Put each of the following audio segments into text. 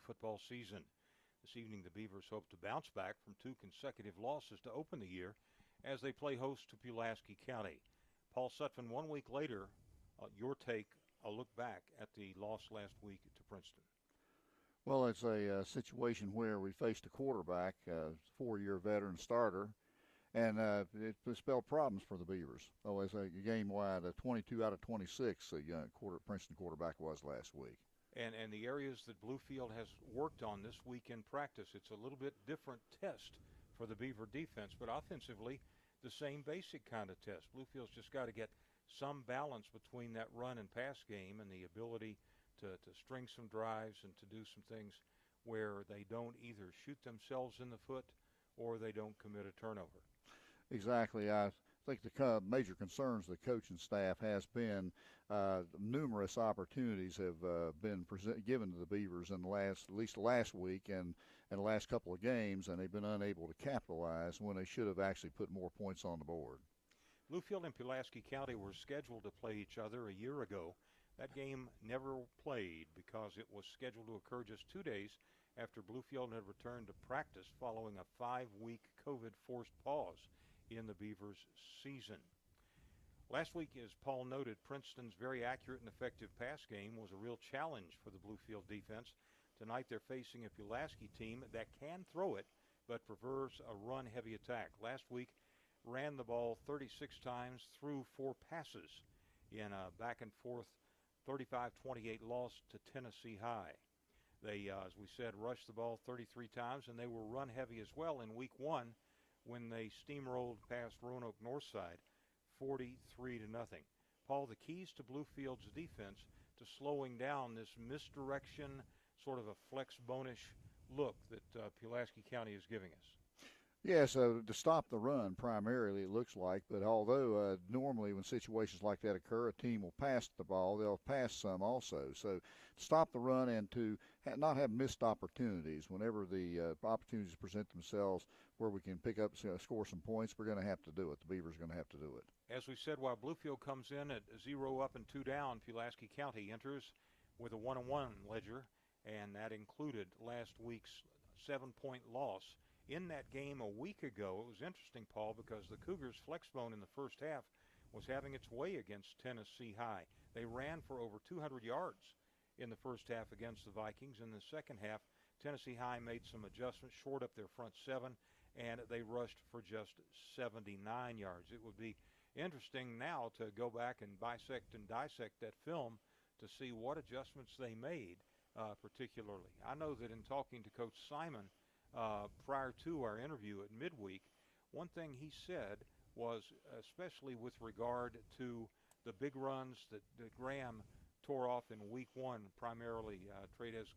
football season. This evening, the Beavers hope to bounce back from two consecutive losses to open the year as they play host to Pulaski County. Paul Sutphin, 1 week later, your take, a look back at the loss last week to Princeton. Well, it's a situation where we faced a quarterback, a 4-year veteran starter, and it spelled problems for the Beavers. Oh, as a game-wide, 22 out of 26, Princeton quarterback was last week. And the areas that Bluefield has worked on this week in practice, it's a little bit different test for the Beaver defense, but offensively, the same basic kind of test. Bluefield's just got to get some balance between that run and pass game and the ability to string some drives and to do some things where they don't either shoot themselves in the foot or they don't commit a turnover. Exactly. I think the major concerns the coaching staff has been numerous opportunities have been given to the Beavers in at least last week and the last couple of games, and they've been unable to capitalize when they should have actually put more points on the board. Bluefield and Pulaski County were scheduled to play each other a year ago. That game never played because it was scheduled to occur just 2 days after Bluefield had returned to practice following a 5-week COVID-forced pause in the Beavers' season. Last week, as Paul noted, Princeton's very accurate and effective pass game was a real challenge for the Bluefield defense. Tonight they're facing a Pulaski team that can throw it but prefers a run-heavy attack. Last week ran the ball 36 times, threw 4 passes in a back-and-forth 35-28 loss to Tennessee High. They, as we said, rushed the ball 33 times, and they were run-heavy as well in Week 1 when they steamrolled past Roanoke Northside 43-0. Paul, the keys to Bluefield's defense to slowing down this misdirection, sort of a flex bonish look that Pulaski County is giving us. Yeah, so to stop the run primarily, it looks like. But although normally when situations like that occur, a team will pass the ball, they'll pass some also. So to stop the run and to not have missed opportunities, whenever the opportunities present themselves where we can pick up, score some points, we're going to have to do it. The Beavers are going to have to do it. As we said, while Bluefield comes in at 0 up and 2 down, Pulaski County enters with a 1-1 ledger, and that included last week's 7-point loss. In that game a week ago, it was interesting, Paul, because the Cougars' flexbone in the first half was having its way against Tennessee High. They ran for over 200 yards in the first half against the Vikings. In the second half, Tennessee High made some adjustments, shored up their front seven, and they rushed for just 79 yards. It would be interesting now to go back and bisect and dissect that film to see what adjustments they made, particularly. I know that in talking to Coach Simon prior to our interview at midweek, one thing he said was, especially with regard to the big runs that Graham tore off in Week 1, primarily Tydrez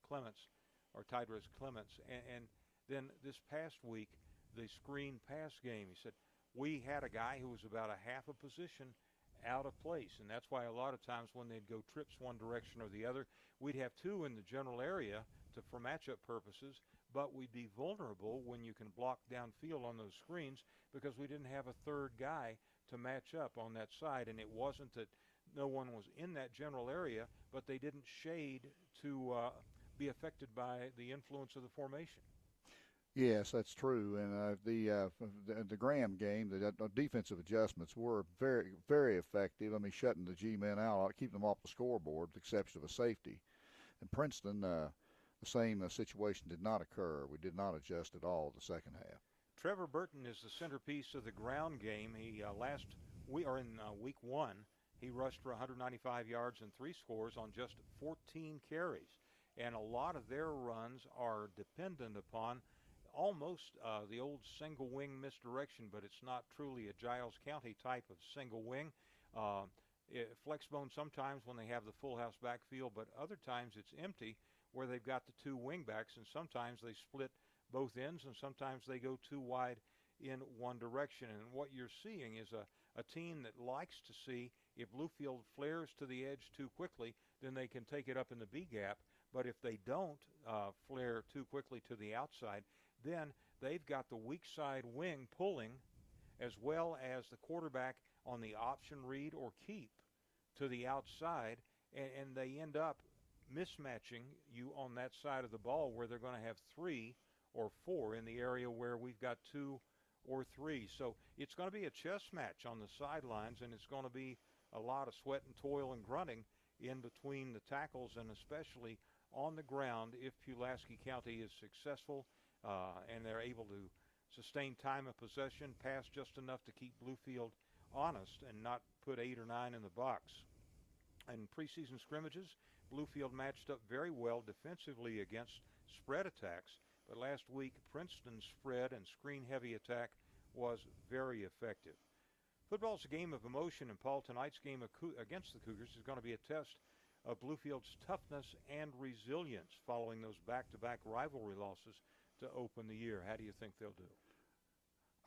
Clements, and then this past week, the screen pass game. He said, we had a guy who was about a half a position out of place, and that's why a lot of times when they'd go trips one direction or the other, we'd have 2 in the general area for matchup purposes, but we'd be vulnerable when you can block downfield on those screens because we didn't have a third guy to match up on that side. And it wasn't that no one was in that general area, but they didn't shade to be affected by the influence of the formation. Yes, that's true. And the Graham game, the defensive adjustments were very, very effective. I mean, shutting the G-men out, keeping them off the scoreboard, with the exception of a safety. And Princeton, the same situation did not occur. We did not adjust at all the second half. Trevor Burton is the centerpiece of the ground game. He in Week 1, he rushed for 195 yards and 3 scores on just 14 carries. And a lot of their runs are dependent upon almost the old single wing misdirection, but it's not truly a Giles County type of single wing. Flexbone sometimes when they have the full house backfield, but other times it's empty where they've got the 2 wing backs, and sometimes they split both ends, and sometimes they go too wide in one direction. And what you're seeing is a team that likes to see if Bluefield flares to the edge too quickly, then they can take it up in the B gap. But if they don't flare too quickly to the outside, then they've got the weak side wing pulling as well as the quarterback on the option read or keep to the outside, and they end up mismatching you on that side of the ball where they're going to have 3 or 4 in the area where we've got 2 or 3. So it's going to be a chess match on the sidelines, and it's going to be a lot of sweat and toil and grunting in between the tackles, and especially on the ground if Pulaski County is successful and they're able to sustain time of possession, pass just enough to keep Bluefield honest and not put 8 or 9 in the box. In preseason scrimmages, Bluefield matched up very well defensively against spread attacks, but last week Princeton's spread and screen-heavy attack was very effective. Football's a game of emotion, and Paul, tonight's game against the Cougars is going to be a test of Bluefield's toughness and resilience following those back-to-back rivalry losses to open the year. How do you think they'll do?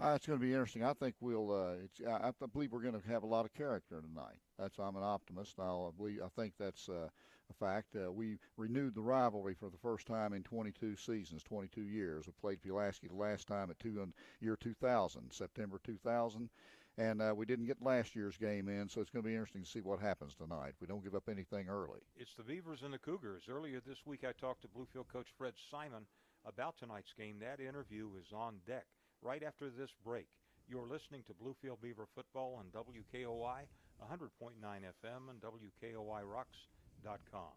It's going to be interesting. I think I believe we're going to have a lot of character tonight. I'm an optimist. I think that's a fact. We renewed the rivalry for the first time in 22 seasons, 22 years. We played Pulaski the last time at year 2000, September 2000. And we didn't get last year's game in, so it's going to be interesting to see what happens tonight. We don't give up anything early. It's the Beavers and the Cougars. Earlier this week, I talked to Bluefield coach Fred Simon about tonight's game. That interview is on deck right after this break. You're listening to Bluefield Beaver football on WKOI 100.9 FM and WKOIRocks.com.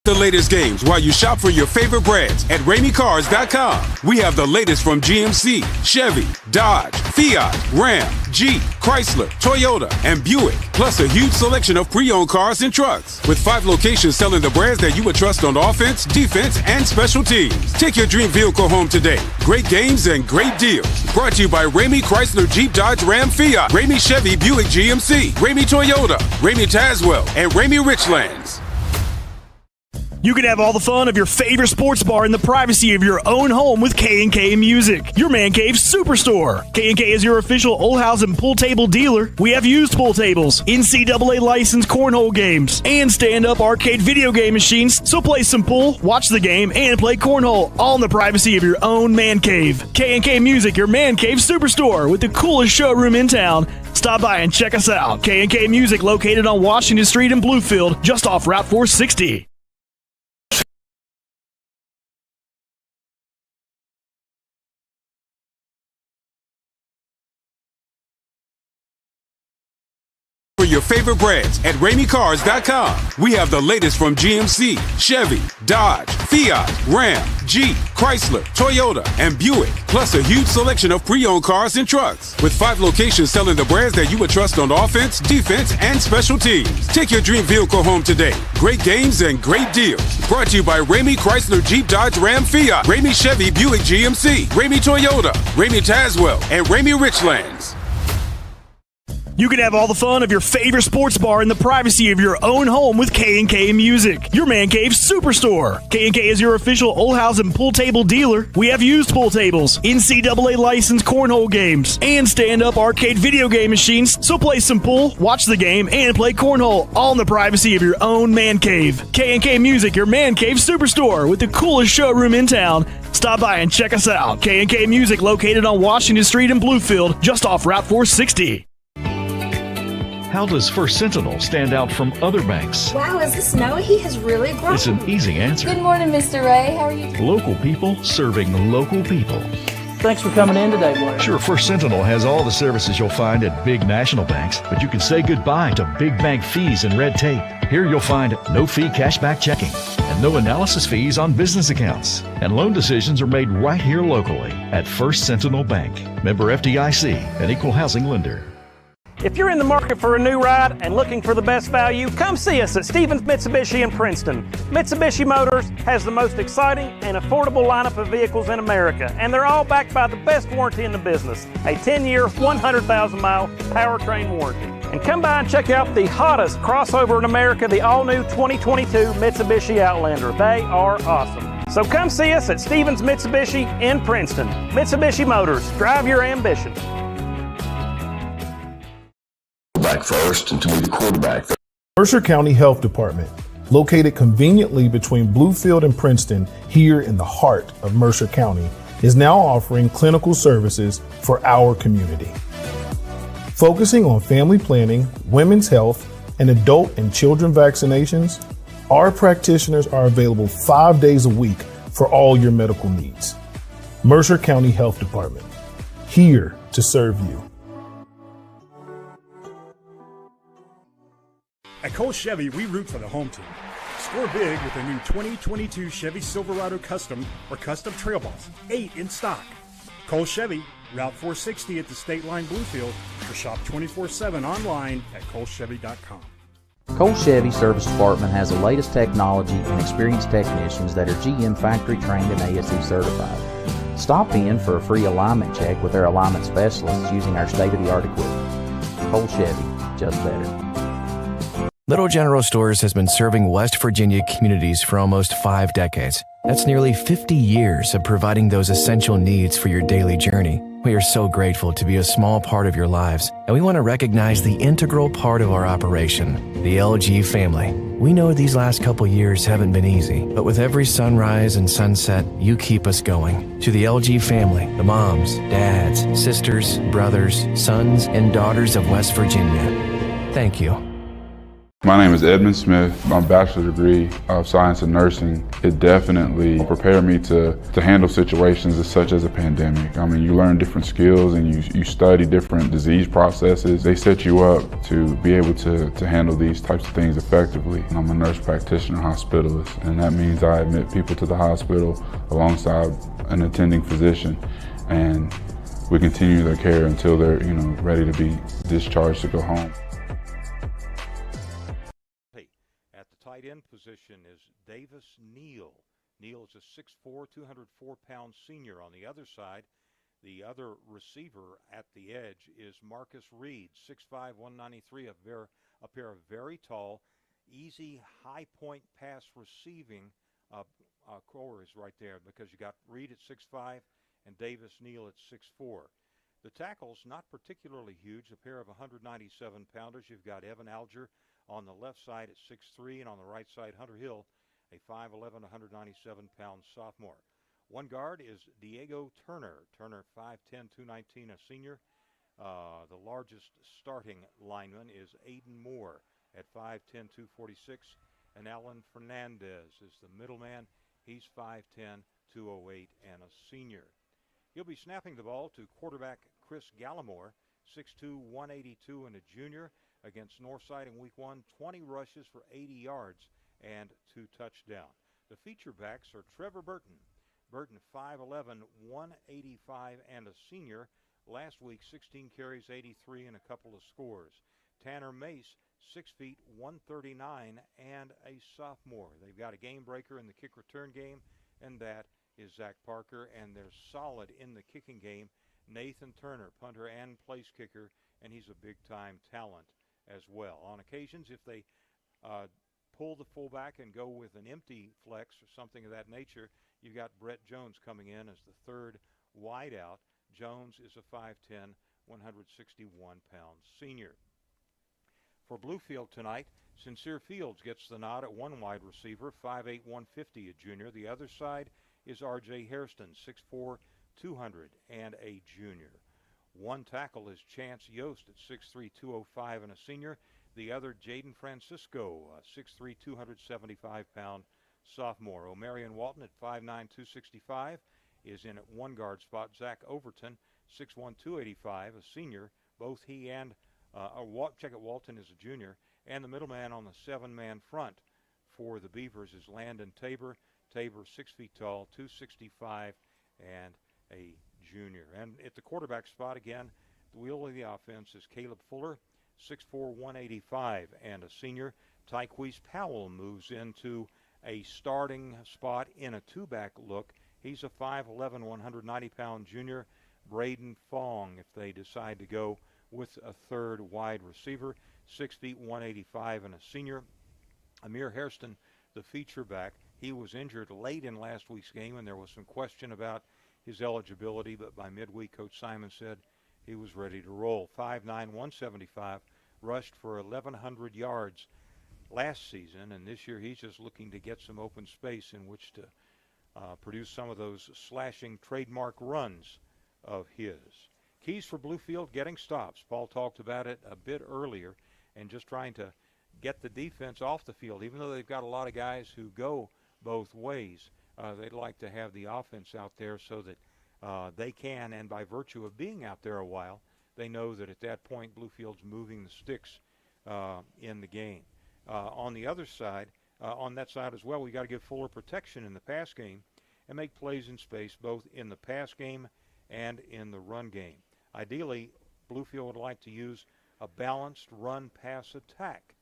The latest games while you shop for your favorite brands at RameyCars.com. We have the latest from GMC, Chevy, Dodge, Fiat, Ram, Jeep, Chrysler, Toyota, and Buick, plus a huge selection of pre-owned cars and trucks. With 5 locations selling the brands that you would trust on offense, defense, and special teams. Take your dream vehicle home today. Great games and great deals. Brought to you by Ramey Chrysler, Jeep, Dodge, Ram, Fiat, Ramey Chevy, Buick, GMC, Ramey Toyota, Ramey Tazewell, and Ramey Richlands. You can have all the fun of your favorite sports bar in the privacy of your own home with K&K Music, your man cave superstore. K&K is your official Old House and pool table dealer. We have used pool tables, NCAA licensed cornhole games, and stand-up arcade video game machines. So play some pool, watch the game, and play cornhole, all in the privacy of your own man cave. K&K Music, your man cave superstore with the coolest showroom in town. Stop by and check us out. K&K Music, located on Washington Street in Bluefield, just off Route 460. For your favorite brands at RameyCars.com. We have the latest from GMC, Chevy, Dodge, Fiat, Ram, Jeep, Chrysler, Toyota, and Buick, plus a huge selection of pre-owned cars and trucks. With 5 locations selling the brands that you would trust on offense, defense, and special teams. Take your dream vehicle home today. Great games and great deals. Brought to you by Ramey Chrysler, Jeep, Dodge, Ram, Fiat, Ramey Chevy, Buick, GMC, Ramey Toyota, Ramey Tazewell, and Ramey Richlands. You can have all the fun of your favorite sports bar in the privacy of your own home with K&K Music, your man cave superstore. K&K is your official Old House and pool table dealer. We have used pool tables, NCAA licensed cornhole games, and stand-up arcade video game machines. So play some pool, watch the game, and play cornhole, all in the privacy of your own man cave. K&K Music, your man cave superstore with the coolest showroom in town. Stop by and check us out. K&K Music, located on Washington Street in Bluefield, just off Route 460. How does First Sentinel stand out from other banks? Wow, is this Noah? He has really grown. It's an easy answer. Good morning, Mr. Ray. How are you? Local people serving local people. Thanks for coming in today, Blair. Sure, First Sentinel has all the services you'll find at big national banks, but you can say goodbye to big bank fees and red tape. Here you'll find no-fee cashback checking and no analysis fees on business accounts. And loan decisions are made right here locally at First Sentinel Bank. Member FDIC, an equal housing lender. If you're in the market for a new ride and looking for the best value, come see us at Stevens Mitsubishi in Princeton. Mitsubishi Motors has the most exciting and affordable lineup of vehicles in America, and they're all backed by the best warranty in the business, a 10-year, 100,000-mile powertrain warranty. And come by and check out the hottest crossover in America, the all-new 2022 Mitsubishi Outlander. They are awesome. So come see us at Stevens Mitsubishi in Princeton. Mitsubishi Motors, drive your ambition. Back first and to be the quarterback. Mercer County Health Department, located conveniently between Bluefield and Princeton, here in the heart of Mercer County, is now offering clinical services for our community. Focusing on family planning, women's health, and adult and children vaccinations, Our practitioners are available 5 days a week for all your medical needs. Mercer County Health Department, here to serve you. At Cole Chevy, we root for the home team. Score big with a new 2022 Chevy Silverado Custom or Custom Trail Boss, 8 in stock. Cole Chevy, Route 460 at the State Line Bluefield, or shop 24/7 online at colechevy.com. Cole Chevy Service Department has the latest technology and experienced technicians that are GM factory trained and ASE certified. Stop in for a free alignment check with our alignment specialists using our state-of-the-art equipment. Cole Chevy, just better. Little General Stores has been serving West Virginia communities for almost 5 decades. That's nearly 50 years of providing those essential needs for your daily journey. We are so grateful to be a small part of your lives, and we want to recognize the integral part of our operation, the LG family. We know these last couple years haven't been easy, but with every sunrise and sunset, you keep us going. To the LG family, the moms, dads, sisters, brothers, sons, and daughters of West Virginia, thank you. My name is Edmund Smith. My bachelor's degree of science and nursing, it definitely prepared me to handle situations such as a pandemic. I mean, you learn different skills and you study different disease processes. They set you up to be able to handle these types of things effectively. And I'm a nurse practitioner hospitalist, and that means I admit people to the hospital alongside an attending physician, and we continue their care until they're ready to be discharged to go home. Tight end position is Davis Neal. Neal is a 6'4", 204-pound senior. On the other side, the other receiver at the edge is Marcus Reed, 6'5", 193, a pair of very tall, easy, high-point pass receiving cores right there, because you got Reed at 6'5", and Davis Neal at 6'4". The tackles, not particularly huge, a pair of 197-pounders. You've got Evan Alger on the left side at 6'3", and on the right side, Hunter Hill, a 5'11", 197-pound sophomore. One guard is Diego Turner. Turner, 5'10", 219, a senior. The largest starting lineman is Aiden Moore at 5'10", 246, and Alan Fernandez is the middleman. He's 5'10", 208, and a senior. He'll be snapping the ball to quarterback Chris Gallimore, 6'2", 182, and a junior, against Northside in Week 1, 20 rushes for 80 yards and 2 touchdowns. The feature backs are Trevor Burton. Burton, 5'11", 185, and a senior. Last week, 16 carries, 83, and a couple of scores. Tanner Mace, 6 feet, 139, and a sophomore. They've got a game breaker in the kick return game, and that is Zach Parker, and they're solid in the kicking game. Nathan Turner, punter and place kicker, and he's a big-time talent as well. On occasions, if they pull the fullback and go with an empty flex or something of that nature, you've got Brett Jones coming in as the third wideout. Jones is a 5'10", 161-pound senior. For Bluefield tonight, Sincere Fields gets the nod at one wide receiver, 5'8", 150, a junior. The other side is R.J. Hairston, 6'4", 200, and a junior. One tackle is Chance Yost at 6'3", 205, and a senior. The other, Jaden Francisco, 6'3", 275-pound sophomore. O'Marion Walton at 5'9", 265 is in at one guard spot. Zach Overton, 6'1", 285, a senior. Both he and Walton is a junior. And the middleman on the 7-man front for the Beavers is Landon Tabor. Tabor, 6 feet tall, 265, and a junior. And at the quarterback spot again, the wheel of the offense is Caleb Fuller, 6'4", 185, and a senior. Tyquise Powell moves into a starting spot in a two-back look. He's a 5'11", 190-pound junior. Braden Fong, if they decide to go with a third wide receiver, 6 feet, 185, and a senior. Amir Hairston, the feature back, he was injured late in last week's game, and there was some question about his eligibility, but by midweek, Coach Simon said he was ready to roll. 5'9", 175, rushed for 1,100 yards last season, and this year he's just looking to get some open space in which to produce some of those slashing trademark runs of his. Keys for Bluefield, getting stops. Paul talked about it a bit earlier, and just trying to get the defense off the field. Even though they've got a lot of guys who go both ways, they'd like to have the offense out there so that they can, and by virtue of being out there a while, they know that at that point Bluefield's moving the sticks in the game. On the other side, on that side as well, we got to give fuller protection in the pass game and make plays in space both in the pass game and in the run game. Ideally, Bluefield would like to use a balanced run-pass attack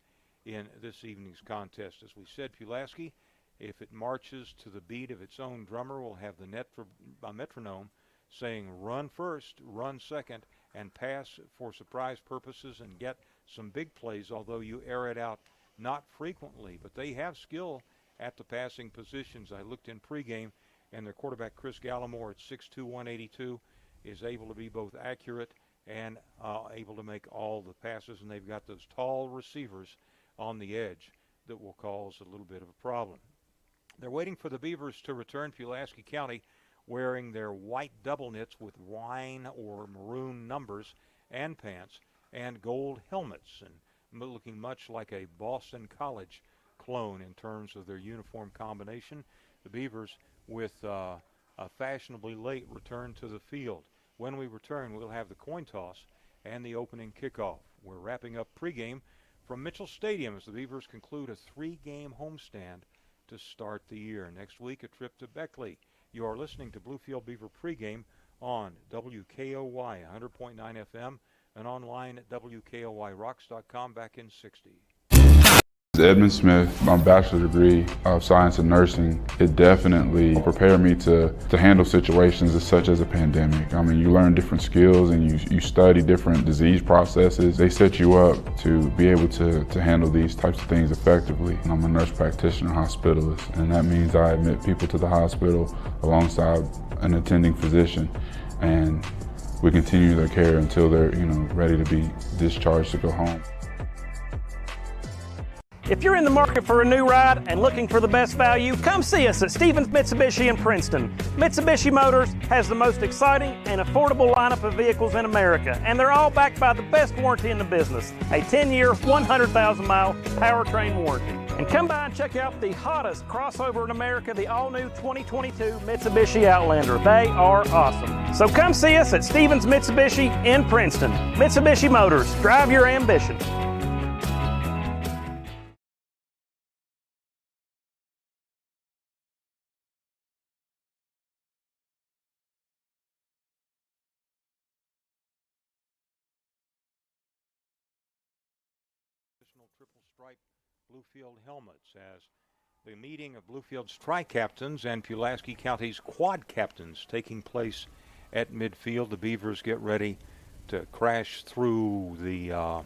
in this evening's contest. As we said, Pulaski, if it marches to the beat of its own drummer, will have the metronome saying run first, run second, and pass for surprise purposes and get some big plays, although you air it out not frequently. But they have skill at the passing positions. I looked in pregame, and their quarterback, Chris Gallimore, at 6'2", 182, is able to be both accurate and able to make all the passes, and they've got those tall receivers on the edge that will cause a little bit of a problem. They're waiting for the Beavers to return. Pulaski County wearing their white double knits with wine or maroon numbers and pants and gold helmets, and looking much like a Boston College clone in terms of their uniform combination. The Beavers with a fashionably late return to the field. When we return, we'll have the coin toss and the opening kickoff. We're wrapping up pregame from Mitchell Stadium as the Beavers conclude a 3-game homestand to start the year. Next week, a trip to Beckley. You are listening to Bluefield Beaver pregame on WKOY 100.9 FM and online at WKOYRocks.com back in 60. Edmund Smith, my bachelor's degree of science and nursing, it definitely prepared me to handle situations such as a pandemic. I mean, you learn different skills and you study different disease processes. They set you up to be able to handle these types of things effectively. I'm a nurse practitioner hospitalist, and that means I admit people to the hospital alongside an attending physician, and we continue their care until they're ready to be discharged to go home. If you're in the market for a new ride and looking for the best value, come see us at Stevens Mitsubishi in Princeton. Mitsubishi Motors has the most exciting and affordable lineup of vehicles in America, and they're all backed by the best warranty in the business, a 10-year, 100,000-mile powertrain warranty. And come by and check out the hottest crossover in America, the all-new 2022 Mitsubishi Outlander. They are awesome. So come see us at Stevens Mitsubishi in Princeton. Mitsubishi Motors, drive your ambition. Triple stripe Bluefield helmets as the meeting of Bluefield's tri-captains and Pulaski County's quad captains taking place at midfield. The Beavers get ready to crash through the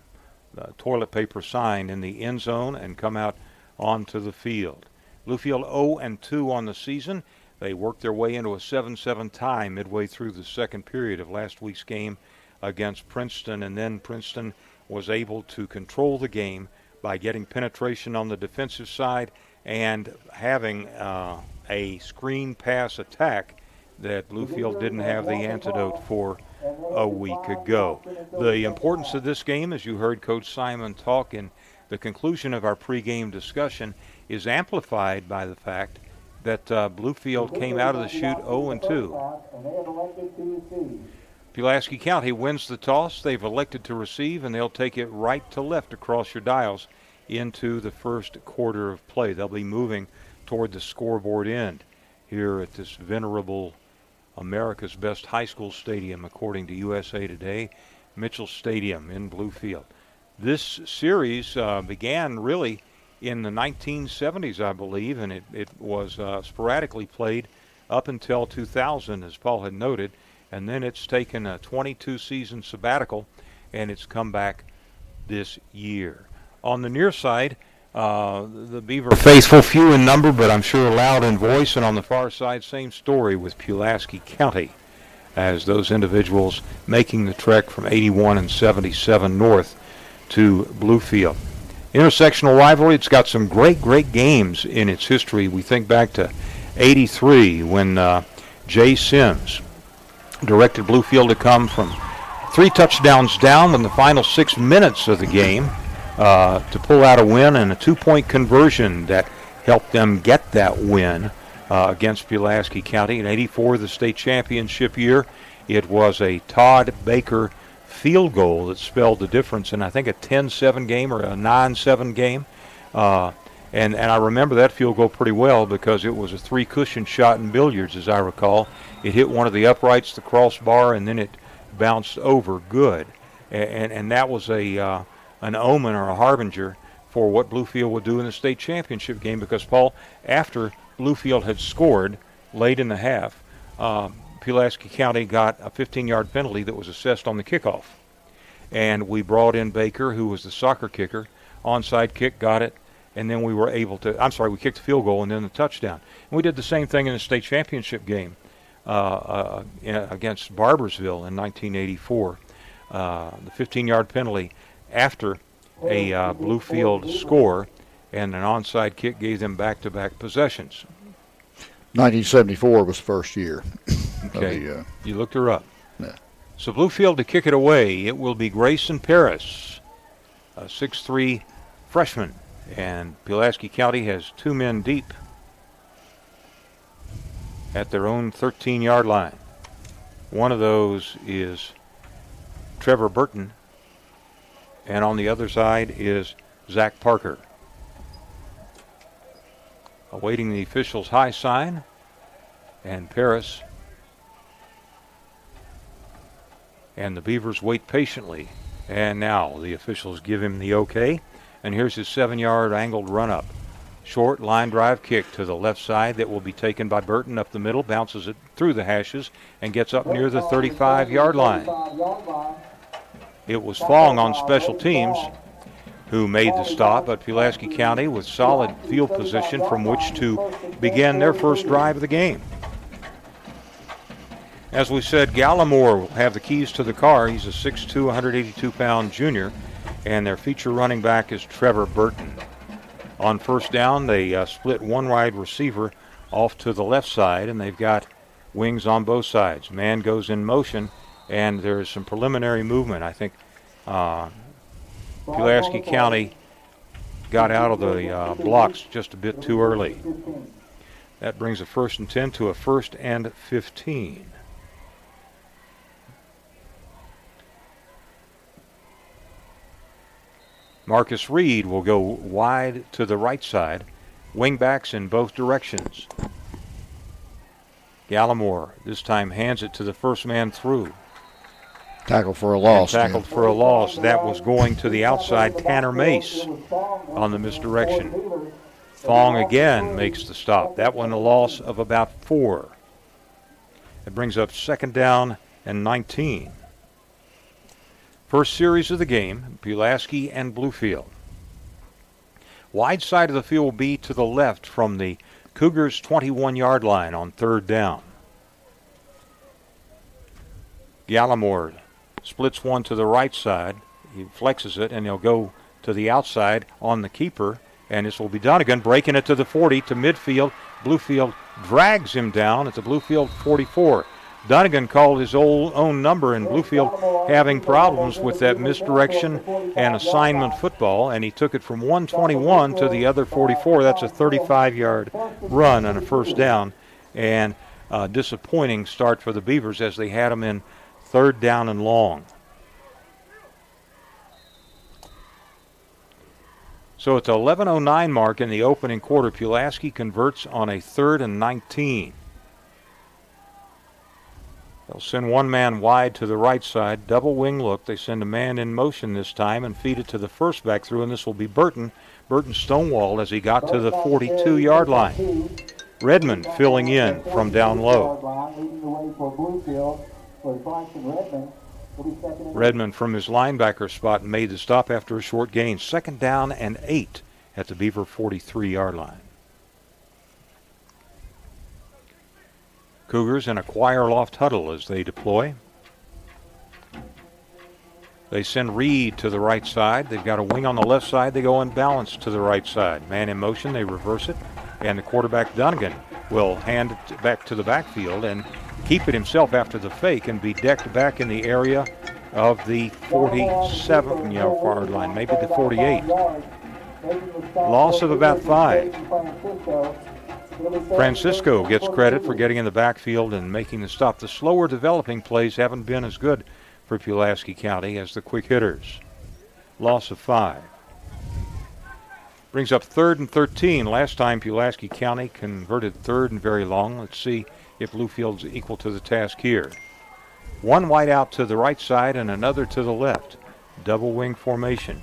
toilet paper sign in the end zone and come out onto the field. Bluefield 0-2 on the season. They worked their way into a 7-7 tie midway through the second period of last week's game against Princeton, and then Princeton was able to control the game by getting penetration on the defensive side and having a screen pass attack that Bluefield didn't have the antidote for a week ago. The importance of this game, as you heard Coach Simon talk in the conclusion of our pregame discussion, is amplified by the fact that Bluefield came out of the chute 0-2. Pulaski County wins the toss. They've elected to receive, and they'll take it right to left across your dials into the first quarter of play. They'll be moving toward the scoreboard end here at this venerable America's best high school stadium, according to USA Today, Mitchell Stadium in Bluefield. This series began really in the 1970s, I believe, and it was sporadically played up until 2000, as Paul had noted. And then it's taken a 22-season sabbatical, and it's come back this year. On the near side, the Beaver faithful, few in number, but I'm sure loud in voice. And on the far side, same story with Pulaski County, as those individuals making the trek from 81 and 77 north to Bluefield. Intersectional rivalry, it's got some great games in its history. We think back to 83 when Jay Sims directed Bluefield to come from 3 touchdowns down in the final 6 minutes of the game to pull out a win, and a 2-point conversion that helped them get that win against Pulaski County. In '84, the state championship year, it was a Todd Baker field goal that spelled the difference in, I think, a 10-7 game or a 9-7 game. And I remember that field goal pretty well because it was a 3-cushion shot in billiards, as I recall. It hit one of the uprights, the crossbar, and then it bounced over good. And that was an omen or a harbinger for what Bluefield would do in the state championship game, because, Paul, after Bluefield had scored late in the half, Pulaski County got a 15-yard penalty that was assessed on the kickoff. And we brought in Baker, who was the soccer kicker. Onside kick, got it. And then we were able to, we kicked the field goal and then the touchdown. And we did the same thing in the state championship game against Barbersville in 1984. The 15-yard penalty after a Bluefield score, and an onside kick gave them back-to-back possessions. 1974 was the first year. Okay, you looked her up. Yeah. So Bluefield to kick it away, it will be Grayson Paris, a 6'3" freshman. And Pulaski County has 2 men deep at their own 13-yard line. One of those is Trevor Burton, and on the other side is Zach Parker. Awaiting the official's high sign, and Paris and the Beavers wait patiently. And now the officials give him the okay. And here's his 7-yard angled run-up. Short line drive kick to the left side that will be taken by Burton up the middle, bounces it through the hashes, and gets up near the 35-yard line. It was Fong on special teams who made the stop, but Pulaski County with solid field position from which to begin their first drive of the game. As we said, Gallimore will have the keys to the car. He's a 6'2", 182-pound junior. And their feature running back is Trevor Burton. On first down, they split one wide receiver off to the left side, and they've got wings on both sides. Man goes in motion, and there's some preliminary movement. I think Pulaski County got out of the blocks just a bit too early. That brings a 1st and 10 to a 1st and 15. Marcus Reed will go wide to the right side. Wingbacks in both directions. Gallimore this time hands it to the first man through. Tackle for a loss. Tackled for a loss. That was going to the outside. Tanner Mace on the misdirection. Fong again makes the stop. That one a loss of about 4. It brings up 2nd down and 19. First series of the game, Pulaski and Bluefield. Wide side of the field will be to the left from the Cougars' 21-yard line on 3rd down. Gallimore splits one to the right side. He flexes it, and he'll go to the outside on the keeper, and this will be Dunnigan breaking it to the 40 to midfield. Bluefield drags him down at the Bluefield 44. Dunnigan called his own number, and Bluefield having problems with that misdirection and assignment football, and he took it from 121 to the other 44. That's a 35-yard run on a 1st down, and a disappointing start for the Beavers as they had them in 3rd down and long. So at the 11:09 mark in the opening quarter, Pulaski converts on a 3rd and 19. They'll send one man wide to the right side, double wing look. They send a man in motion this time and feed it to the first back through, and this will be Burton. Burton stonewalled as he got to the 42-yard line. Redmond filling in from down low. Redmond from his linebacker spot made the stop after a short gain. 2nd down and 8 at the Beaver 43-yard line. Cougars in a choir loft huddle as they deploy. They send Reed to the right side. They've got a wing on the left side. They go unbalanced to the right side. Man in motion, they reverse it. And the quarterback, Dunnigan, will hand it back to the backfield and keep it himself after the fake and be decked back in the area of the 47-yard line, maybe the 48. Loss of about 5. Francisco gets credit for getting in the backfield and making the stop. The slower developing plays haven't been as good for Pulaski County as the quick hitters. Loss of 5. Brings up 3rd and 13. Last time Pulaski County converted 3rd and very long. Let's see if Bluefield's equal to the task here. One wide out to the right side and another to the left. Double wing formation.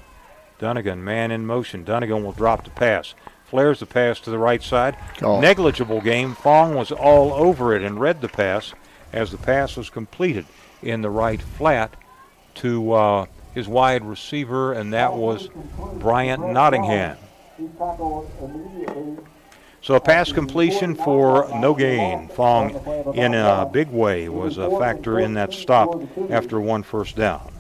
Dunnigan, man in motion. Dunnigan will drop the pass. Flares the pass to the right side. Negligible game. Fong was all over it and read the pass as the pass was completed in the right flat to his wide receiver, and that was Bryant Nottingham. So a pass completion for no gain. Fong, in a big way, was a factor in that stop after 1 first down.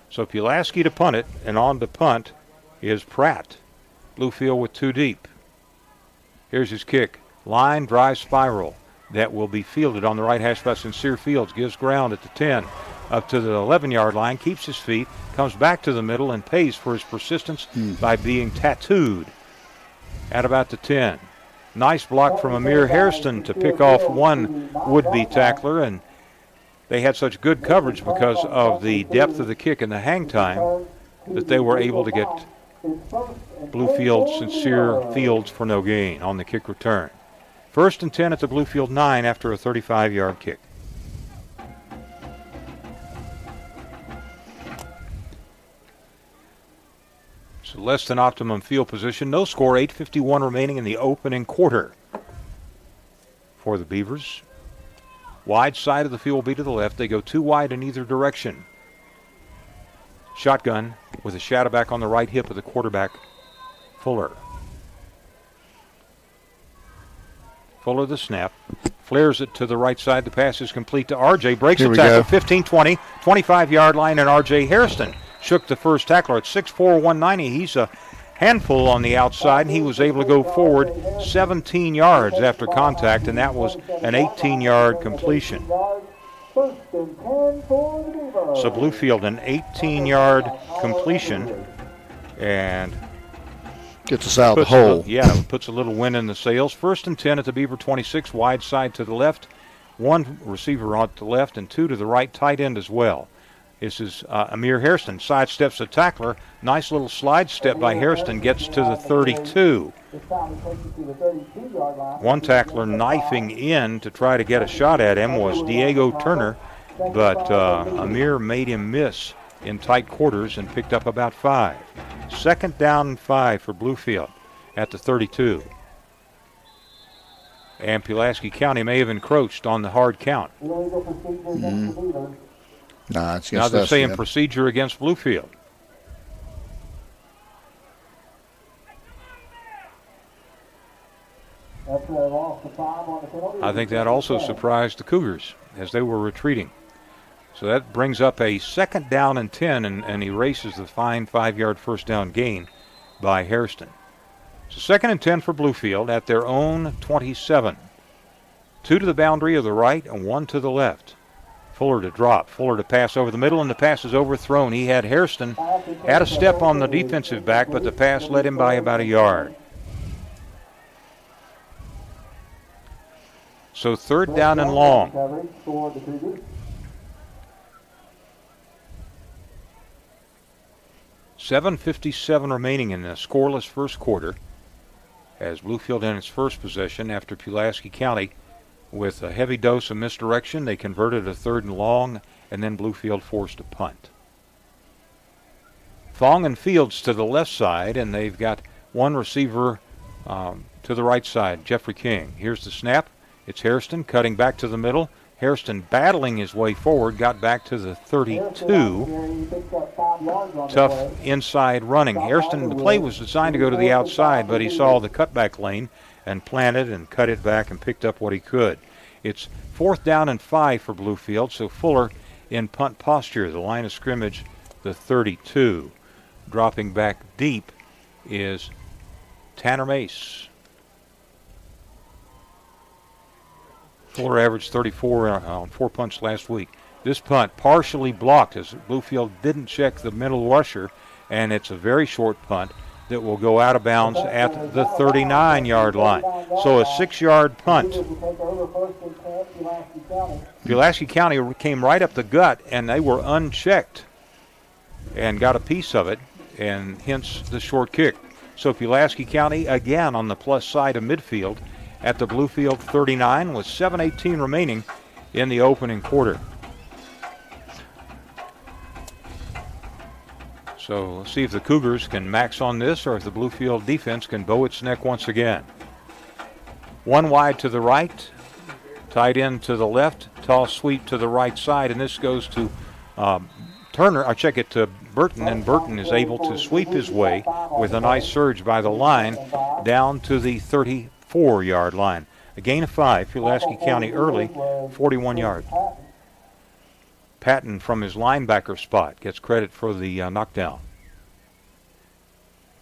So Pulaski to punt it, and on the punt is Pratt. Bluefield with 2 deep. Here's his kick. Line drive spiral. That will be fielded on the right hash by Sincere Fields. Gives ground at the 10. Up to the 11-yard line. Keeps his feet. Comes back to the middle and pays for his persistence by being tattooed at about the 10. Nice block from Amir Hairston to pick off one would-be tackler, and they had such good coverage because of the depth of the kick and the hang time that they were able to get Bluefield Sincere Fields for no gain on the kick return. 1st and 10 at the Bluefield 9 after a 35-yard kick. So less than optimum field position. No score, 8:51 remaining in the opening quarter for the Beavers. Wide side of the field will be to the left. They go 2 wide in either direction. Shotgun with a shadow back on the right hip of the quarterback, Fuller. Fuller the snap. Flares it to the right side. The pass is complete to R.J. Breaks the tackle. 15-20, 25-yard line, and R.J. Hairston shook the first tackler at 6'4", 190. He's a handful on the outside, and he was able to go forward 17 yards after contact, and that was an 18-yard completion. So Bluefield, an 18-yard completion, and gets us out of the hole. Puts a little wind in the sails. 1st and 10 at the Beaver 26, wide side to the left. 1 receiver on the left and 2 to the right, tight end as well. This is Amir Hairston. Sidesteps the tackler. Nice little slide step by Hairston. Gets to the 32. One tackler knifing in to try to get a shot at him was Diego Turner, but Amir made him miss in tight quarters and picked up about 5. 2nd down and 5 for Bluefield at the 32. And Pulaski County may have encroached on the hard count. Now they're saying procedure against Bluefield. I think that also surprised the Cougars as they were retreating. So that brings up a 2nd down and 10 and erases the fine 5-yard first down gain by Hairston. So 2nd and 10 for Bluefield at their own 27. 2 to the boundary of the right and 1 to the left. Fuller to drop, Fuller to pass over the middle, and the pass is overthrown. He had Hairston, had a step on the defensive back, but the pass led him by about a yard. So 3rd down and long. $7:57 remaining in the scoreless first quarter as Bluefield in its first possession after Pulaski County with a heavy dose of misdirection. They converted a 3rd and long, and then Bluefield forced a punt. Fong and Fields to the left side, and they've got 1 receiver to the right side, Jeffrey King. Here's the snap. It's Hairston cutting back to the middle. Hairston battling his way forward, got back to the 32. Tough inside running. Hairston, the play was designed to go to the outside, but he saw the cutback lane and planted and cut it back and picked up what he could. It's 4th down and 5 for Bluefield, so Fuller in punt posture. The line of scrimmage, the 32. Dropping back deep is Tanner Mace. Fuller averaged 34 on 4 punts last week. This punt partially blocked as Bluefield didn't check the middle rusher, and it's a very short punt that will go out of bounds at the 39-yard line. So a 6-yard punt. Pulaski County came right up the gut, and they were unchecked and got a piece of it, and hence the short kick. So Pulaski County again on the plus side of midfield at the Bluefield 39 with 7:18 remaining in the opening quarter. So let's see if the Cougars can max on this or if the Bluefield defense can bow its neck once again. One wide to the right, tight end to the left, toss sweep to the right side, and this goes to Turner. I check it to Burton, and Burton is able to sweep his way with a nice surge by the line down to the 34-yard line. A gain of 5, Pulaski County early, 41 yards. Patton from his linebacker spot gets credit for the knockdown.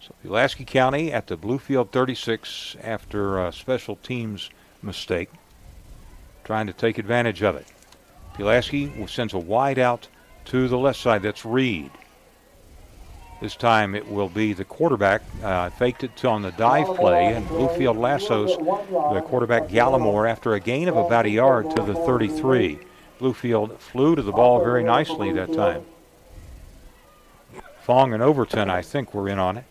So Pulaski County at the Bluefield 36 after a special teams mistake, trying to take advantage of it. Pulaski sends a wide out to the left side. That's Reed. This time it will be the quarterback. Faked it on the dive play, and Bluefield lassos the quarterback Gallimore after a gain of about a yard to the 33. Bluefield flew to the ball very nicely that time. Fong and Overton, I think, were in on it.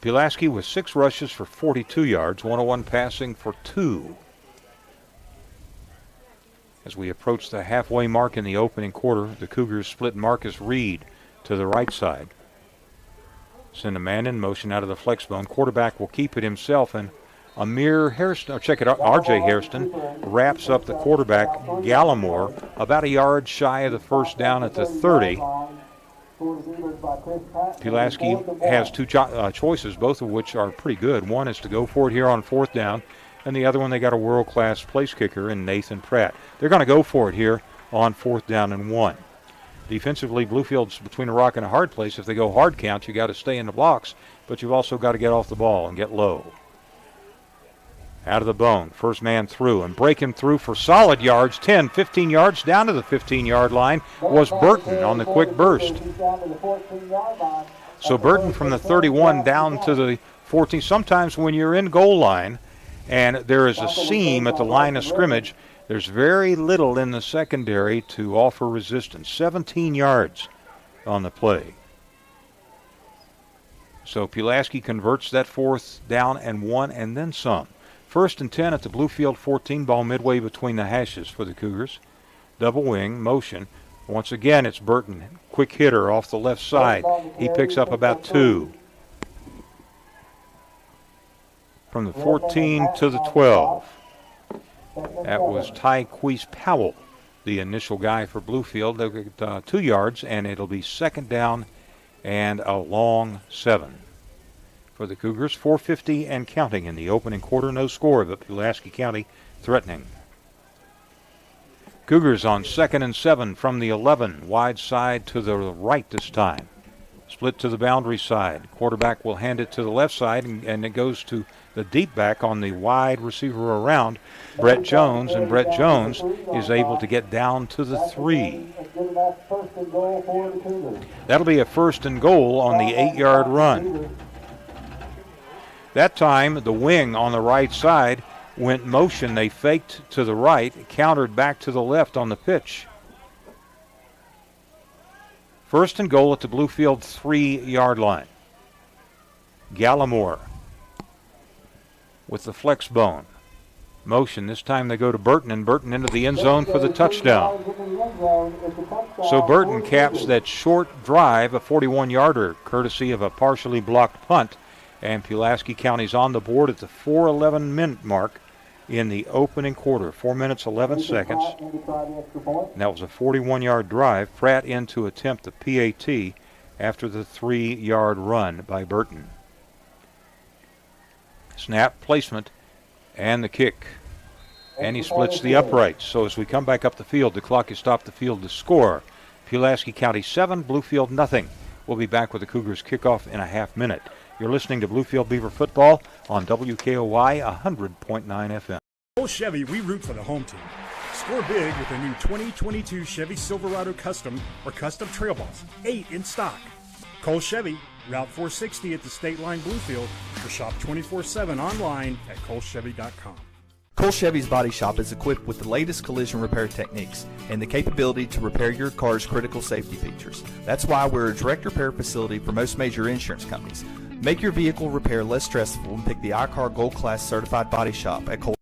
Pulaski with 6 rushes for 42 yards, 101 passing for 2. As we approach the halfway mark in the opening quarter, the Cougars split Marcus Reed to the right side. Send a man in motion out of the flex bone. Quarterback will keep it himself, and Amir Hairston, R.J. Hairston wraps up the quarterback, Gallimore, about a yard shy of the first down at the 30. Pulaski has 2 choices, both of which are pretty good. One is to go for it here on 4th down, and the other one, they got a world-class place kicker in Nathan Pratt. They're going to go for it here on 4th down and 1. Defensively, Bluefield's between a rock and a hard place. If they go hard count, you got to stay in the blocks, but you've also got to get off the ball and get low. Out of the bone, first man through, and breaking through for solid yards, 10, 15 yards down to the 15-yard line was Burton on the quick burst. So Burton from the 31 down to the 14. Sometimes when you're in goal line and there is a seam at the line of scrimmage, there's very little in the secondary to offer resistance. 17 yards on the play. So Pulaski converts that 4th down and 1 and then some. 1st and 10 at the Bluefield 14, ball midway between the hashes for the Cougars. Double wing, motion. Once again, it's Burton. Quick hitter off the left side. He picks up about 2. From the 14 to the 12. That was Tyquise Powell, the initial guy for Bluefield. They'll get 2 yards, and it'll be 2nd down and a long 7. For the Cougars, 4:50 and counting in the opening quarter. No score, but Pulaski County threatening. Cougars on 2nd and 7 from the 11. Wide side to the right this time. Split to the boundary side. Quarterback will hand it to the left side, and it goes to the deep back on the wide receiver around, Brett Jones, and Brett Jones is able to get down to the 3. That'll be a 1st and goal on the 8-yard run. That time, the wing on the right side went motion. They faked to the right, countered back to the left on the pitch. 1st and goal at the Bluefield 3-yard line. Gallimore with the flex bone. Motion. This time they go to Burton, and Burton into the end zone for the touchdown. So Burton caps that short drive, a 41-yarder, courtesy of a partially blocked punt. And Pulaski County's on the board at the 4:11 minute mark in the opening quarter. 4 minutes, 11 seconds. And that was a 41-yard drive. Pratt in to attempt the PAT after the 3-yard run by Burton. Snap, placement, and the kick. And he splits the uprights. So as we come back up the field, the clock has stopped the field to score. Pulaski County 7, Bluefield nothing. We'll be back with the Cougars kickoff in a half minute You're listening to Bluefield Beaver football on WKOY 100.9 FM. Cole Chevy, we root for the home team. Score big with the new 2022 Chevy Silverado Custom or Custom Trail Boss, 8 in stock. Cole Chevy, Route 460 at the State Line Bluefield, or shop 24/7 online at colechevy.com. Cole Chevy's Body Shop is equipped with the latest collision repair techniques and the capability to repair your car's critical safety features. That's why we're a direct repair facility for most major insurance companies. Make your vehicle repair less stressful and pick the iCar Gold Class Certified Body Shop at Cole.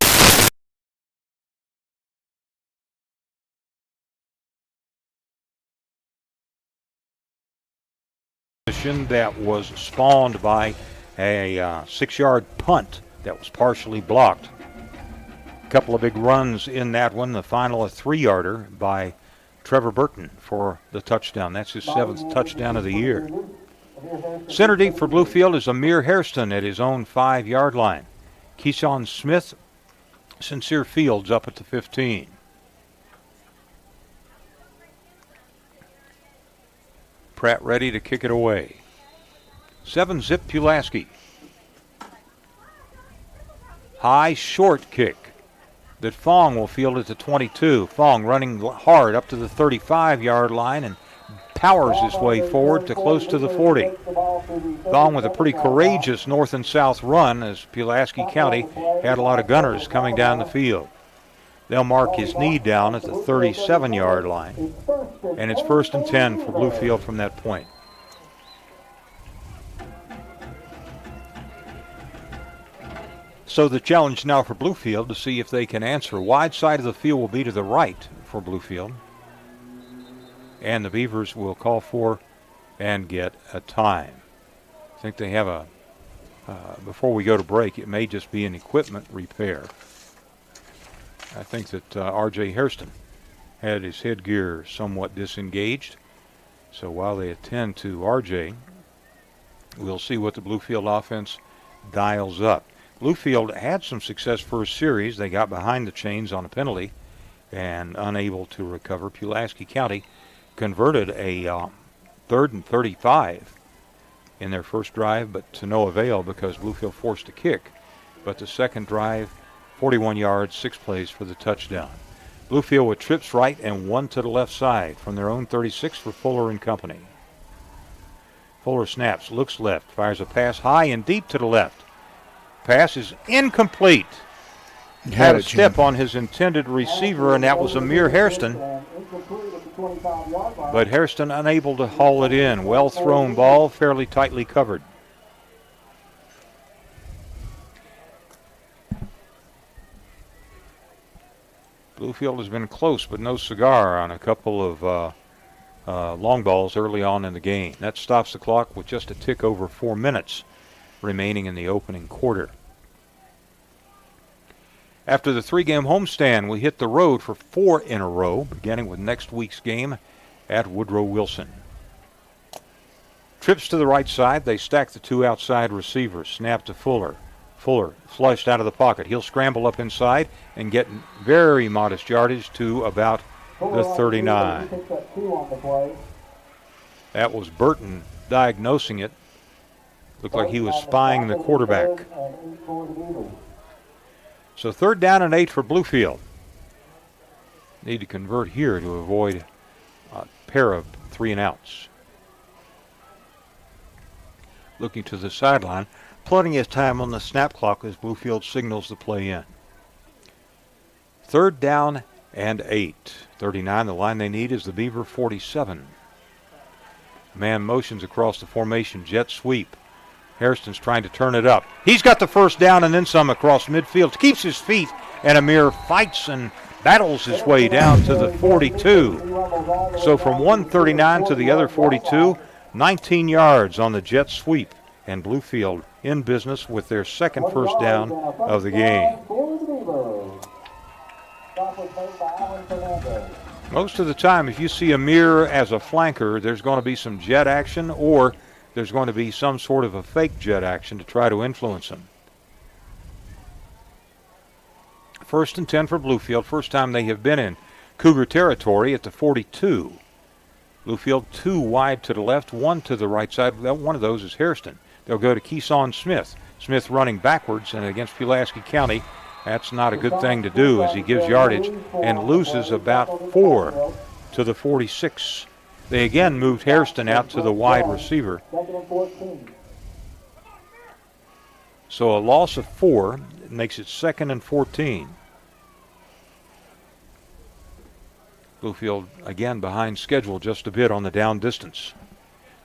That was spawned by a 6-yard punt that was partially blocked. A couple of big runs in that one. The final a 3-yarder by Trevor Burton for the touchdown. That's his 7th touchdown of the year. Center deep for Bluefield is Amir Hairston at his own 5-yard line. Keyshawn Smith, Sincere Fields up at the 15. Pratt ready to kick it away. 7-zip Pulaski. High short kick that Fong will field at the 22. Fong running hard up to the 35-yard line and powers his way forward to close to the 40. Fong with a pretty courageous north and south run as Pulaski County had a lot of gunners coming down the field. They'll mark his knee down at the 37-yard line, and it's 1st and 10 for Bluefield from that point. So the challenge now for Bluefield to see if they can answer. Wide side of the field will be to the right for Bluefield, and the Beavers will call for and get a time. I think they have a, before we go to break, it may just be an equipment repair. I think that R.J. Hairston had his headgear somewhat disengaged. So while they attend to R.J., we'll see what the Bluefield offense dials up. Bluefield had some success first series. They got behind the chains on a penalty and unable to recover. Pulaski County converted a 3rd and 35 in their first drive, but to no avail because Bluefield forced a kick. But the second drive, 41 yards, 6 plays for the touchdown. Bluefield with trips right and 1 to the left side from their own 36 for Fuller and company. Fuller snaps, looks left, fires a pass high and deep to the left. Pass is incomplete. Had a step on his intended receiver, and that was Amir Hairston. But Hairston unable to haul it in. Well thrown ball, fairly tightly covered. Bluefield has been close, but no cigar on a couple of long balls early on in the game. That stops the clock with just a tick over 4 minutes remaining in the opening quarter. After the 3-game homestand, we hit the road for 4 in a row, beginning with next week's game at Woodrow Wilson. Trips to the right side, they stack the 2 outside receivers. Snap to Fuller. Fuller flushed out of the pocket. He'll scramble up inside and get very modest yardage to about the 39. That was Burton diagnosing it. Looked like he was spying the quarterback. So 3rd down and 8 for Bluefield. Need to convert here to avoid a pair of 3-and-outs. Looking to the sideline. Plenty of time on the snap clock as Bluefield signals the play in. 3rd down and 8. 39, the line they need is the Beaver 47. Man motions across the formation, jet sweep. Hairston's trying to turn it up. He's got the 1st down and then some across midfield. Keeps his feet, and Amir fights and battles his way down to the 42. So from 139 to the other 42, 19 yards on the jet sweep. And Bluefield in business with their 2nd first down of the game. Most of the time, if you see Amir as a flanker, there's going to be some jet action, or there's going to be some sort of a fake jet action to try to influence him. 1st and 10 for Bluefield. First time they have been in Cougar territory at the 42. Bluefield 2 wide to the left, 1 to the right side. One of those is Hairston. They'll go to Keeson Smith. Smith running backwards, and against Pulaski County, that's not a good thing to do as he gives yardage and loses about 4 to the 46. They again moved Hairston out to the wide receiver. So a loss of 4 makes it 2nd and 14. Bluefield again behind schedule just a bit on the down distance.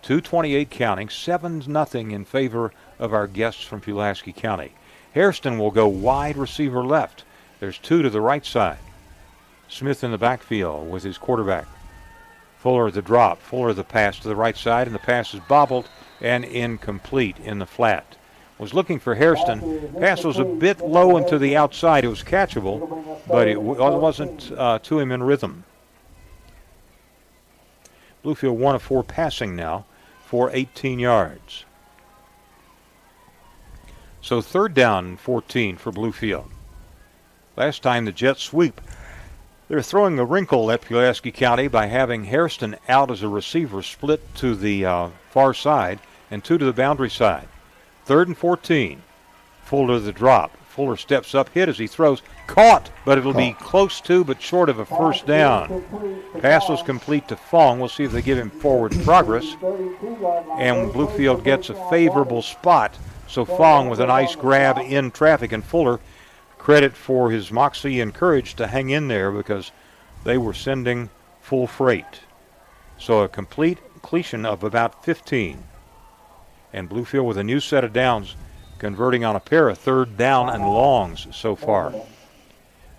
2:28 counting, 7-0 in favor of our guests from Pulaski County. Hairston will go wide receiver left. There's 2 to the right side. Smith in the backfield with his quarterback. Fuller the drop, Fuller the pass to the right side, and the pass is bobbled and incomplete in the flat. Was looking for Hairston. Pass was a bit low and to the outside. It was catchable, but it wasn't to him in rhythm. Bluefield 1 of 4 passing now for 18 yards. So 3rd down and 14 for Bluefield. Last time the jet sweep. They're throwing a wrinkle at Pulaski County by having Hairston out as a receiver, split to the far side and 2 to the boundary side. 3rd and 14. Fuller the drop. Fuller steps up, hit as he throws. Caught, but it'll be close to but short of a first down. Pass was complete to Fong. We'll see if they give him forward progress. And Bluefield gets a favorable spot. So Fong with a nice grab in traffic, and Fuller credit for his moxie and courage to hang in there because they were sending full freight. So a complete completion of about 15. And Bluefield with a new set of downs, converting on a pair of 3rd down and longs so far.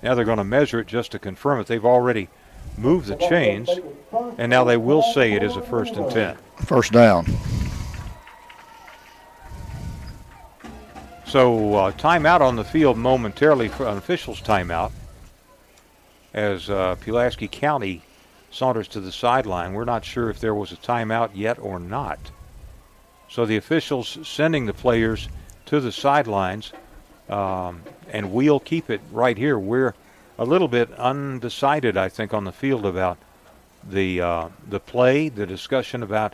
Now they're going to measure it just to confirm it. They've already moved the chains, and now they will say it is a 1st and 10. First down. So timeout on the field momentarily for an official's timeout as Pulaski County saunters to the sideline. We're not sure if there was a timeout yet or not. So the officials sending the players to the sidelines, and we'll keep it right here. We're a little bit undecided, I think, on the field about the play, the discussion about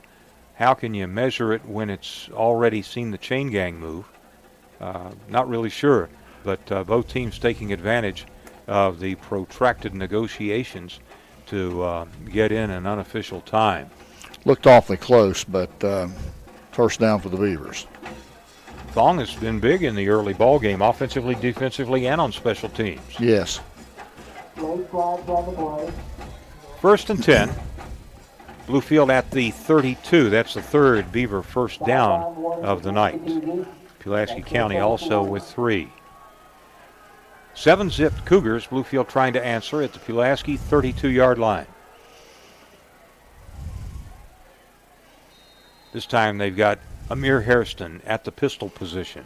how can you measure it when it's already seen the chain gang move. Not really sure, but both teams taking advantage of the protracted negotiations to get in an unofficial time. Looked awfully close, but first down for the Beavers. Fong has been big in the early ball game, offensively, defensively, and on special teams. Yes. 1st and 10. Bluefield at the 32. That's the 3rd Beaver first down of the night. Pulaski County also with 3. 7-zipped Cougars. Bluefield trying to answer at the Pulaski 32-yard line. This time they've got Amir Hairston at the pistol position.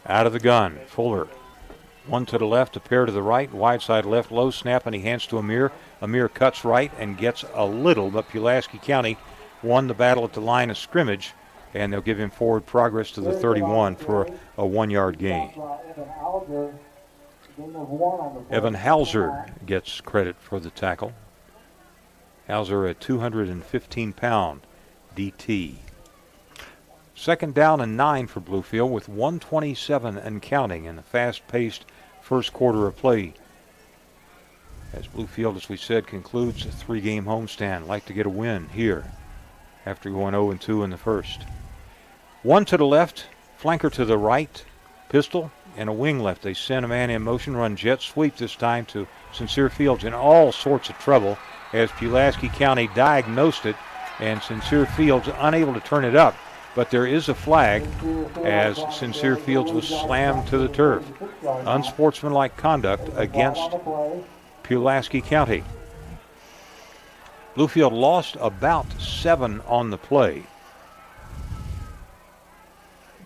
Out of the gun, Fuller. 1 to the left, a pair to the right, wide side left, low snap, and he hands to Amir. Amir cuts right and gets a little, but Pulaski County won the battle at the line of scrimmage, and they'll give him forward progress to the 31 for a 1-yard gain. Evan Hauser gets credit for the tackle. Hauser, a 215-pound DT. 2nd down and 9 for Bluefield with 1:27 and counting in the fast-paced first quarter of play. As Bluefield, as we said, concludes a 3-game homestand. Like to get a win here after going 0-2 in the first. 1 to the left, flanker to the right, pistol, and a wing left. They send a man in motion, run jet sweep this time to Sincere Fields in all sorts of trouble as Pulaski County diagnosed it, and Sincere Fields unable to turn it up. But there is a flag as Sincere Fields was slammed to the turf. Unsportsmanlike conduct against Pulaski County. Bluefield lost about 7 on the play.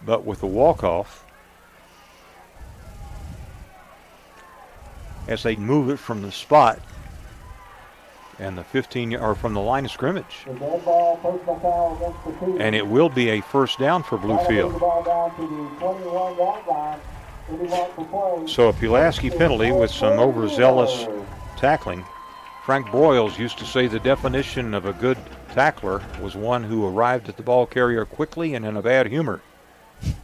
But with the walk-off, as they move it from the spot and the 15 or from the line of scrimmage. And it will be a first down for Bluefield. So a Pulaski penalty with some overzealous tackling. Frank Broyles used to say the definition of a good tackler was one who arrived at the ball carrier quickly and in a bad humor.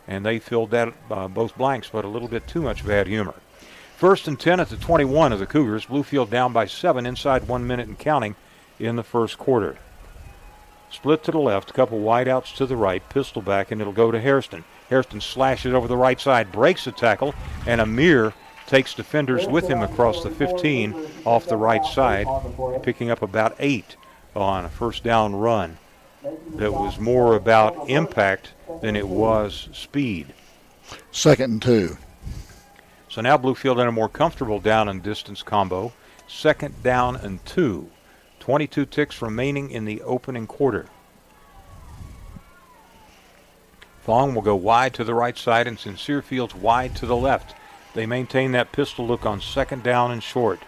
And they filled that both blanks, but a little bit too much bad humor. 1st and 10 at the 21 of the Cougars. Bluefield down by 7 inside 1 minute and counting in the first quarter. Split to the left, a couple wideouts to the right, pistol back, and it'll go to Hairston. Hairston slashes over the right side, breaks the tackle, and Amir takes defenders with him across the 15 off the right side, picking up about 8 on a first down run that was more about impact than it was speed. 2nd and 2. So now Bluefield in a more comfortable down and distance combo. 2nd down and 2. 22 ticks remaining in the opening quarter. Fong will go wide to the right side and Sincere Fields wide to the left. They maintain that pistol look on 2nd down and short.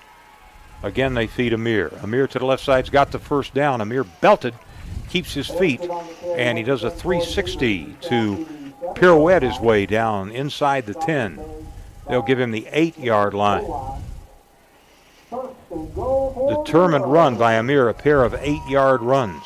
Again, they feed Amir. Amir to the left side's got the first down. Amir belted, keeps his feet, and he does a 360 to pirouette his way down inside the 10. They'll give him the 8-yard line. Determined run by Amir, a pair of 8-yard runs.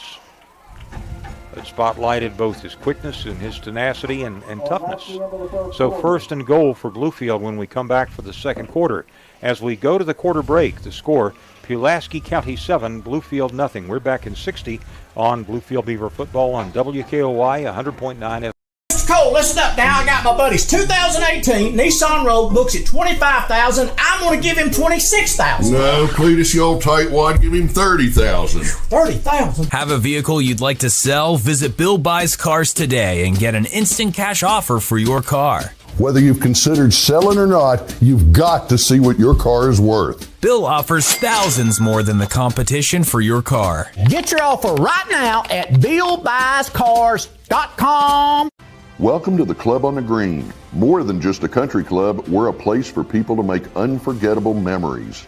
It spotlighted both his quickness and his tenacity and toughness. So 1st and goal for Bluefield when we come back for the second quarter. As we go to the quarter break, the score, Pulaski County 7, Bluefield nothing. We're back in 60 on Bluefield Beaver football on WKOY 100.9 FM. Cole, listen up now. I got my buddies. 2018 Nissan Rogue books at $25,000. I'm going to give him $26,000. No, Cletus, you old tightwad, give him $30,000. $30,000. Have a vehicle you'd like to sell? Visit Bill Buys Cars today and get an instant cash offer for your car. Whether you've considered selling or not, you've got to see what your car is worth. Bill offers thousands more than the competition for your car. Get your offer right now at BillBuysCars.com. Welcome to the Club on the Green. More than just a country club, we're a place for people to make unforgettable memories.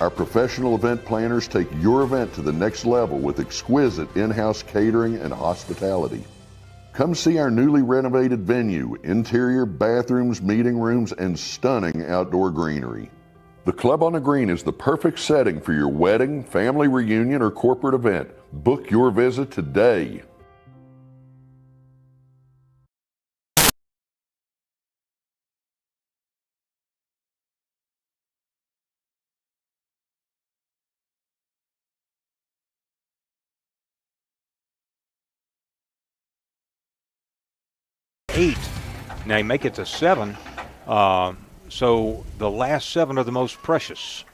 Our professional event planners take your event to the next level with exquisite in-house catering and hospitality. Come see our newly renovated venue, interior, bathrooms, meeting rooms, and stunning outdoor greenery. The Club on the Green is the perfect setting for your wedding, family reunion, or corporate event. Book your visit today. Now you make it to 7, so the last 7 are the most precious,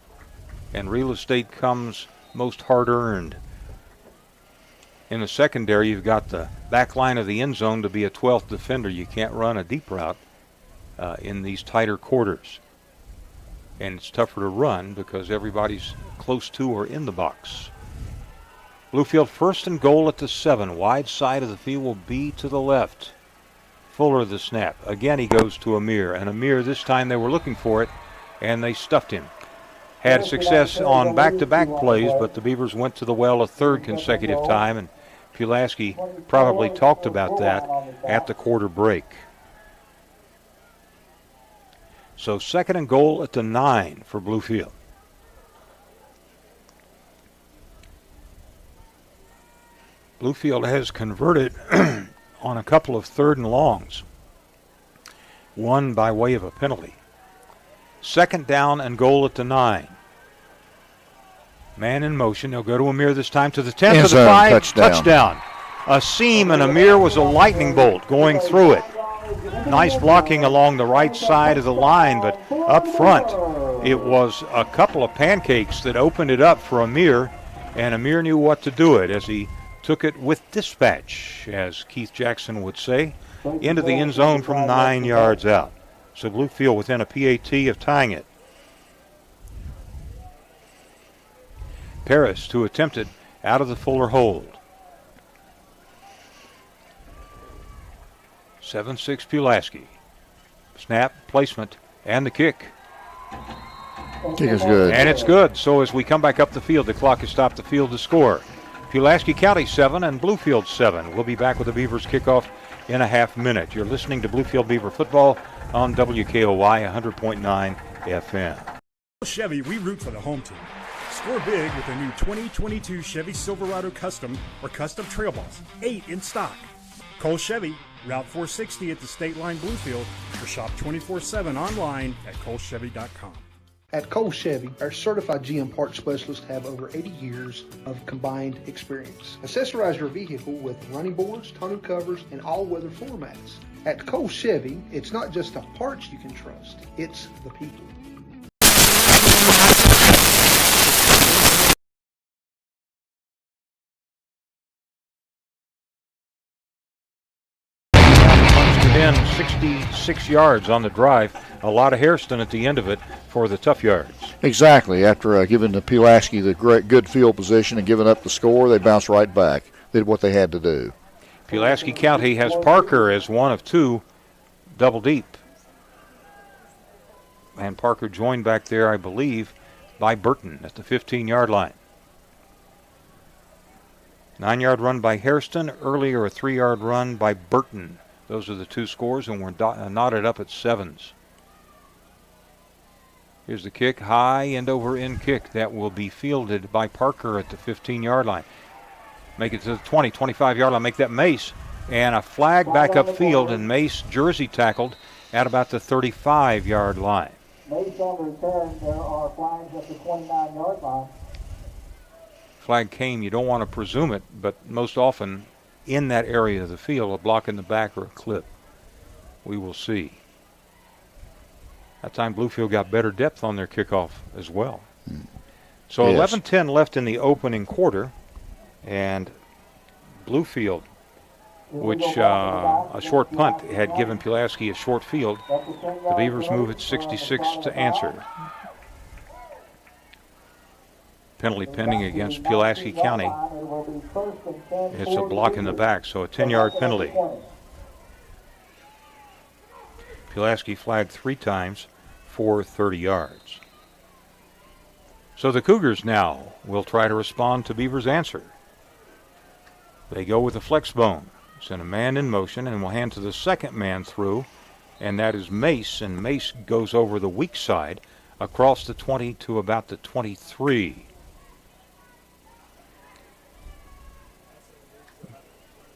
and real estate comes most hard-earned. In the secondary, you've got the back line of the end zone to be a 12th defender. You can't run a deep route in these tighter quarters, and it's tougher to run because everybody's close to or in the box. Bluefield 1st and goal at the 7. Wide side of the field will be to the left. Fuller the snap. Again he goes to Amir, and Amir this time they were looking for it and they stuffed him. Had success on back-to-back plays, but the Beavers went to the well a 3rd consecutive time, and Pulaski probably talked about that at the quarter break. So 2nd and goal at the 9 for Bluefield. Bluefield has converted on a couple of 3rd and longs, one by way of a penalty. 2nd down and goal at the 9. Man in motion. They'll go to Amir this time to the 10 to the 5. Touchdown. A seam, and Amir was a lightning bolt going through it. Nice blocking along the right side of the line, but up front it was a couple of pancakes that opened it up for Amir, and Amir knew what to do it as he took it with dispatch, as Keith Jackson would say, into the end zone from 9 yards out. So Bluefield within a PAT of tying it. Paris to attempt it out of the Fuller hold. 7-6 Pulaski. Snap, placement, and the kick. Kick is good. And it's good. So as we come back up the field, the clock has stopped the field to score. Pulaski County 7 and Bluefield 7. We'll be back with the Beavers kickoff in a half minute. You're listening to Bluefield Beaver football on WKOY 100.9 FM. Chevy, we root for the home team. Score big with a new 2022 Chevy Silverado Custom or Custom Trail Boss, 8 in stock. Cole Chevy, Route 460 at the State Line Bluefield, or shop 24/7 online at colechevy.com. At Cole Chevy, our certified GM parts specialists have over 80 years of combined experience. Accessorize your vehicle with running boards, tonneau covers, and all-weather floor mats. At Cole Chevy, it's not just the parts you can trust, it's the people. In 66 yards on the drive. A lot of Hairston at the end of it for the tough yards. Exactly. After giving the Pulaski the good field position and giving up the score, they bounced right back. Did what they had to do. Pulaski County has Parker as one of two double deep. And Parker joined back there, I believe, by Burton at the 15-yard line. 9-yard run by Hairston. Earlier, a 3-yard run by Burton. Those are the two scores, and we're knotted up at 7s. Here's the kick, high end over end kick. That will be fielded by Parker at the 15-yard line. Make it to the 20, 25-yard line. Make that Mace. And a flag back upfield, and Mace jersey tackled at about the 35-yard line. Mace on return. There are flags at the 29-yard line. Flag came. You don't want to presume it, but most often in that area of the field, a block in the back or a clip. We will see. That time Bluefield got better depth on their kickoff as well. So Yes. 11-10 left in the opening quarter, and Bluefield, which a short punt had given Pulaski a short field. The Beavers move at 66 to answer. Penalty pending against Pulaski County. It's a block in the back, so a 10-yard penalty. Pulaski flagged 3 times for 30 yards. So the Cougars now will try to respond to Beavers' answer. They go with a flex bone. Send a man in motion and will hand to the second man through, and that is Mace, and Mace goes over the weak side across the 20 to about the 23.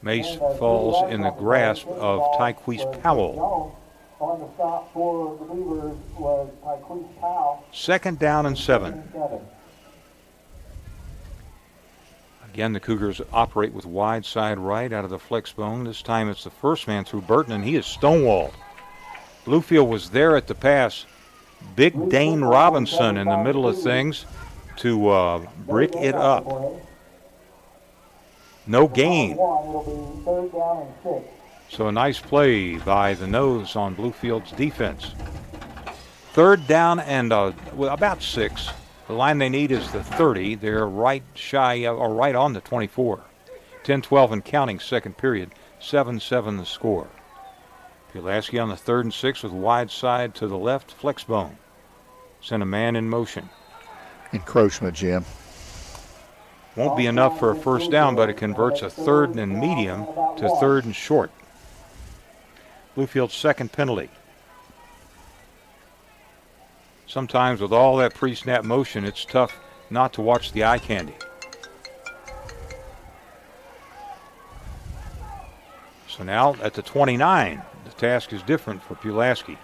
Mace falls in the grasp of Tyquise Powell. On the stop for the Beavers was Tyquise Powell. 2nd down and 7. Again, the Cougars operate with wide side right out of the flex bone. This time it's the first man through Burton, and he is stonewalled. Bluefield was there at the pass. Big Dane Robinson in the middle of things to brick it up. No gain. So a nice play by the nose on Bluefield's defense. 3rd down and about 6. The line they need is the 30. They're right shy or right on the 24. 10-12 and counting, second period. 7-7 the score. Pulaski on the 3rd and 6 with wide side to the left, flex bone. Send a man in motion. Encroachment, Jim. Won't be enough for a first down, but it converts a 3rd and medium to 3rd and short. Bluefield's second penalty. Sometimes with all that pre-snap motion, it's tough not to watch the eye candy. So now at the 29, the task is different for Pulaski.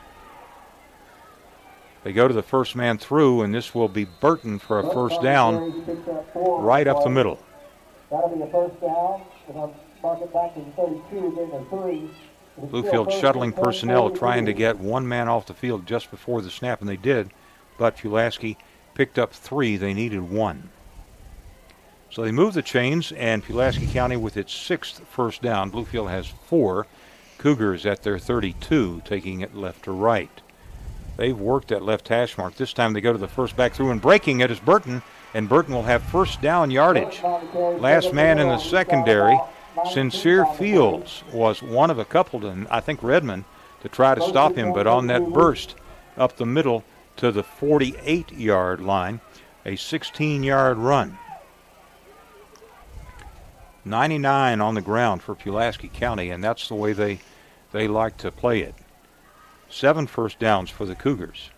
They go to the first man through, and this will be Burton for a first down right up the middle. That'll be a first down. We'll mark it back to the 32, then the 3. Bluefield shuttling personnel trying to get one man off the field just before the snap, and they did, but Pulaski picked up 3. They needed 1. So they move the chains, and Pulaski County with its 6th first down. Bluefield has 4. Cougars at their 32, taking it left to right. They've worked that left hash mark. This time they go to the first back through, and breaking it is Burton, and Burton will have first down yardage. Last man in the secondary, Sincere Fields, was one of a couple, to, I think Redmond, to try to stop him, but on that burst up the middle to the 48-yard line, a 16-yard run. 99 on the ground for Pulaski County, and that's the way they like to play it. 7 first downs for the Cougars.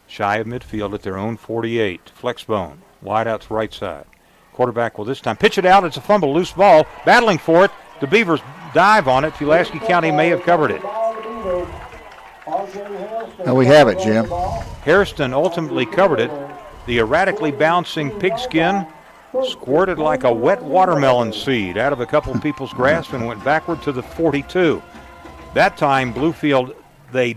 shy of midfield at their own 48. Flexbone, wide out to right side. Quarterback will this time pitch it out. It's a fumble, loose ball, battling for it. The Beavers dive on it. Pulaski County may have covered it. And we have it, Jim. Hairston ultimately covered it. The erratically bouncing pigskin squirted like a wet watermelon seed out of a couple of people's grasp and went backward to the 42. That time, Bluefield, they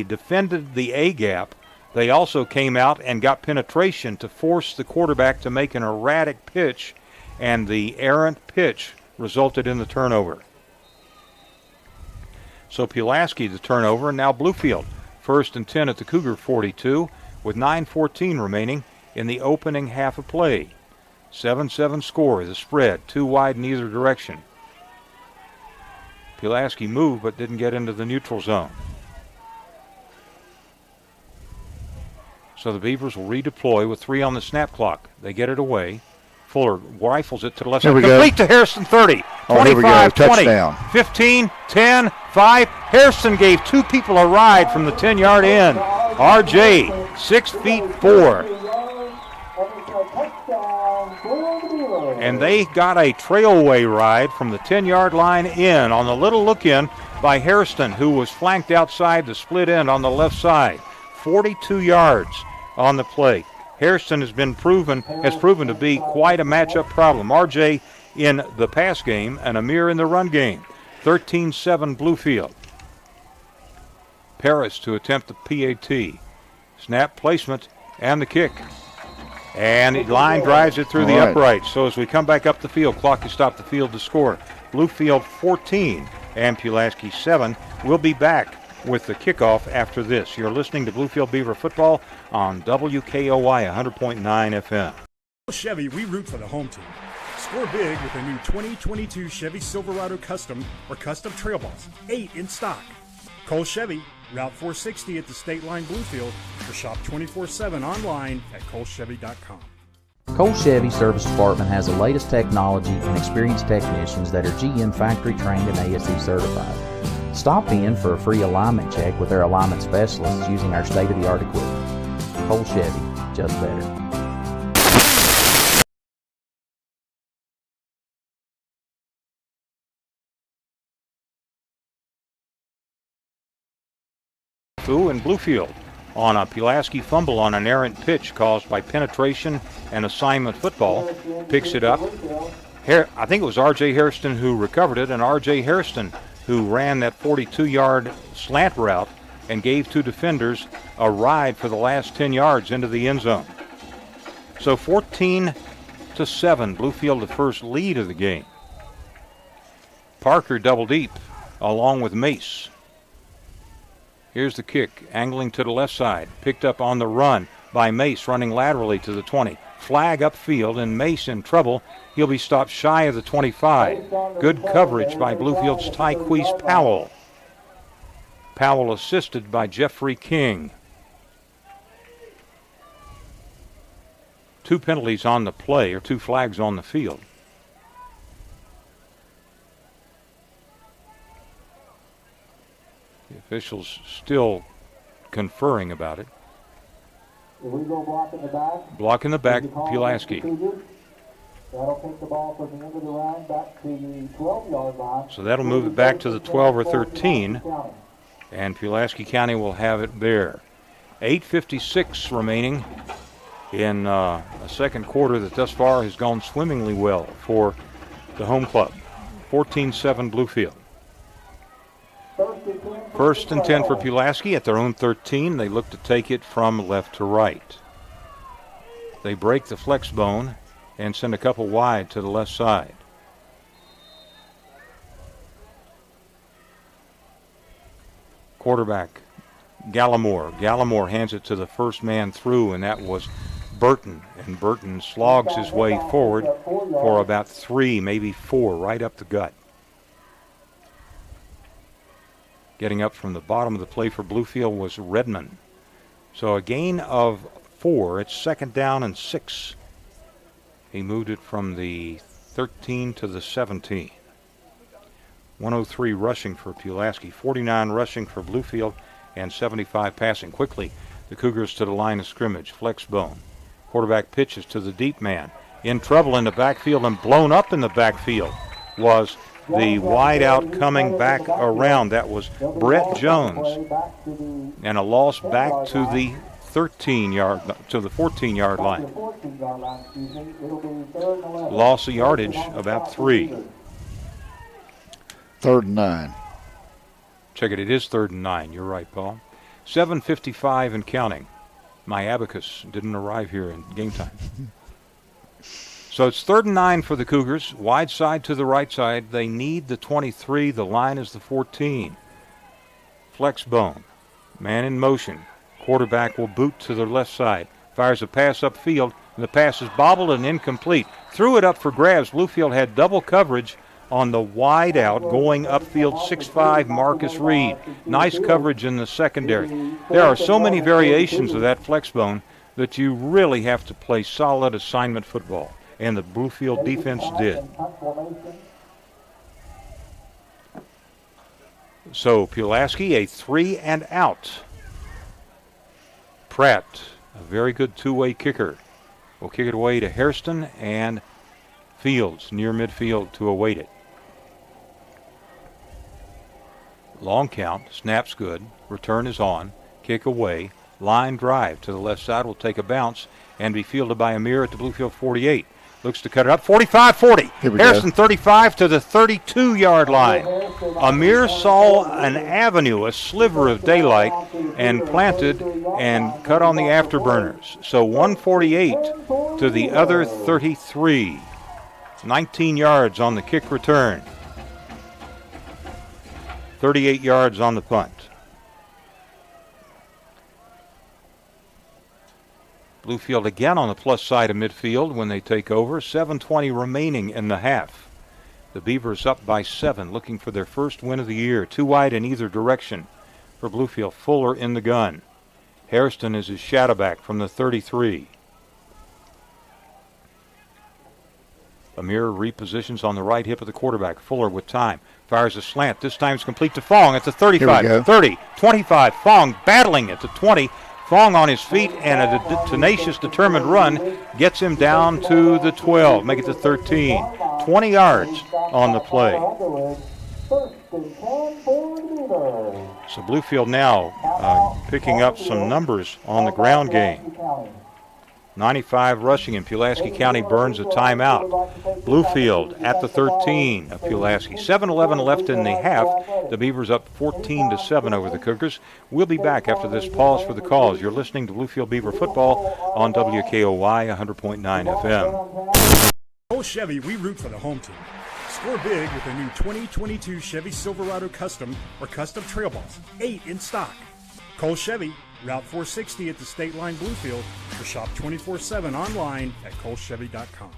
defended the A gap. They also came out and got penetration to force the quarterback to make an erratic pitch, and the errant pitch resulted in the turnover. So Pulaski the turnover, and now Bluefield. 1st and 10 at the Cougar 42 with 9:14 remaining in the opening half of play. 7-7 score, the spread, 2 wide in either direction. Pulaski moved but didn't get into the neutral zone. So the Beavers will redeploy with 3 on the snap clock. They get it away. Fuller rifles it to the left side. Complete to Hairston, 30. 25, 20, touchdown. 15, 10, 5. Hairston gave 2 people a ride from the 10-yard end. RJ, 6'4". And they got a trailway ride from the 10-yard line in on the little look-in by Hairston, who was flanked outside the split end on the left side. 42 yards on the play. Hairston has proven to be quite a matchup problem. RJ in the pass game and Amir in the run game. 13-7 Bluefield. Paris to attempt the PAT. Snap placement and the kick. And the line drives it through the uprights. So as we come back up the field, clock has stopped the field to score. Bluefield 14 and Pulaski 7. We'll be back with the kickoff after this. You're listening to Bluefield Beaver football on WKOY 100.9 FM. Chevy, we root for the home team. Score big with a new 2022 Chevy Silverado Custom or Custom Trail Boss. 8 in stock. Cole Chevy, Route 460 at the State Line Bluefield, or shop 24/7 online at colechevy.com. Cole Chevy Service Department has the latest technology and experienced technicians that are GM factory trained and ASE certified. Stop in for a free alignment check with their alignment specialists using our state-of-the-art equipment. Cole Chevy, just better. In Bluefield on a Pulaski fumble on an errant pitch caused by penetration and assignment football. Picks it up. I think it was R.J. Hairston who recovered it, and R.J. Hairston who ran that 42-yard slant route and gave 2 defenders a ride for the last 10 yards into the end zone. So 14-7, Bluefield the first lead of the game. Parker double deep along with Mace. Here's the kick, angling to the left side. Picked up on the run by Mace, running laterally to the 20. Flag upfield, and Mace in trouble. He'll be stopped shy of the 25. Good coverage by Bluefield's Tyquise Powell. Powell assisted by Jeffrey King. 2 penalties on the play, or 2 flags on the field. The officials still conferring about it. We go block in the back. Block in the back, Pulaski. That'll take the ball from the end of the line back to the 12-yard line. So that'll move it back to the 12 or 13, and Pulaski County will have it there. 8:56 remaining in a second quarter that thus far has gone swimmingly well for the home club. 14-7 Bluefield. 1st and 10 for Pulaski at their own 13. They look to take it from left to right. They break the flex bone and send a couple wide to the left side. Quarterback, Gallimore. Gallimore hands it to the first man through, and that was Burton. And Burton slogs his way forward for about 3, maybe 4, right up the gut. Getting up from the bottom of the play for Bluefield was Redmond. So a gain of 4. It's 2nd down and 6. He moved it from the 13 to the 17. 103 rushing for Pulaski, 49 rushing for Bluefield, and 75 passing. Quickly, the Cougars to the line of scrimmage. Flex bone. Quarterback pitches to the deep man. In trouble in the backfield and blown up in the backfield was the wide out coming back around. That was Brett Jones. And a loss back to the 14-yard line. Loss of yardage about 3. 3rd and 9. Check it. It is 3rd and 9. You're right, Paul. 7:55 and counting. My abacus didn't arrive here in game time. So it's 3rd and 9 for the Cougars. Wide side to the right side. They need the 23. The line is the 14. Flex bone. Man in motion. Quarterback will boot to the left side. Fires a pass upfield. And the pass is bobbled and incomplete. Threw it up for grabs. Bluefield had double coverage on the wide out going upfield. 6'5" Marcus Reed. Nice coverage in the secondary. There are so many variations of that flex bone that you really have to play solid assignment football. And the Bluefield defense did. So Pulaski, a 3 and out. Pratt, a very good two-way kicker, will kick it away to Hairston, and Fields near midfield to await it. Long count, snaps good, return is on, kick away, line drive to the left side will take a bounce and be fielded by Amir at the Bluefield 48. Looks to cut it up, 45-40. Harrison 35 to the 32-yard line. Amir saw an avenue, a sliver of daylight, and planted and cut on the afterburners. So 148 to the other 33. 19 yards on the kick return. 38 yards on the punt. Bluefield again on the plus side of midfield when they take over. 7:20 remaining in the half. The Beavers up by 7, looking for their first win of the year. 2 wide in either direction for Bluefield. Fuller in the gun. Hairston is his shadow back from the 33. Amir repositions on the right hip of the quarterback. Fuller with time. Fires a slant. This time it's complete to Fong at the 35, 30, 25. Fong battling at the 20. Fong on his feet, and a tenacious, determined run gets him down to the 12, make it to 13. 20 yards on the play. So Bluefield now picking up some numbers on the ground game. 95 rushing, and Pulaski County burns a timeout. Bluefield at the 13 of Pulaski. 7:11 left in the half. The Beavers up 14-7 over the Cougars. We'll be back after this pause for the cause. You're listening to Bluefield Beaver football on WKOY 100.9 FM. Cole Chevy, we root for the home team. Score big with a new 2022 Chevy Silverado Custom or Custom Trail Boss. 8 in stock. Cole Chevy, Route 460 at the State Line Bluefield, or shop 24/7 online at colechevy.com.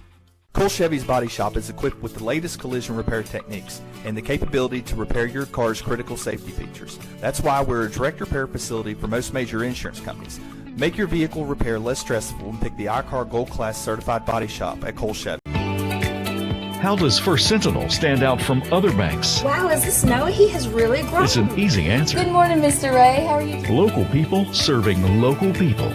Cole Chevy's Body Shop is equipped with the latest collision repair techniques and the capability to repair your car's critical safety features. That's why we're a direct repair facility for most major insurance companies. Make your vehicle repair less stressful and pick the iCar Gold Class Certified Body Shop at Cole Chevy. How does First Sentinel stand out from other banks? Wow, is this Noah? He has really grown. It's an easy answer. Good morning, Mr. Ray. How are you? Local people serving local people.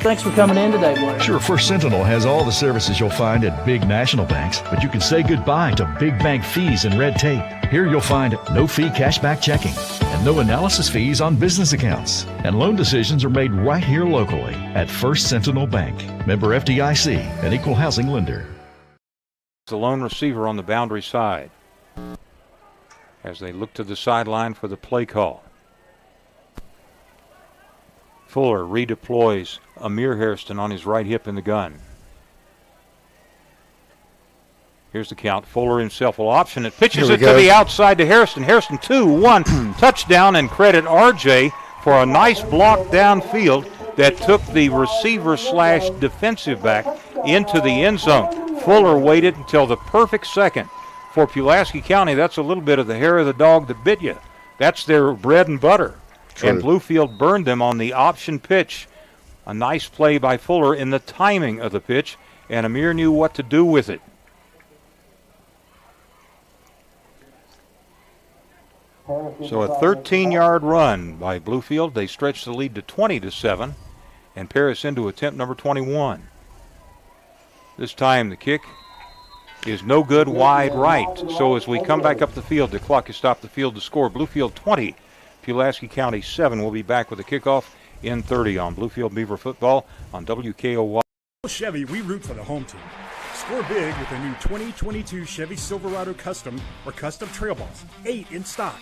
Thanks for coming in today, Blair. Sure, First Sentinel has all the services you'll find at big national banks, but you can say goodbye to big bank fees and red tape. Here you'll find no-fee cashback checking and no analysis fees on business accounts. And loan decisions are made right here locally at First Sentinel Bank. Member FDIC, an equal housing lender. The lone receiver on the boundary side as they look to the sideline for the play call. Fuller redeploys Amir Hairston on his right hip in the gun. Here's the count. Fuller himself will option it. Pitches it to the outside to Hairston. Hairston 2-1 touchdown, and credit RJ for a nice block downfield that took the receiver / defensive back into the end zone. Fuller waited until the perfect second. For Pulaski County, that's a little bit of the hair of the dog that bit you. That's their bread and butter. True. And Bluefield burned them on the option pitch. A nice play by Fuller in the timing of the pitch, and Amir knew what to do with it. So a 13-yard run by Bluefield. They stretch the lead to 20-7. and Paris into attempt number 21. This time the kick is no good, wide right. So as we come back up the field, the clock has stopped the field to score. Bluefield 20, Pulaski County 7. We'll be back with a kickoff in 30 on Bluefield Beaver football on WKOY. Chevy, we root for the home team. Score big with a new 2022 Chevy Silverado Custom or Custom Trail Boss, 8 in stock.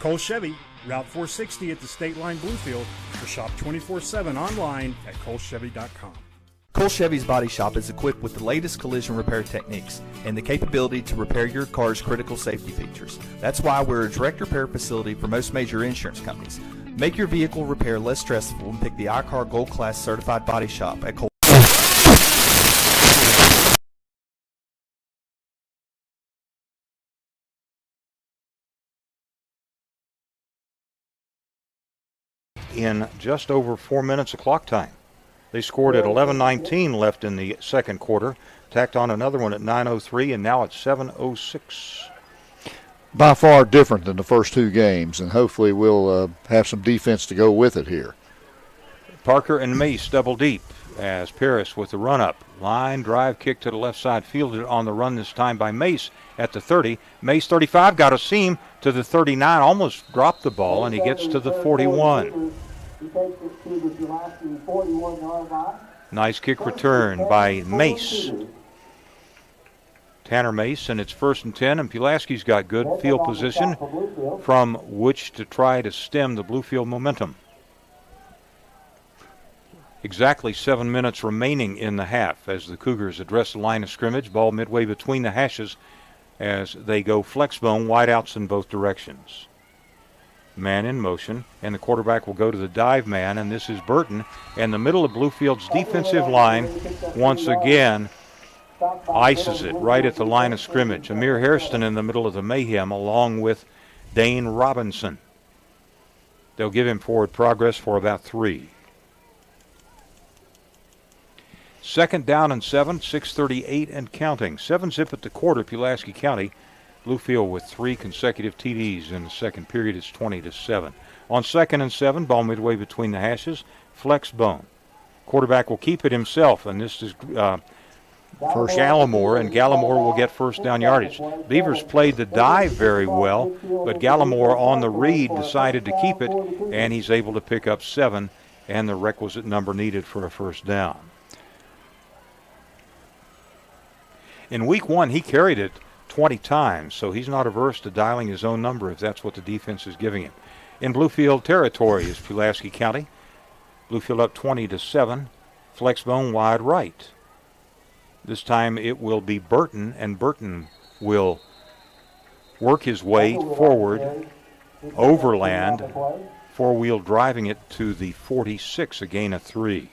Cole Chevy, Route 460 at the State Line Bluefield, or shop 24/7 online at colechevy.com. Cole Chevy's Body Shop is equipped with the latest collision repair techniques and the capability to repair your car's critical safety features. That's why we're a direct repair facility for most major insurance companies. Make your vehicle repair less stressful and pick the iCar Gold Class Certified Body Shop at Cole. In just over 4 minutes of clock time. They scored at 11:19 left in the second quarter, tacked on another one at 9:03, and now at 7:06. By far different than the first two games, and hopefully we'll have some defense to go with it here. Parker and Mace double deep as Paris with the run-up. Line drive kick to the left side, fielded on the run this time by Mace at the 30. Mace 35 got a seam to the 39, almost dropped the ball, and he gets to the 41. Nice kick return by Mace. Tanner Mace, and it's 1st and 10, and Pulaski's got good field position from which to try to stem the Bluefield momentum. Exactly 7 minutes remaining in the half as the Cougars address the line of scrimmage. Ball midway between the hashes as they go flexbone, wideouts in both directions. Man in motion, and the quarterback will go to the dive man, and this is Burton. And the middle of Bluefield's defensive line once again ices it right at the line of scrimmage. Amir Hairston in the middle of the mayhem along with Dane Robinson. They'll give him forward progress for about 3. 2nd down and 7, 6:38 and counting. 7-zip at the quarter, Pulaski County. Bluefield with 3 consecutive TDs in the second period. It's 20-7. On 2nd and 7, ball midway between the hashes, flex bone. Quarterback will keep it himself, and this is for Gallimore, and Gallimore will get first down yardage. Beavers played the dive very well, but Gallimore on the read decided to keep it, and he's able to pick up 7 and the requisite number needed for a first down. In week 1, he carried it 20 times, so he's not averse to dialing his own number if that's what the defense is giving him. In Bluefield territory is Pulaski County. Bluefield up 20-7, flexbone wide right. This time it will be Burton, and Burton will work his way forward, overland, four-wheel driving it to the 46, a gain of 3.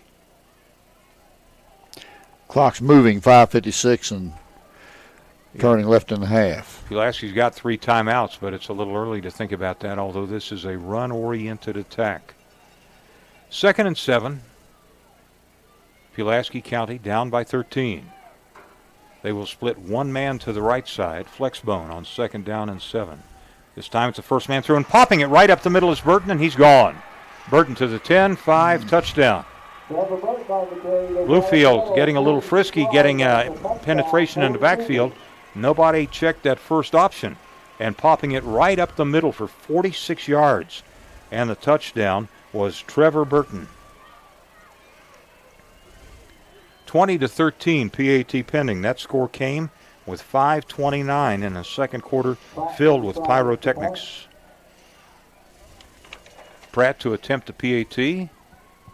Clock's moving, 5:56 and turning left in the half. Pulaski's got 3 timeouts, but it's a little early to think about that, although this is a run-oriented attack. 2nd and 7. Pulaski County down by 13. They will split one man to the right side, flexbone on 2nd down and 7. This time it's the first man through, and popping it right up the middle is Burton, and he's gone. Burton to the 10, 5, touchdown. Bluefield getting a little frisky, getting penetration in the backfield. Nobody checked that first option, and popping it right up the middle for 46 yards. And the touchdown was Trevor Burton. 20-13, PAT pending. That score came with 5:29 in the second quarter, filled with pyrotechnics. Pratt to attempt the PAT,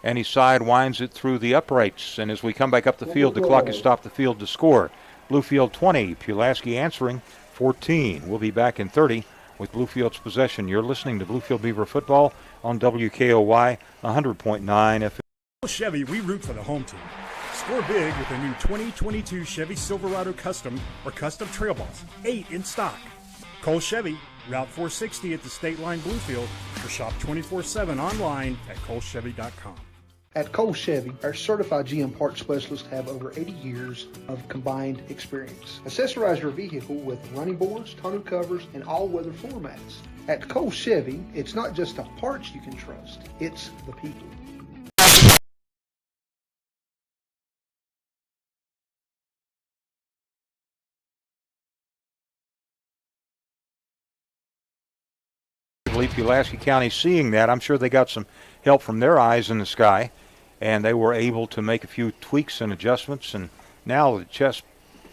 and he sidewinds it through the uprights. And as we come back up the field, the clock has stopped the field to score. Bluefield 20, Pulaski answering 14. We'll be back in 30 with Bluefield's possession. You're listening to Bluefield Beaver football on WKOY 100.9 FM. Chevy, we root for the home team. Score big with a new 2022 Chevy Silverado Custom or Custom Trail Boss, 8 in stock. Cole Chevy, Route 460 at the State Line Bluefield, or shop 24/7 online at colechevy.com. At Cole Chevy, our certified GM parts specialists have over 80 years of combined experience. Accessorize your vehicle with running boards, tonneau covers, and all-weather floor mats. At Cole Chevy, it's not just the parts you can trust, it's the people. believe Pulaski County, seeing that, I'm sure they got some help from their eyes in the sky, and they were able to make a few tweaks and adjustments, and now the chess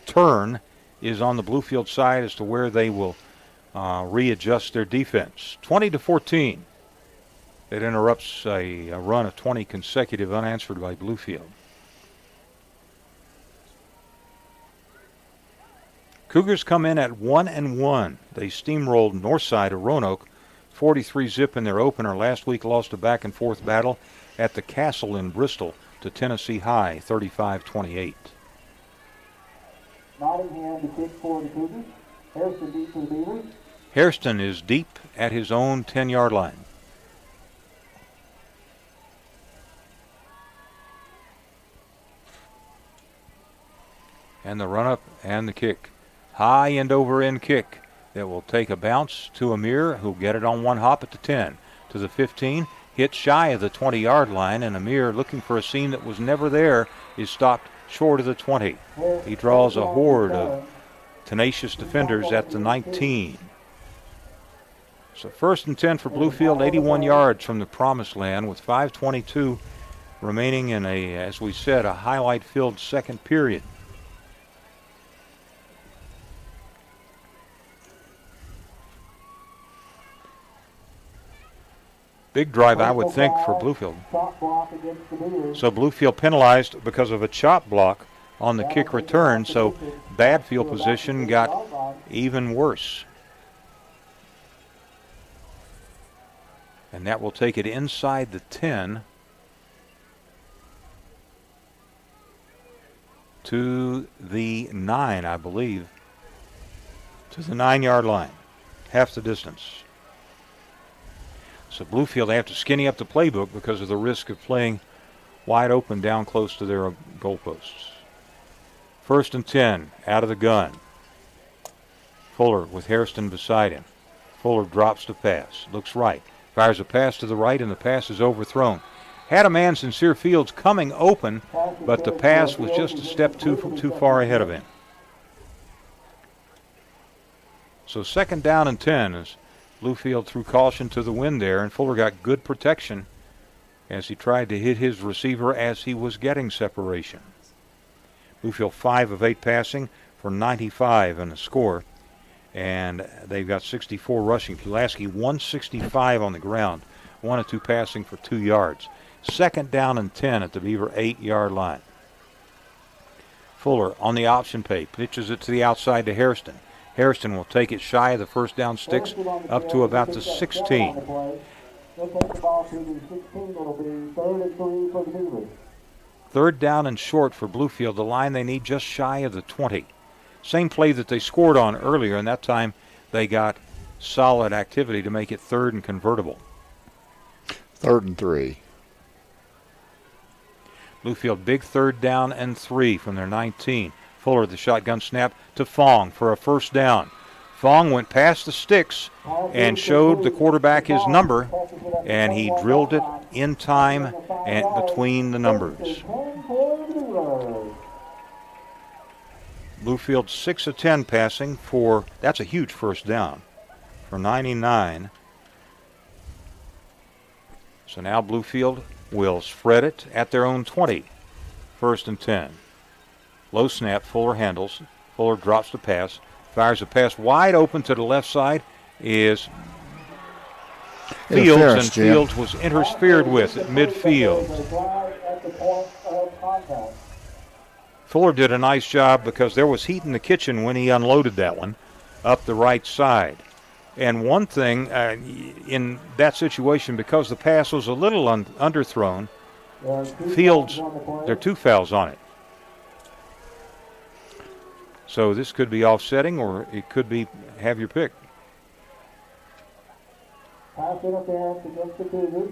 turn is on the Bluefield side as to where they will readjust their defense. 20-14. That interrupts a run of 20 consecutive unanswered by Bluefield. Cougars come in at 1-1. They steamrolled Northside of Roanoke, 43-zip in their opener. Last week lost a back-and-forth battle at the Castle in Bristol to Tennessee High, 35-28. Nottingham to kick for the Cougars. Hairston deep for the Beavers. Hairston is deep at his own 10-yard line. And the run-up and the kick. High end over end kick that will take a bounce to Amir, who'll get it on one hop at the 10. To the 15, hit shy of the 20-yard line, and Amir, looking for a seam that was never there, is stopped short of the 20. He draws a horde of tenacious defenders at the 19. So 1st and 10 for Bluefield, 81 yards from the promised land with 5:22 remaining in a, as we said, a highlight-filled second period. Big drive, I would think, for Bluefield. So Bluefield penalized because of a chop block on the kick return, so bad field position got even worse. And that will take it inside the 10 to the 9, I believe, to the 9-yard line, half the distance. So Bluefield, they have to skinny up the playbook because of the risk of playing wide open down close to their goalposts. 1st and 10, out of the gun. Fuller with Hairston beside him. Fuller drops the pass, looks right, fires a pass to the right, and the pass is overthrown. Had a man, Sincere Fields, coming open, but the pass was just a step too far ahead of him. So 2nd down and 10 as Bluefield threw caution to the wind there, and Fuller got good protection as he tried to hit his receiver as he was getting separation. Bluefield 5 of 8 passing for 95 in the score, and they've got 64 rushing. Pulaski 165 on the ground, 1 of 2 passing for 2 yards. 2nd down and 10 at the Beaver 8-yard line. Fuller on the option play, pitches it to the outside to Hairston. Hairston will take it shy of the first down sticks up to about the 16. Third down and short for Bluefield, the line they need just shy of the 20. Same play that they scored on earlier, and that time they got solid activity to make it 3rd and convertible. 3rd and 3. Bluefield, big 3rd down and 3 from their 19. Fuller, the shotgun snap to Fong for a 1st down. Fong went past the sticks and showed the quarterback his number, and he drilled it in time and between the numbers. Bluefield 6 of 10 passing for, that's a huge 1st down, for 99. So now Bluefield will spread it at their own 20. 1st and 10. Low snap, Fuller handles. Fuller drops the pass, fires a pass wide open to the left side, is Fields, and Fields was interfered with at midfield. Fuller did a nice job because there was heat in the kitchen when he unloaded that one up the right side. And one thing in that situation, because the pass was a little underthrown, Fields, there are 2 fouls on it. So this could be offsetting, or it could be have your pick. Pass interference against the Cougars.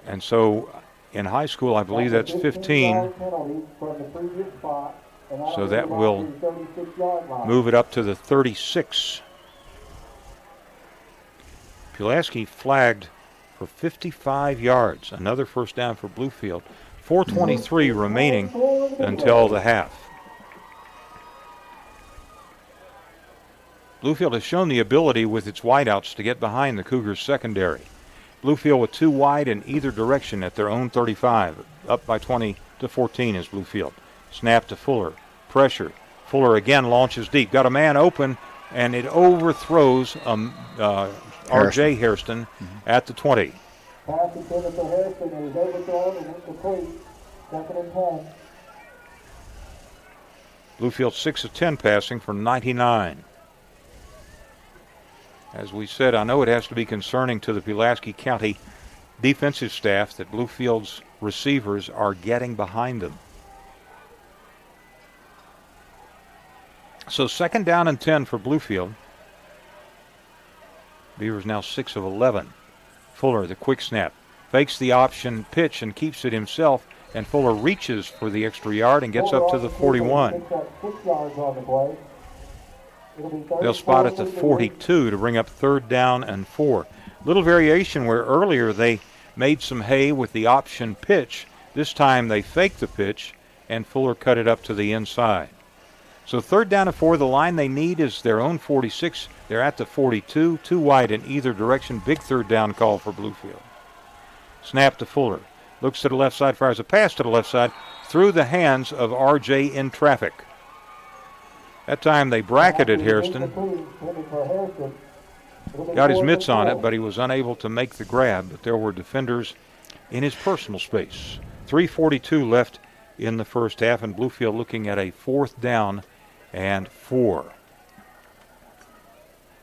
And so in high school, I believe that's 15. So that will move it up to the 36. Pulaski flagged for 55 yards. Another 1st down for Bluefield. 4:23 remaining until the half. Bluefield has shown the ability with its wideouts to get behind the Cougars secondary. Bluefield with 2 wide in either direction at their own 35. Up by 20-14 is Bluefield. Snap to Fuller. Pressure. Fuller again launches deep. Got a man open, and it overthrows R.J. Hairston at the 20. Pass intended for Hairston, and he's overthrown and incomplete. 2nd and 10. Bluefield 6 of 10 passing for 99. As we said, I know it has to be concerning to the Pulaski County defensive staff that Bluefield's receivers are getting behind them. So 2nd down and 10 for Bluefield. Beavers now 6 of 11. Fuller, the quick snap, fakes the option pitch and keeps it himself, and Fuller reaches for the extra yard and gets up to the 41. They'll spot at the 42 to bring up 3rd down and 4. Little variation where earlier they made some hay with the option pitch. This time they faked the pitch, and Fuller cut it up to the inside. So 3rd down and 4, the line they need is their own 46. They're at the 42, 2 wide in either direction. Big 3rd down call for Bluefield. Snap to Fuller. Looks to the left side, fires a pass to the left side through the hands of R.J. in traffic. That time they bracketed Hairston. Got his mitts on it, but he was unable to make the grab. But there were defenders in his personal space. 3:42 left in the first half, and Bluefield looking at a 4th down and 4.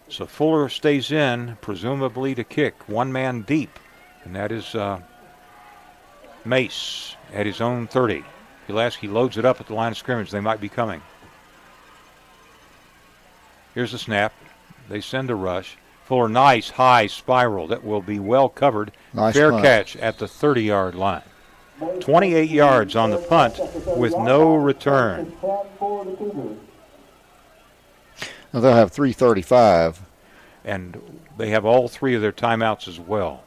So Fuller stays in, presumably to kick. 1 man deep, and that is Mace at his own 30. Pulaski loads it up at the line of scrimmage. They might be coming. Here's the snap. They send a rush. Fuller, nice high spiral. That will be well covered. Nice Fair punt. catch at the 30-yard line. 28 yards on the punt with no return. Now they'll have 3:35. And they have all 3 of their timeouts as well.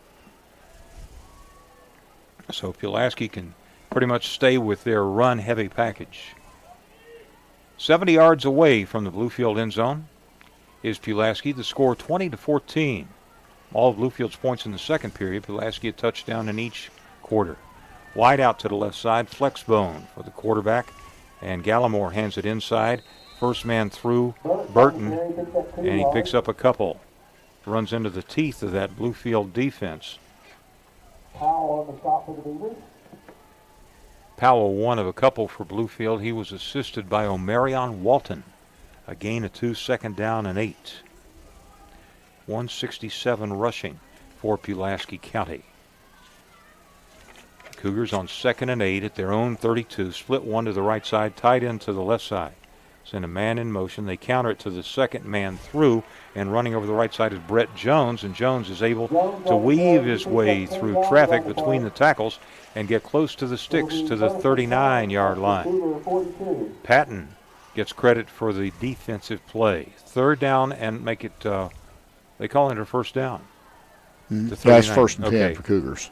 So Pulaski can pretty much stay with their run-heavy package. 70 yards away from the Bluefield end zone is Pulaski. The score 20-14. All of Bluefield's points in the second period. Pulaski a touchdown in each quarter. Wide out to the left side. Flexbone for the quarterback. And Gallimore hands it inside. First man through, Burton. And he picks up a couple. Runs into the teeth of that Bluefield defense. Powell on the stop for the Beavers. Powell, one of a couple for Bluefield. He was assisted by Omarion Walton. A gain of 2, 2nd down and 8. 167 rushing for Pulaski County. Cougars on 2nd and 8 at their own 32. Split one to the right side, tight end to the left side. Send a man in motion. They counter it to the 2nd man through, and running over the right side is Brett Jones, and Jones is able to weave his way through traffic between the tackles and get close to the sticks to the 39-yard line. Patton gets credit for the defensive play. 3rd down and make it, they call it a 1st down. That's 1st and 10 for Cougars.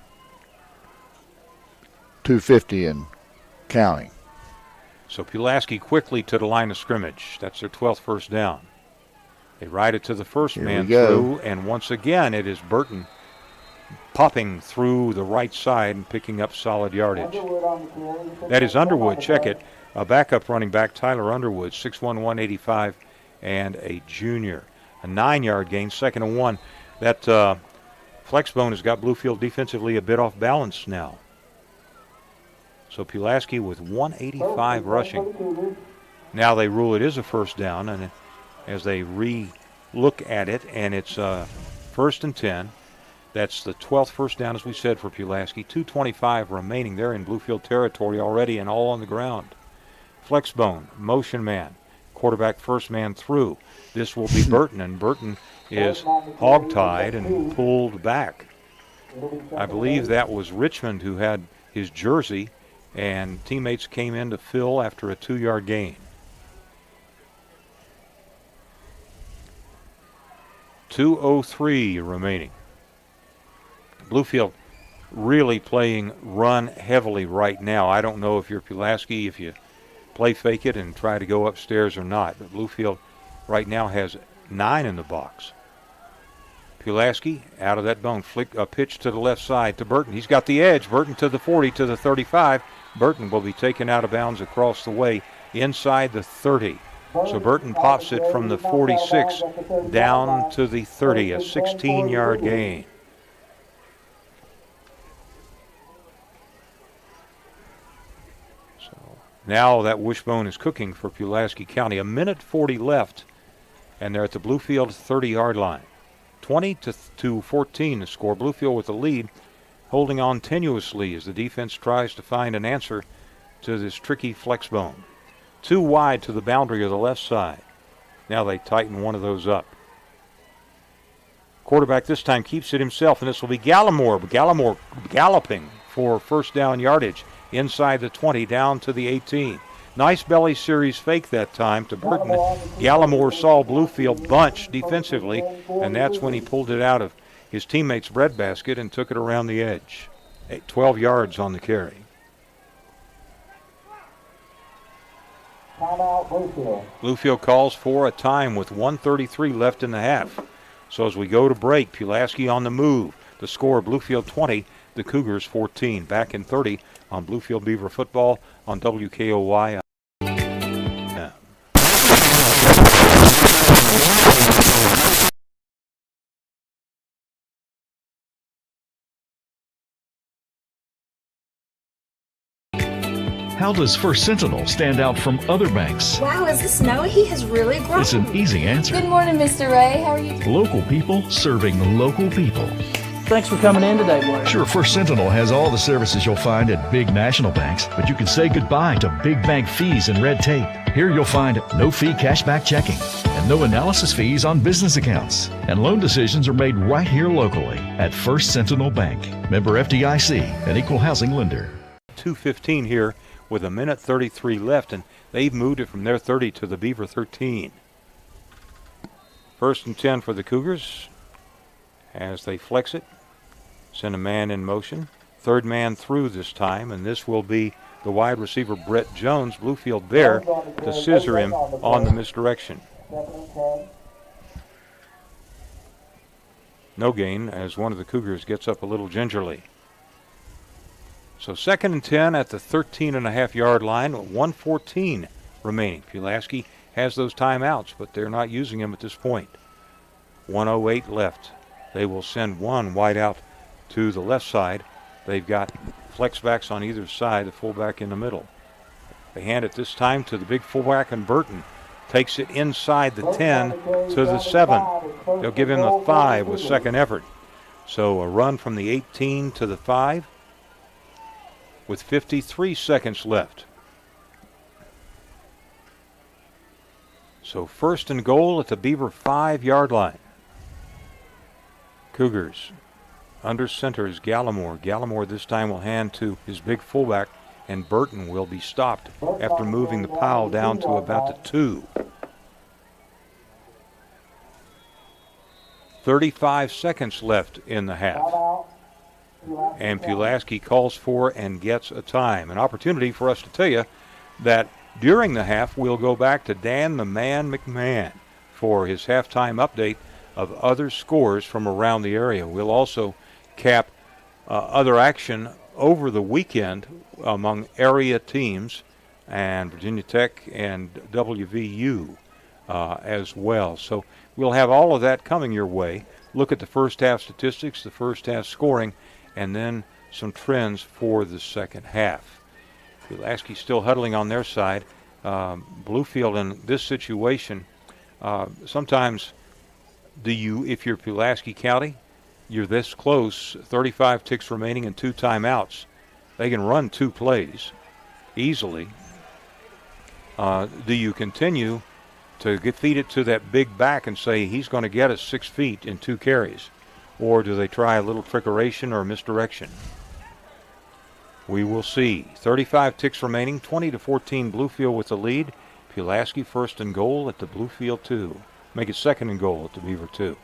2:50 and counting. So Pulaski quickly to the line of scrimmage. That's their 12th 1st down. They ride it to the first man through, and once again it is Burton popping through the right side and picking up solid yardage. That is Underwood. Check it. A backup running back, Tyler Underwood, 6'1", 185, and a junior. A 9-yard gain, 2nd and 1. That Flexbone has got Bluefield defensively a bit off balance now. So Pulaski with 185 rushing. Now they rule it is a 1st down, and as they re-look at it, and it's 1st and 10. That's the 12th 1st down, as we said, for Pulaski. 2:25 remaining. They're in Bluefield territory already and all on the ground. Flexbone, motion man. Quarterback first man through. This will be Burton, and Burton is hogtied and pulled back. I believe that was Richmond who had his jersey, and teammates came in to fill after a 2-yard gain. 2:03 remaining. Bluefield really playing run heavily right now. I don't know if you're Pulaski, if you play fake it and try to go upstairs or not, but Bluefield right now has 9 in the box. Pulaski out of that bone. Flick a pitch to the left side to Burton. He's got the edge. Burton to the 40, to the 35. Burton will be taken out of bounds across the way inside the 30. So Burton pops it from the 46 down to the 30, a 16-yard gain. So now that wishbone is cooking for Pulaski County. A minute 40 left, and they're at the Bluefield 30-yard line. 20-14 the score. Bluefield with the lead, holding on tenuously as the defense tries to find an answer to this tricky flex bone. Too wide to the boundary of the left side. Now they tighten one of those up. Quarterback this time keeps it himself, and this will be Gallimore. Gallimore galloping for first down yardage inside the 20 down to the 18. Nice belly series fake that time to Burton. Gallimore saw Bluefield bunch defensively, and that's when he pulled it out of his teammate's breadbasket and took it around the edge. 12 yards on the carry. Bluefield calls for a time with 1:33 left in the half. So as we go to break, Pulaski on the move. The score, Bluefield 20, the Cougars 14. Back in 30 on Bluefield Beaver football on WKOY. How does First Sentinel stand out from other banks? Wow, is this Noah? He has really grown. It's an easy answer. Good morning, Mr. Ray. How are you? Local people serving local people. Thanks for coming in today, Blair. Sure, First Sentinel has all the services you'll find at big national banks, but you can say goodbye to big bank fees and red tape. Here you'll find no-fee cashback checking and no analysis fees on business accounts. And loan decisions are made right here locally at First Sentinel Bank. Member FDIC, an equal housing lender. 2:15 here with a minute 33 left, and they've moved it from their 30 to the Beaver 13. 1st and 10 for the Cougars as they flex it. Send a man in motion. Third man through this time, and this will be the wide receiver Brett Jones. Bluefield there to scissor him on the misdirection. No gain as one of the Cougars gets up a little gingerly. So 2nd and 10 at the 13.5-yard line, 1:14 remaining. Pulaski has those timeouts, but they're not using them at this point. 1:08 left. They will send one wide out to the left side. They've got flex backs on either side, the fullback in the middle. They hand it this time to the big fullback, and Burton takes it inside the 10 to the 7. They'll give him the 5 with second effort. So a run from the 18 to the 5 with 53 seconds left. So 1st and goal at the Beaver 5-yard line. Cougars under center is Gallimore. Gallimore this time will hand to his big fullback, and Burton will be stopped after moving the pile down to about the 2. 35 seconds left in the half. And Pulaski calls for and gets a time. An opportunity for us to tell you that during the half we'll go back to Dan the Man McMahon for his halftime update of other scores from around the area. We'll also cap other action over the weekend among area teams and Virginia Tech and WVU as well. So we'll have all of that coming your way. Look at the first half statistics, the first half scoring, and then some trends for the second half. Pulaski still huddling on their side. Bluefield in this situation, sometimes if you're Pulaski County, you're this close, 35 ticks remaining and 2 timeouts. They can run 2 plays easily. Do you continue to feed it to that big back and say he's going to get us 6 feet in 2 carries? Or do they try a little trickeration or misdirection? We will see. 35 ticks remaining, 20-14 Bluefield with the lead. Pulaski 1st and goal at the Bluefield 2. Make it 2nd and goal at the Beaver 2.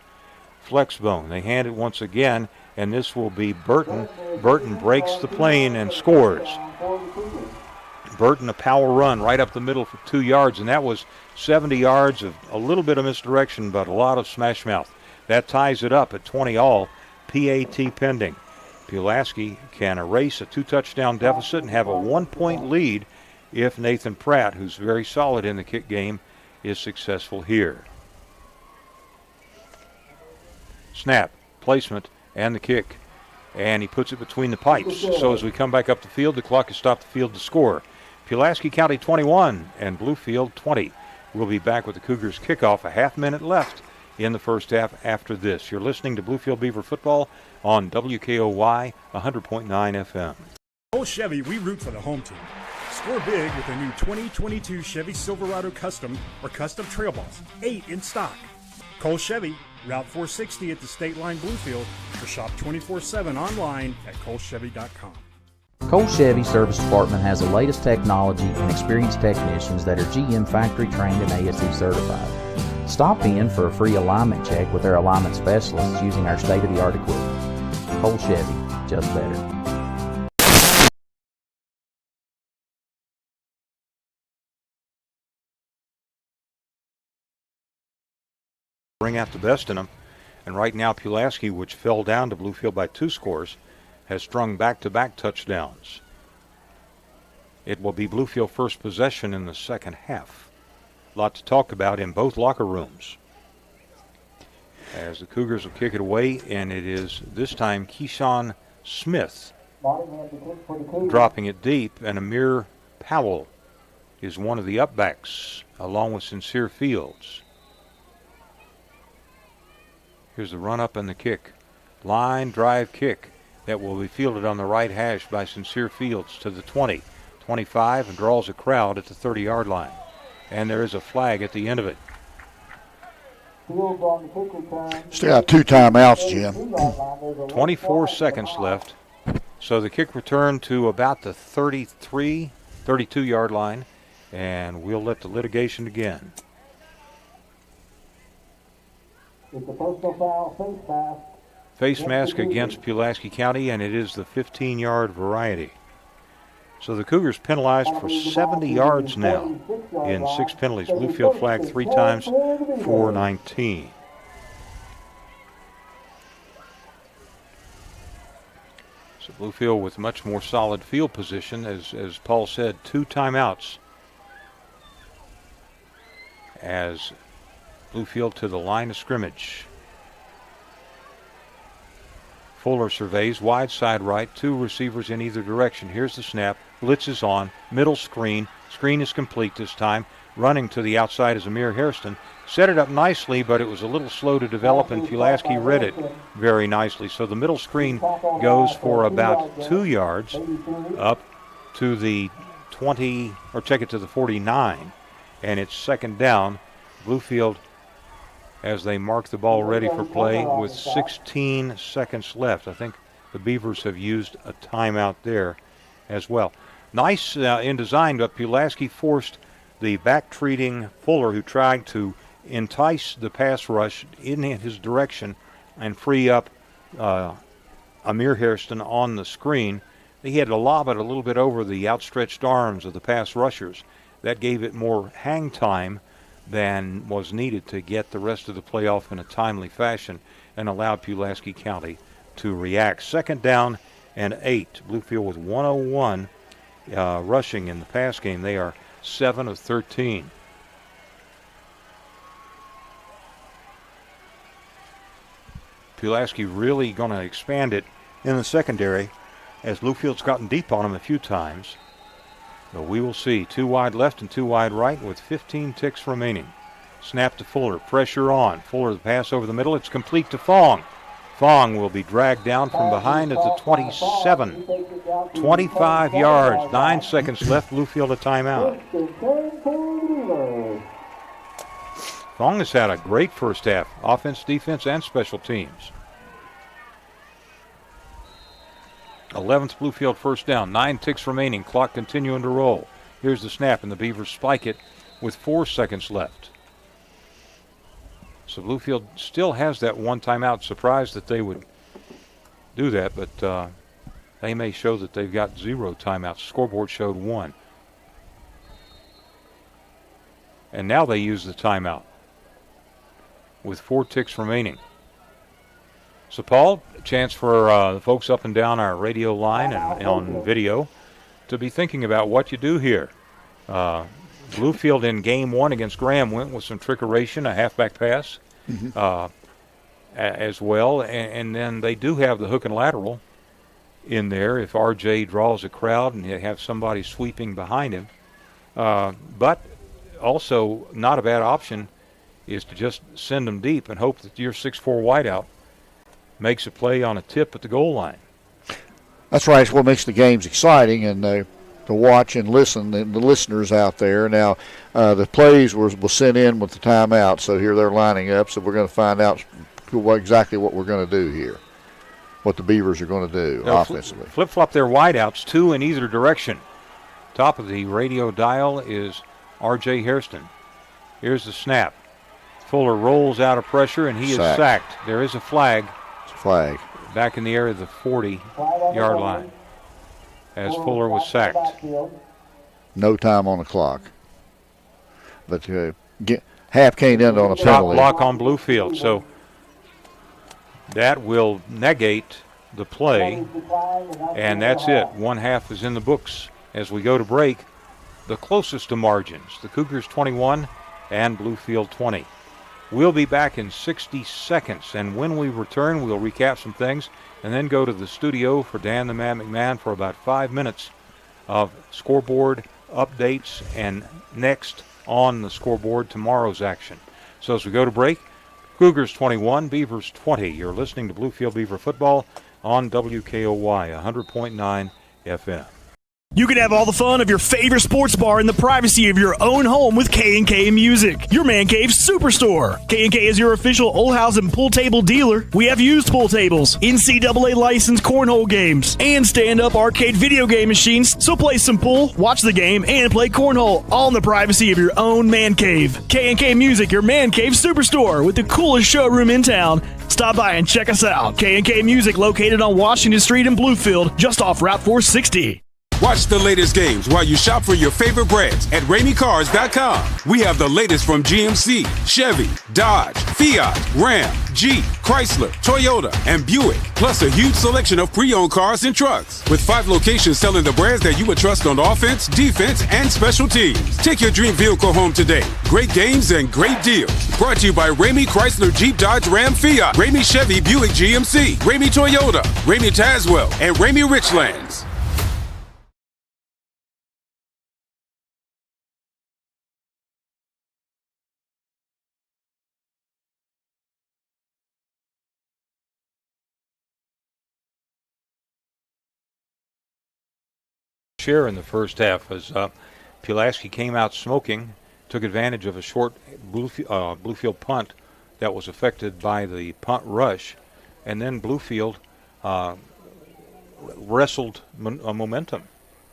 Flexbone, they hand it once again, and this will be Burton. Burton breaks the plane and scores. Burton, a power run right up the middle for 2 yards, and that was 70 yards of a little bit of misdirection, but a lot of smash mouth. That ties it up at 20 all, PAT pending. Pulaski can erase a 2-touchdown deficit and have a 1-point lead if Nathan Pratt, who's very solid in the kick game, is successful here. Snap, placement, and the kick. And he puts it between the pipes. So as we come back up the field, the clock has stopped the field to score. Pulaski County 21 and Bluefield 20. We'll be back with the Cougars kickoff, a half-minute left in the first half after this. You're listening to Bluefield Beaver football on WKOY 100.9 FM. Cole Chevy, we root for the home team. Score big with a new 2022 Chevy Silverado Custom or Custom Trail Boss, 8 in stock. Cole Chevy, Route 460 at the State Line Bluefield, or shop 24/7 online at colechevy.com. Cole Chevy Service Department has the latest technology and experienced technicians that are GM factory trained and ASE certified. Stop in for a free alignment check with their alignment specialists using our state-of-the-art equipment. Cole Chevy, just better. Bring out the best in them. And right now, Pulaski, which fell down to Bluefield by 2 scores, has strung back-to-back touchdowns. It will be Bluefield first possession in the second half. A lot to talk about in both locker rooms. As the Cougars will kick it away, and it is this time Keyshawn Smith dropping it deep, and Amir Powell is one of the upbacks, along with Sincere Fields. Here's the run up and the kick. Line drive kick that will be fielded on the right hash by Sincere Fields to the 20, 25, and draws a crowd at the 30-yard line. And there is a flag at the end of it. Still got 2 timeouts, Jim. 24 seconds left. So the kick return to about the 33, 32-yard line, and we'll let the litigation begin. It's a personal foul, face mask. Face mask against Pulaski County, and it is the 15-yard variety. So the Cougars penalized for 70 yards now in 6 penalties. Bluefield flagged 3 times for 19. So Bluefield with much more solid field position, as Paul said, 2 timeouts as Bluefield to the line of scrimmage. Fuller surveys, wide side right, 2 receivers in either direction. Here's the snap, blitz is on, middle screen. Screen is complete this time. Running to the outside is Amir Hairston. Set it up nicely, but it was a little slow to develop, and Pulaski read it very nicely. So the middle screen goes for about 2 yards up to the 20, or check it to the 49, and it's second down. Bluefield, as they mark the ball ready for play with 16 seconds left. I think the Beavers have used a timeout there as well. Nice in design, but Pulaski forced the back-treating Fuller, who tried to entice the pass rush in his direction and free up Amir Hairston on the screen. He had to lob it a little bit over the outstretched arms of the pass rushers. That gave it more hang time than was needed to get the rest of the play off in a timely fashion and allowed Pulaski County to react. Second down and 8. Bluefield with 101 rushing in the pass game. They are 7 of 13. Pulaski really going to expand it in the secondary as Bluefield's gotten deep on them a few times. But we will see. 2 wide left and 2 wide right with 15 ticks remaining. Snap to Fuller. Pressure on. Fuller the pass over the middle. It's complete to Fong. Fong will be dragged down from behind at the 27. 25 yards. 9 seconds left. Bluefield a timeout. Fong has had a great first half. Offense, defense, and special teams. 11th Bluefield first down. 9 ticks remaining. Clock continuing to roll. Here's the snap, and the Beavers spike it with 4 seconds left. So Bluefield still has that 1 timeout. Surprised that they would do that, but they may show that they've got 0 timeouts. Scoreboard showed 1. And now they use the timeout with 4 ticks remaining. So, Paul, a chance for the folks up and down our radio line and on video to be thinking about what you do here. Bluefield in game 1 against Graham went with some trickeration, a halfback pass as well. And then they do have the hook and lateral in there if RJ draws a crowd and you have somebody sweeping behind him. But also not a bad option is to just send them deep and hope that your 6'4" wideout makes a play on a tip at the goal line. That's right. It's what makes the games exciting, and to watch and listen, the listeners out there. Now, the plays were sent in with the timeout, so here they're lining up. So we're going to find out exactly what we're going to do here, what the Beavers are going to do offensively. Flip-flop their wideouts, 2 in either direction. Top of the radio dial is R.J. Hairston. Here's the snap. Fuller rolls out of pressure, and he is sacked. There is a flag. It's a flag. Back in the area of the 40-yard line as Fuller was sacked. No time on the clock. But half can't end on a penalty. Block on Bluefield. So that will negate the play, and that's it. 1 half is in the books. As we go to break, the closest to margins, the Cougars 21 and Bluefield 20. We'll be back in 60 seconds, and when we return, we'll recap some things and then go to the studio for Dan the Man McMahon for about 5 minutes of scoreboard updates and next on the scoreboard, tomorrow's action. So as we go to break, Cougars 21, Beavers 20. You're listening to Bluefield Beaver Football on WKOY 100.9 FM. You can have all the fun of your favorite sports bar in the privacy of your own home with K&K Music, your man cave superstore. K&K is your official Old House and pool table dealer. We have used pool tables, NCAA licensed cornhole games, and stand-up arcade video game machines. So play some pool, watch the game, and play cornhole, all in the privacy of your own man cave. K&K Music, your man cave superstore with the coolest showroom in town. Stop by and check us out. K&K Music, located on Washington Street in Bluefield, just off Route 460. Watch the latest games while you shop for your favorite brands at RameyCars.com. We have the latest from GMC, Chevy, Dodge, Fiat, Ram, Jeep, Chrysler, Toyota, and Buick, plus a huge selection of pre-owned cars and trucks. With 5 locations selling the brands that you would trust on offense, defense, and special teams. Take your dream vehicle home today. Great games and great deals. Brought to you by Ramey Chrysler, Jeep, Dodge, Ram, Fiat, Ramey Chevy, Buick, GMC, Ramey Toyota, Ramey Tazewell, and Ramey Richlands. Share in the first half as Pulaski came out smoking, took advantage of a short Bluefield punt that was affected by the punt rush, and then Bluefield wrestled momentum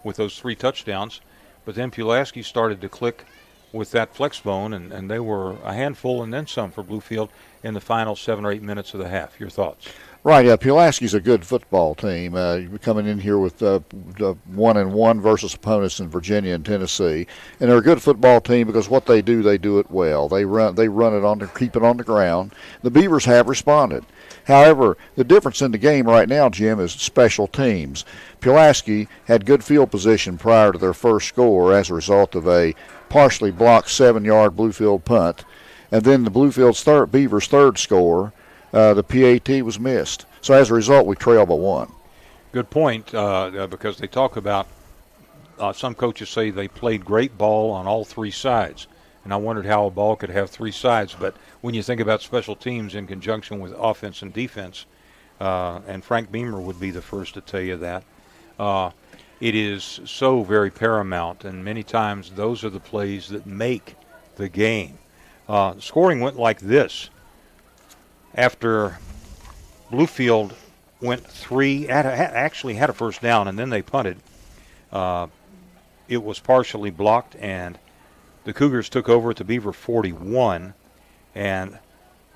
with those 3 touchdowns, but then Pulaski started to click with that flex bone, and they were a handful and then some for Bluefield in the final 7 or 8 minutes of the half. Your thoughts? Right, yeah, Pulaski's a good football team. You're coming in here with 1-1 versus opponents in Virginia and Tennessee, and they're a good football team because what they do it well. They run it on to keep it on the ground. The Beavers have responded. However, the difference in the game right now, Jim, is special teams. Pulaski had good field position prior to their first score as a result of a partially blocked 7-yard Bluefield punt, and then the Beavers' third score. The PAT was missed. So as a result, we trail by 1. Good point, because they talk about some coaches say they played great ball on all 3 sides. And I wondered how a ball could have 3 sides. But when you think about special teams in conjunction with offense and defense, and Frank Beamer would be the first to tell you that, it is so very paramount. And many times those are the plays that make the game. Scoring went like this. After Bluefield went 3, actually had a first down, and then they punted. It was partially blocked, and the Cougars took over at the Beaver 41. And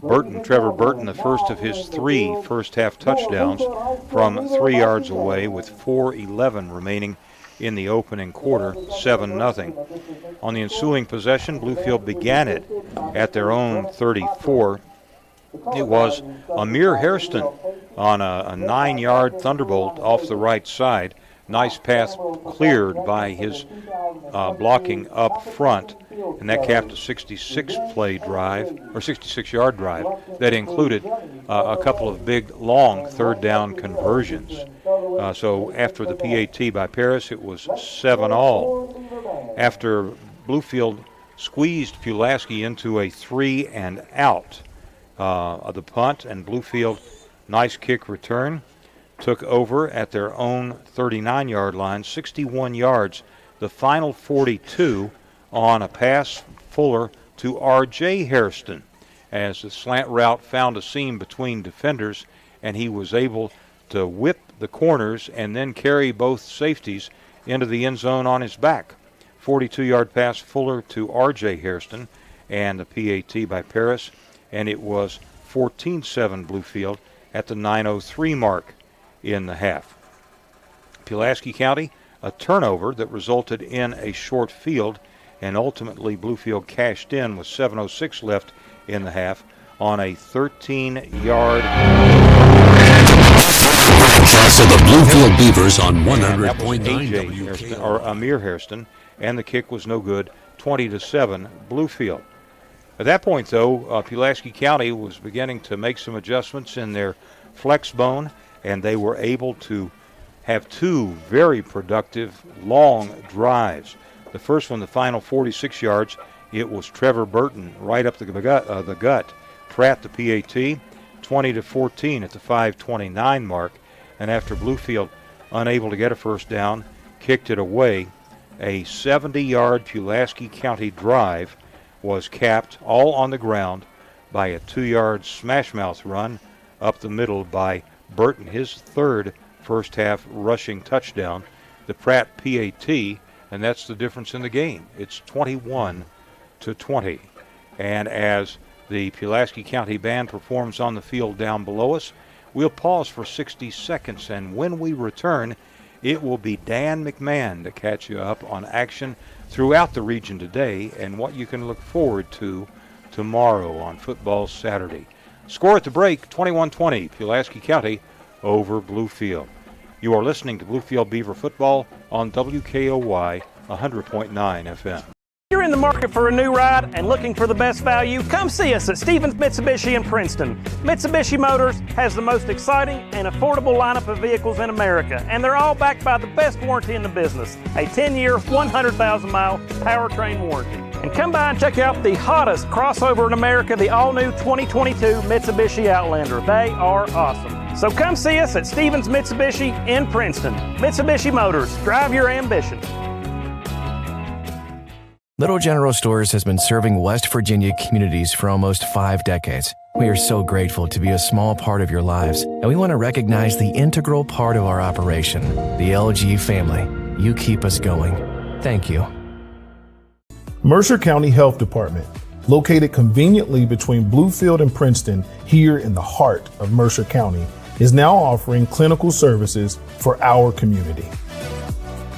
Trevor Burton, the first of his 3 first-half touchdowns from 3 yards away with 4:11 remaining in the opening quarter, 7-0. On the ensuing possession, Bluefield began it at their own 34. It was Amir Hairston on a 9-yard thunderbolt off the right side. Nice pass cleared by his blocking up front, and that capped a 66-yard drive that included a couple of big, long third-down conversions. So after the PAT by Paris, it was 7-all. After Bluefield squeezed Pulaski into a 3-and-out of the punt, and Bluefield, nice kick return, took over at their own 39-yard line, 61 yards, the final 42 on a pass Fuller to R.J. Hairston, as the slant route found a seam between defenders, and he was able to whip the corners and then carry both safeties into the end zone on his back. 42-yard pass Fuller to R.J. Hairston, and the PAT by Paris, and it was 14-7 Bluefield at the 9:03 mark in the half. Pulaski County, a turnover that resulted in a short field, and ultimately Bluefield cashed in with 7:06 left in the half on a 13-yard. So the Bluefield Beavers on 100.9 or Amir Hairston, and the kick was no good, 20-7 Bluefield. At that point, though, Pulaski County was beginning to make some adjustments in their flex bone, and they were able to have two very productive long drives. The first one, the final 46 yards, it was Trevor Burton right up the gut. Pratt, the PAT, 20-14 at the 5:29 mark. And after Bluefield, unable to get a first down, kicked it away. A 70-yard Pulaski County drive was capped all on the ground by a 2-yard smash-mouth run up the middle by Burton, his third first-half rushing touchdown. The Pratt PAT, and that's the difference in the game. It's 21-20. And as the Pulaski County Band performs on the field down below us, we'll pause for 60 seconds, and when we return, it will be Dan McMahon to catch you up on action throughout the region today and what you can look forward to tomorrow on Football Saturday. Score at the break, 21-20, Pulaski County over Bluefield. You are listening to Bluefield Beaver Football on WKOY 100.9 FM. You're in the market for a new ride and looking for the best value? Come see us at Stevens MITSUBISHI in Princeton. Mitsubishi Motors has the most exciting and affordable lineup of vehicles in America, and they're all backed by the best warranty in the business, a 10-year, 100,000-mile powertrain warranty. And come by and check out the hottest crossover in America, the all-new 2022 Mitsubishi Outlander. They are awesome. So come see us at Stevens MITSUBISHI in Princeton. Mitsubishi Motors, drive your ambition. Little General Stores has been serving West Virginia communities for almost 5 decades. We are so grateful to be a small part of your lives, and we want to recognize the integral part of our operation, the LG family. You keep us going. Thank you. Mercer County Health Department, located conveniently between Bluefield and Princeton here in the heart of Mercer County, is now offering clinical services for our community.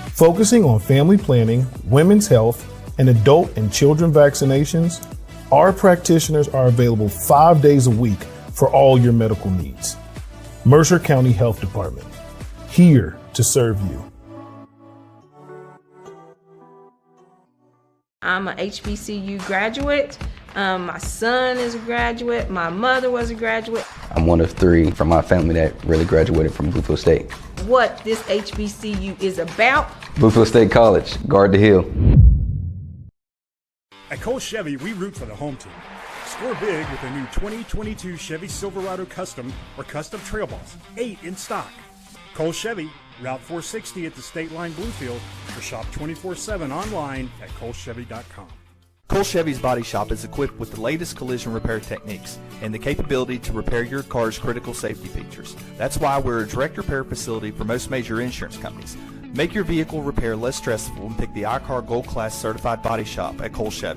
Focusing on family planning, women's health, and adult and children vaccinations, our practitioners are available 5 days a week for all your medical needs. Mercer County Health Department, here to serve you. I'm a HBCU graduate. My son is a graduate. My mother was a graduate. I'm one of 3 from my family that really graduated from Bluefield State. What this HBCU is about. Bluefield State College, guard the hill. At Cole Chevy, we root for the home team. Score big with a new 2022 Chevy Silverado Custom or Custom Trail Boss, 8 in stock. Cole Chevy, Route 460 at the State Line Bluefield, or shop 24/7 online at colechevy.com. Cole Chevy's Body Shop is equipped with the latest collision repair techniques and the capability to repair your car's critical safety features. That's why we're a direct repair facility for most major insurance companies. Make your vehicle repair less stressful and pick the iCar Gold Class Certified Body Shop at Cole Chevy.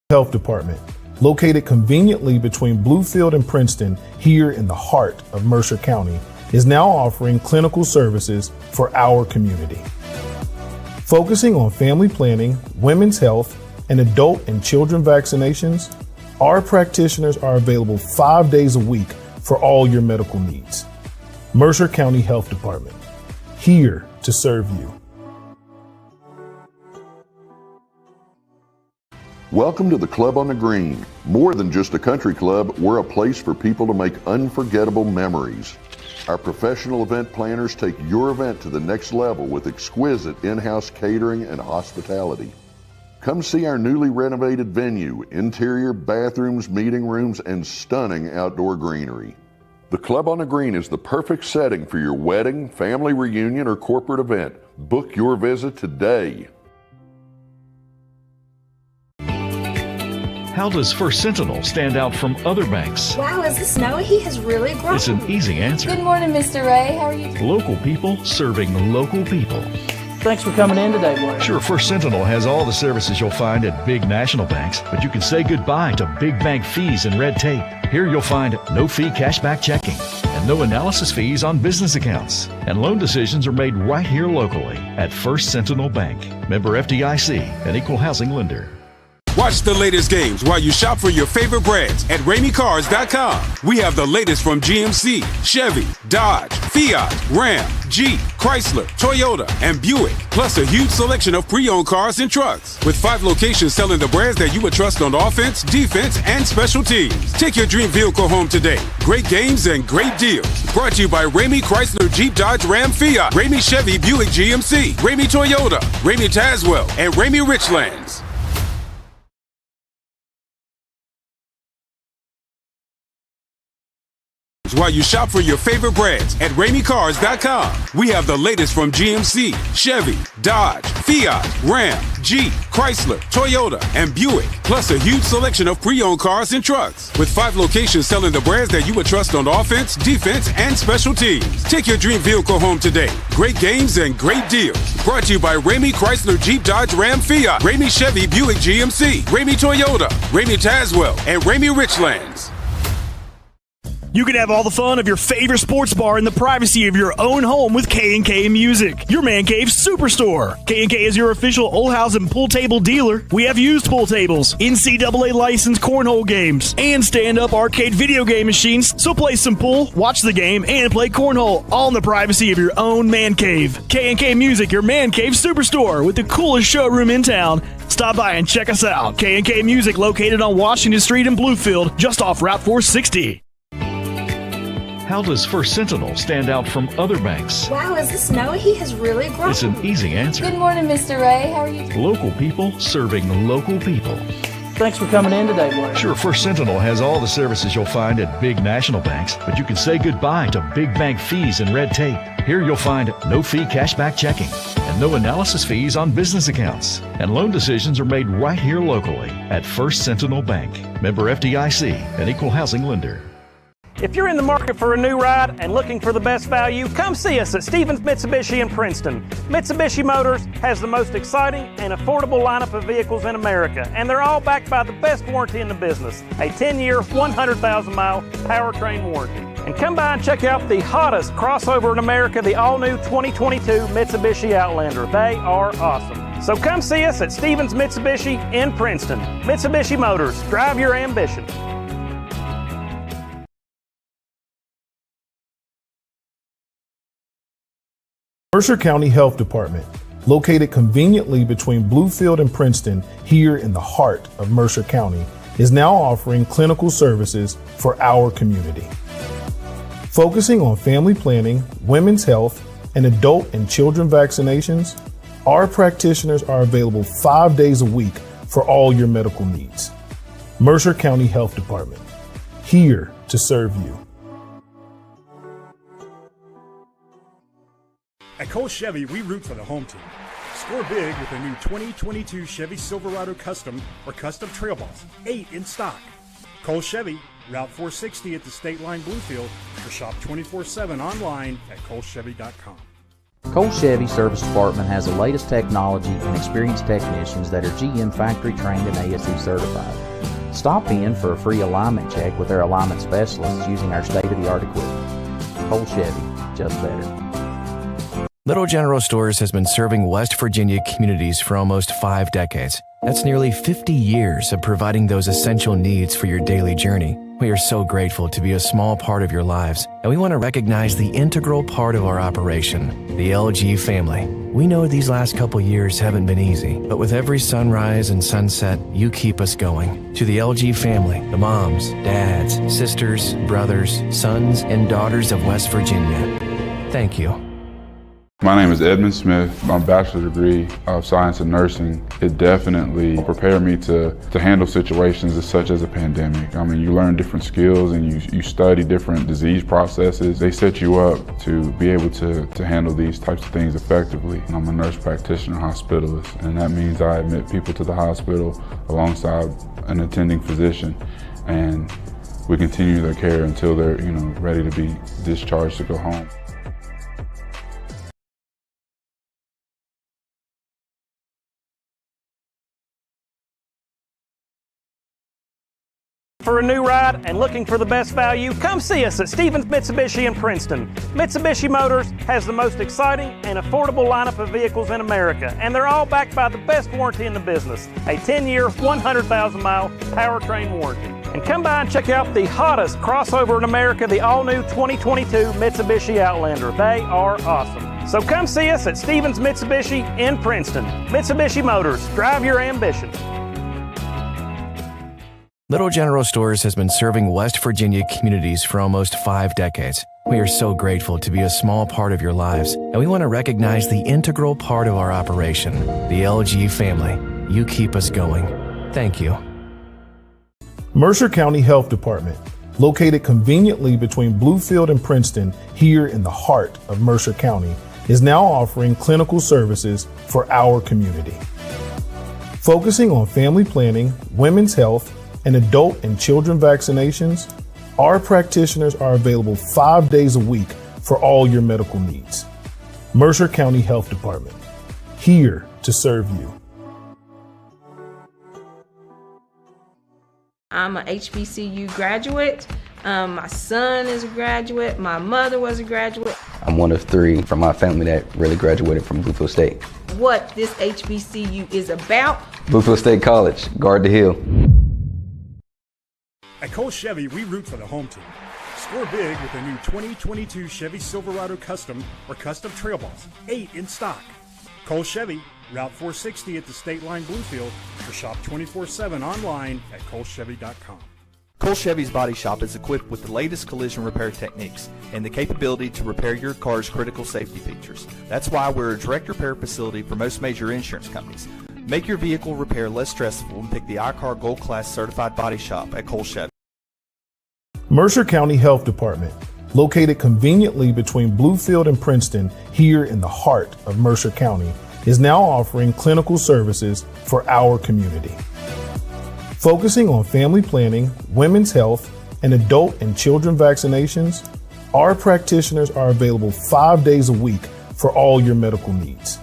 Health Department, located conveniently between Bluefield and Princeton here in the heart of Mercer County, is now offering clinical services for our community. Focusing on family planning, women's health, and adult and children vaccinations, our practitioners are available 5 days a week for all your medical needs. Mercer County Health Department, here to serve you. Welcome to the Club on the Green. More than just a country club, we're a place for people to make unforgettable memories. Our professional event planners take your event to the next level with exquisite in-house catering and hospitality. Come see our newly renovated venue, interior bathrooms, meeting rooms, and stunning outdoor greenery. The Club on the Green is the perfect setting for your wedding, family reunion, or corporate event. Book your visit today. How does First Sentinel stand out from other banks? Wow, is this Noah? He has really grown. It's an easy answer. Good morning, Mr. Ray. How are you? Local people serving local people. Thanks for coming in today, Blair. Sure, First Sentinel has all the services you'll find at big national banks, but you can say goodbye to big bank fees and red tape. Here you'll find no-fee cashback checking and no analysis fees on business accounts. And loan decisions are made right here locally at First Sentinel Bank. Member FDIC, an equal housing lender. Watch the latest games while you shop for your favorite brands at RameyCars.com. We have the latest from GMC, Chevy, Dodge, Fiat, Ram, Jeep, Chrysler, Toyota, and Buick, plus a huge selection of pre-owned cars and trucks. With 5 locations selling the brands that you would trust on offense, defense, and special teams. Take your dream vehicle home today. Great games and great deals. Brought to you by Ramey Chrysler, Jeep, Dodge, Ram, Fiat, Ramey Chevy, Buick, GMC, Ramey Toyota, Ramey Tazewell, and Ramey Richlands. While you shop for your favorite brands at RameyCars.com. We have the latest from GMC, Chevy, Dodge, Fiat, Ram, Jeep, Chrysler, Toyota, and Buick, plus a huge selection of pre-owned cars and trucks. With 5 locations selling the brands that you would trust on offense, defense, and special teams. Take your dream vehicle home today. Great games and great deals. Brought to you by Ramey Chrysler, Jeep, Dodge, Ram, Fiat, Ramey Chevy, Buick, GMC, Ramey Toyota, Ramey Tazewell, and Ramey Richlands. You can have all the fun of your favorite sports bar in the privacy of your own home with K&K Music, your man cave superstore. K&K is your official Old House and pool table dealer. We have used pool tables, NCAA licensed cornhole games, and stand-up arcade video game machines. So play some pool, watch the game, and play cornhole, all in the privacy of your own man cave. K&K Music, your man cave superstore with the coolest showroom in town. Stop by and check us out. K&K Music, located on Washington Street in Bluefield, just off Route 460. How does First Sentinel stand out from other banks? Wow, is this Noah? He has really grown. It's an easy answer. Good morning, Mr. Ray. How are you? Local people serving local people. Thanks for coming in today, Blair. Sure, First Sentinel has all the services you'll find at big national banks, but you can say goodbye to big bank fees and red tape. Here you'll find no-fee cashback checking and no analysis fees on business accounts. And loan decisions are made right here locally at First Sentinel Bank. Member FDIC, an equal housing lender. If you're in the market for a new ride and looking for the best value, come see us at Stevens Mitsubishi in Princeton. Mitsubishi Motors has the most exciting and affordable lineup of vehicles in America, and they're all backed by the best warranty in the business, a 10-year, 100,000-mile powertrain warranty. And come by and check out the hottest crossover in America, the all-new 2022 Mitsubishi Outlander. They are awesome. So come see us at Stevens Mitsubishi in Princeton. Mitsubishi Motors, drive your ambition. Mercer County Health Department, located conveniently between Bluefield and Princeton here in the heart of Mercer County, is now offering clinical services for our community. Focusing on family planning, women's health, and adult and children vaccinations, our practitioners are available 5 days a week for all your medical needs. Mercer County Health Department, here to serve you. At Cole Chevy, we root for the home team. Score big with a new 2022 Chevy Silverado Custom or Custom Trail Boss, 8 in stock. Cole Chevy, Route 460 at the State Line Bluefield, or shop 24/7 online at colechevy.com. Cole Chevy Service Department has the latest technology and experienced technicians that are GM factory trained and ASE certified. Stop in for a free alignment check with our alignment specialists using our state-of-the-art equipment. Cole Chevy, just better. Little General Stores has been serving West Virginia communities for almost 5 decades. That's nearly 50 years of providing those essential needs for your daily journey. We are so grateful to be a small part of your lives, and we want to recognize the integral part of our operation, the LG family. We know these last couple years haven't been easy, but with every sunrise and sunset, you keep us going. To the LG family, the moms, dads, sisters, brothers, sons, and daughters of West Virginia, thank you. My name is Edmund Smith. My bachelor's degree of science and nursing, it definitely prepared me to handle situations such as a pandemic. I mean, you learn different skills and you study different disease processes. They set you up to be able to handle these types of things effectively. I'm a nurse practitioner hospitalist, and that means I admit people to the hospital alongside an attending physician, and we continue their care until they're ready to be discharged to go home. For a new ride and looking for the best value, come see us at Stevens Mitsubishi in Princeton. Mitsubishi Motors has the most exciting and affordable lineup of vehicles in America, and they're all backed by the best warranty in the business, a 10-year, 100,000-mile powertrain warranty. And come by and check out the hottest crossover in America, the all-new 2022 Mitsubishi Outlander. They are awesome. So come see us at Stevens Mitsubishi in Princeton. Mitsubishi Motors, drive your ambition. Little General Stores has been serving West Virginia communities for almost 5 decades. We are so grateful to be a small part of your lives, and we want to recognize the integral part of our operation, the LG family. You keep us going. Thank you. Mercer County Health Department, located conveniently between Bluefield and Princeton here in the heart of Mercer County, is now offering clinical services for our community. Focusing on family planning, women's health, and adult and children vaccinations, our practitioners are available 5 days a week for all your medical needs. Mercer County Health Department, here to serve you. I'm a HBCU graduate. My son is a graduate. My mother was a graduate. I'm one of 3 from my family that really graduated from Bluefield State. What this HBCU is about. Bluefield State College, guard the hill. At Cole Chevy, we root for the home team. Score big with the new 2022 Chevy Silverado Custom or Custom Trail Boss, 8 in stock. Cole Chevy, Route 460 at the State Line Bluefield, or shop 24/7 online at colechevy.com. Cole Chevy's Body Shop is equipped with the latest collision repair techniques and the capability to repair your car's critical safety features. That's why we're a direct repair facility for most major insurance companies. Make your vehicle repair less stressful and pick the iCar Gold Class Certified Body Shop at Cole Chevy. Mercer County Health Department, located conveniently between Bluefield and Princeton here in the heart of Mercer County, is now offering clinical services for our community. Focusing on family planning, women's health, and adult and children vaccinations, our practitioners are available 5 days a week for all your medical needs.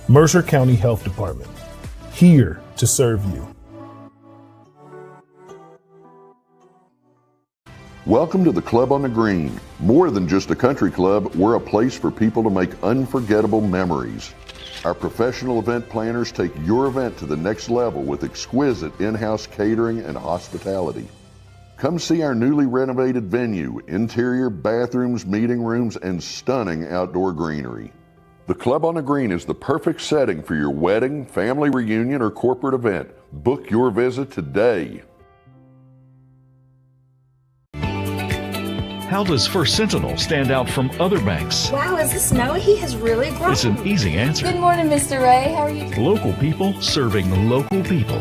Mercer County Health Department, here to serve you. Welcome to the Club on the Green. More than just a country club, we're a place for people to make unforgettable memories. Our professional event planners take your event to the next level with exquisite in-house catering and hospitality. Come see our newly renovated venue, interior bathrooms, meeting rooms, and stunning outdoor greenery. The Club on the Green is the perfect setting for your wedding, family reunion, or corporate event. Book your visit today. How does First Sentinel stand out from other banks? Wow, is this Noah? He has really grown. It's an easy answer. Good morning, Mr. Ray. How are you? Local people serving local people.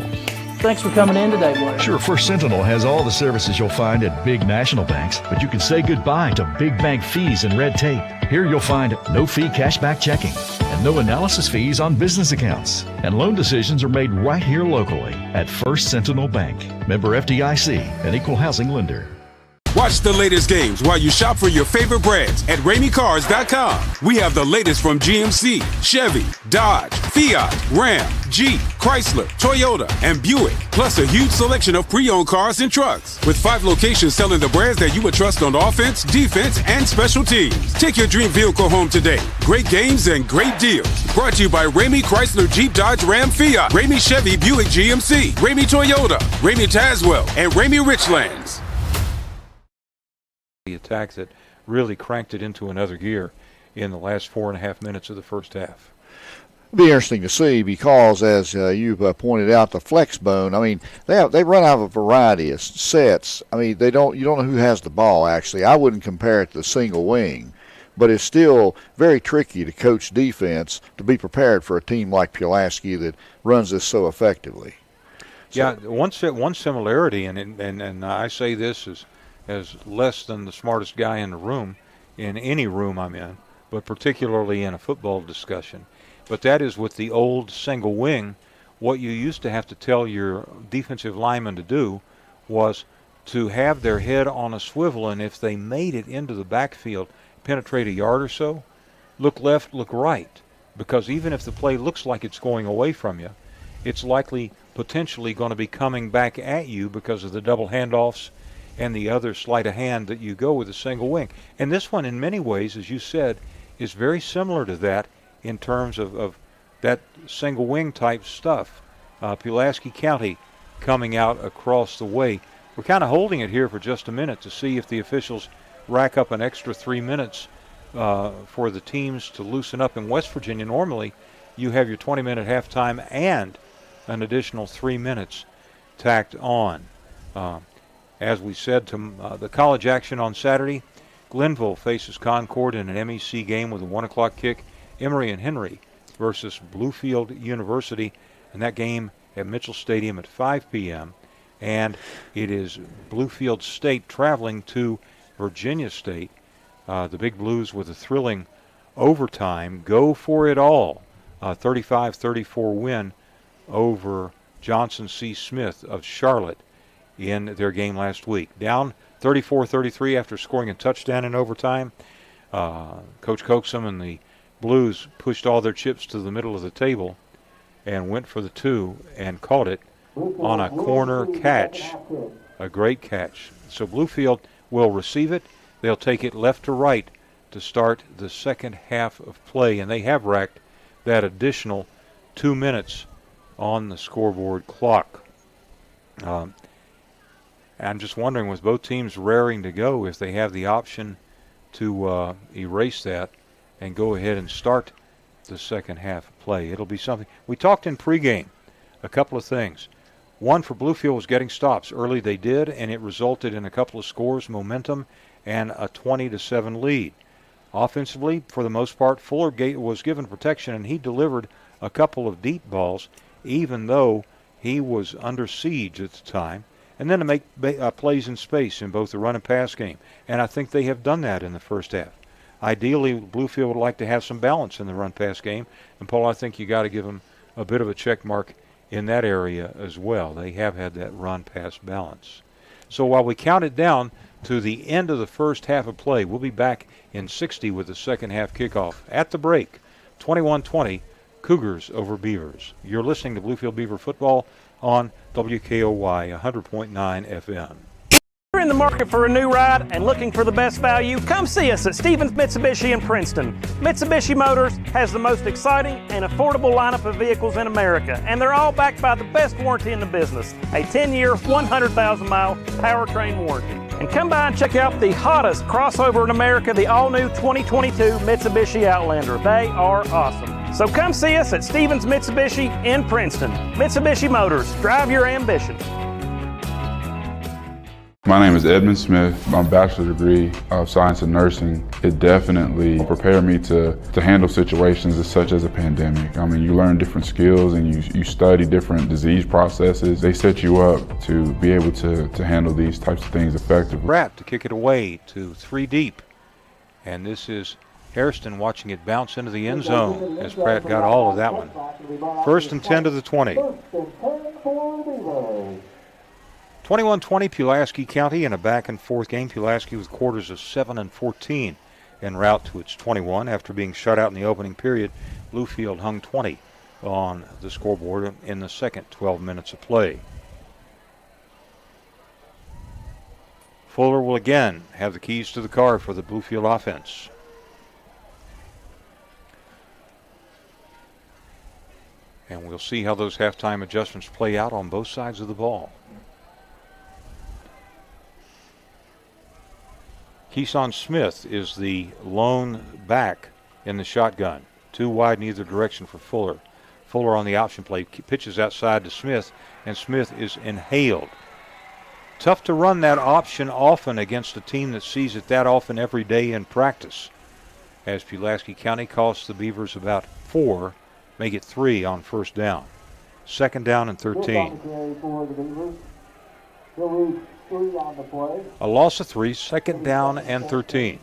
Thanks for coming in today, Blair. Sure, First Sentinel has all the services you'll find at big national banks, but you can say goodbye to big bank fees and red tape. Here you'll find no fee cashback checking and no analysis fees on business accounts. And loan decisions are made right here locally at First Sentinel Bank. Member FDIC, an equal housing lender. Watch the latest games while you shop for your favorite brands at RameyCars.com. We have the latest from GMC, Chevy, Dodge, Fiat, Ram, Jeep, Chrysler, Toyota, and Buick, plus a huge selection of pre-owned cars and trucks. With 5 locations selling the brands that you would trust on offense, defense, and special teams. Take your dream vehicle home today. Great games and great deals. Brought to you by Ramey Chrysler, Jeep, Dodge, Ram, Fiat, Ramey Chevy, Buick, GMC, Ramey Toyota, Ramey Tazewell, and Ramey Richlands. The attack that really cranked it into another gear in the last 4.5 minutes of the first half. It'll be interesting to see because, as you've pointed out, the flex bone. I mean, they run out of a variety of sets. I mean, you don't know who has the ball. Actually, I wouldn't compare it to the single wing, but it's still very tricky to coach defense to be prepared for a team like Pulaski that runs this so effectively. So, yeah, one similarity, and I say this as less than the smartest guy in the room, in any room I'm in, but particularly in a football discussion. But that is with the old single wing, what you used to have to tell your defensive linemen to do was to have their head on a swivel, and if they made it into the backfield, penetrate a yard or so, look left, look right. Because even if the play looks like it's going away from you, it's likely potentially going to be coming back at you because of the double handoffs and the other sleight of hand that you go with a single wing. And this one, in many ways, as you said, is very similar to that in terms of that single wing type stuff. Pulaski County coming out across the way. We're kind of holding it here for just a minute to see if the officials rack up an extra 3 minutes for the teams to loosen up. In West Virginia, normally you have your 20-minute halftime and an additional 3 minutes tacked on. As we said, to the college action on Saturday, Glenville faces Concord in an MEC game with a 1 o'clock kick. Emory and Henry versus Bluefield University, and that game at Mitchell Stadium at 5 p.m. And it is Bluefield State traveling to Virginia State. The Big Blues with a thrilling overtime. Go for it all. 35-34 win over Johnson C. Smith of Charlotte in their game last week. Down 34-33 after scoring a touchdown in overtime. Coach Coaxum and the Blues pushed all their chips to the middle of the table and went for the 2 and caught it on a corner catch. A great catch. So Bluefield will receive it. They'll take it left to right to start the second half of play, and they have racked that additional 2 minutes on the scoreboard clock. I'm just wondering, with both teams raring to go, if they have the option to erase that and go ahead and start the second half of play. It'll be something. We talked in pregame a couple of things. One, for Bluefield, was getting stops. Early they did, and it resulted in a couple of scores, momentum, and a 20-7 lead. Offensively, for the most part, Fuller was given protection, and he delivered a couple of deep balls, even though he was under siege at the time. And then to make plays in space in both the run and pass game. And I think they have done that in the first half. Ideally, Bluefield would like to have some balance in the run-pass game. And, Paul, I think you got to give them a bit of a check mark in that area as well. They have had that run-pass balance. So while we count it down to the end of the first half of play, we'll be back in 60 with the second half kickoff. At the break, 21-20, Cougars over Beavers. You're listening to Bluefield Beaver football on WKOY 100.9 FM. If you're in the market for a new ride and looking for the best value, come see us at Stevens MITSUBISHI in Princeton. Mitsubishi Motors has the most exciting and affordable lineup of vehicles in America, and they're all backed by the best warranty in the business, a 10-year, 100,000-mile powertrain warranty. And come by and check out the hottest crossover in America, the all-new 2022 Mitsubishi Outlander. They are awesome. So come see us at Stevens MITSUBISHI in Princeton. Mitsubishi Motors, drive your ambition. My name is Edmund Smith. My bachelor's degree of science and nursing, it definitely prepared me to handle situations such as a pandemic. I mean, you learn different skills and you study different disease processes. They set you up to be able to handle these types of things effectively. Pratt to kick it away to 3 deep. And this is Hairston watching it bounce into the end zone as Pratt got all of that one. 1st and 10 to the 20. 21-20 Pulaski County in a back-and-forth game. Pulaski with quarters of 7 and 14 en route to its 21. After being shut out in the opening period, Bluefield hung 20 on the scoreboard in the second 12 minutes of play. Fuller will again have the keys to the car for the Bluefield offense. And we'll see how those halftime adjustments play out on both sides of the ball. Keeson Smith is the lone back in the shotgun. 2 wide in either direction for Fuller. Fuller on the option play pitches outside to Smith, and Smith is inhaled. Tough to run that option often against a team that sees it that often every day in practice, as Pulaski County costs the Beavers about 4, make it 3 on first down. Second down and 13. A loss of 3, second down and 13.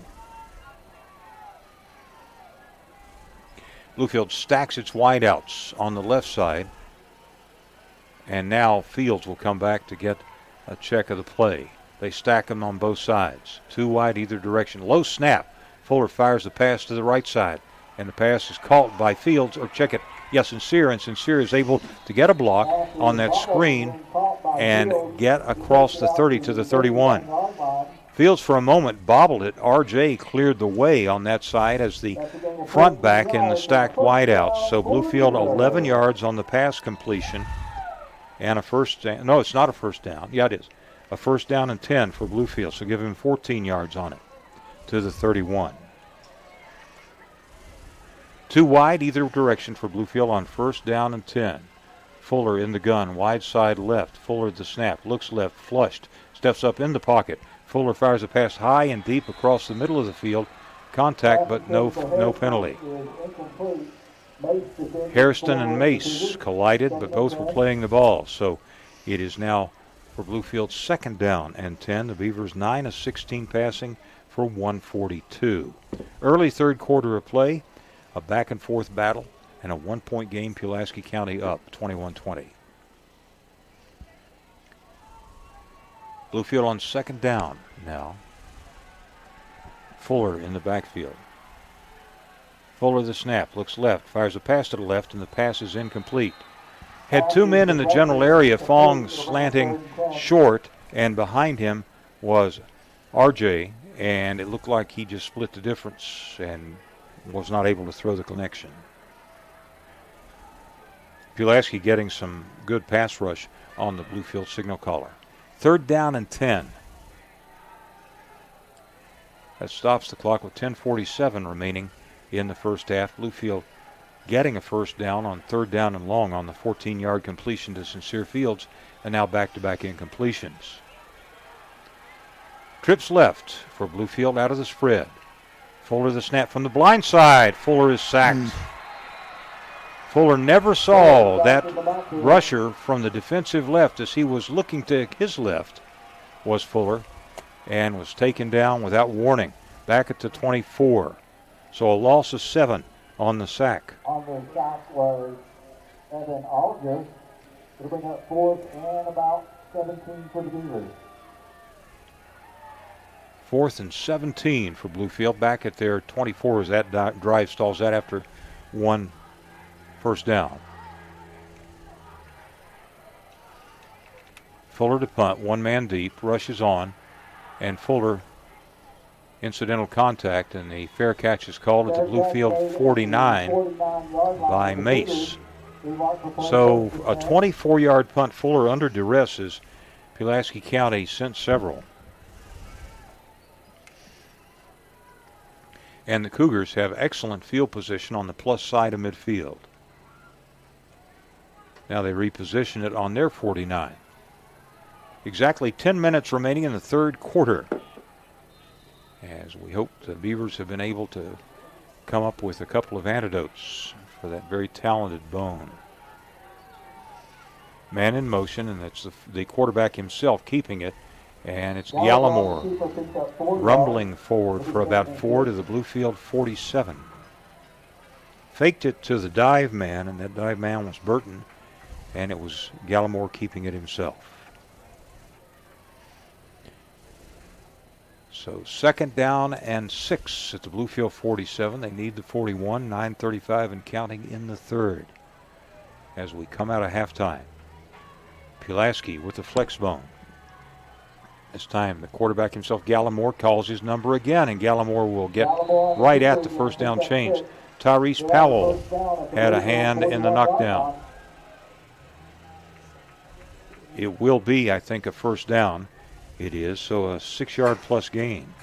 Bluefield stacks its wideouts on the left side, and now Fields will come back to get a check of the play. They stack them on both sides. 2 wide either direction. Low snap. Fuller fires the pass to the right side, and the pass is caught by Fields, or check it. Yes, Sincere, and Sincere is able to get a block on that screen and get across the 30 to the 31. Fields for a moment bobbled it. RJ cleared the way on that side as the front back in the stacked wideouts. So Bluefield 11 yards on the pass completion and a first down. No, it's not a first down. Yeah, it is. A first down and 10 for Bluefield. So give him 14 yards on it to the 31. 2 wide either direction for Bluefield on first down and 10. Fuller in the gun, wide side left. Fuller at the snap, looks left, flushed, steps up in the pocket. Fuller fires a pass high and deep across the middle of the field. Contact, but no penalty. Hairston and Mace collided, but both were playing the ball. So it is now for Bluefield second down and 10. The Beavers 9 of 16 passing for 142. Early third quarter of play. A back-and-forth battle and a 1-point game. Pulaski County up 21-20. Bluefield on second down now. Fuller in the backfield. Fuller the snap, looks left, fires a pass to the left, and the pass is incomplete. Had 2 men in the general area, Fong slanting short, and behind him was RJ, and it looked like he just split the difference and was not able to throw the connection. Pulaski getting some good pass rush on the Bluefield signal caller. Third down and 10. That stops the clock with 10:47 remaining in the first half. Bluefield getting a first down on third down and long on the 14-yard completion to Sincere Fields, and now back-to-back incompletions. Trips left for Bluefield out of the spread. Fuller the snap from the blind side. Fuller is sacked. Fuller never saw that rusher from the defensive left as he was looking to his left was Fuller, and was taken down without warning. Back at the 24. So a loss of 7 on the sack. On the sack was Evan Alger. It'll bring up 4th and about 17 for the Beavers. 4th and 17 for Bluefield. Back at their 24 as that drive stalls that after 1 first down. Fuller to punt, 1 man deep, rushes on, and Fuller incidental contact, and the fair catch is called at the Bluefield 49 by Mace. So a 24-yard punt. Fuller under duress as Pulaski County sent several. And the Cougars have excellent field position on the plus side of midfield. Now they reposition it on their 49. Exactly 10 minutes remaining in the third quarter, as we hope the Beavers have been able to come up with a couple of antidotes for that very talented Bone. Man in motion, and that's the quarterback himself keeping it. And it's Gallimore rumbling forward for about 4 to the Bluefield 47. Faked it to the dive man, and that dive man was Burton, and it was Gallimore keeping it himself. So 2nd down and 6 at the Bluefield 47. They need the 41, 9:35 and counting in the 3rd. As we come out of halftime, Pulaski with the flex bone. This time the quarterback himself, Gallimore, calls his number again, and Gallimore will get right at the first down change. Tyrese Powell had a hand in the knockdown. It will be, I think, a first down. It is, so a 6-yard plus gain.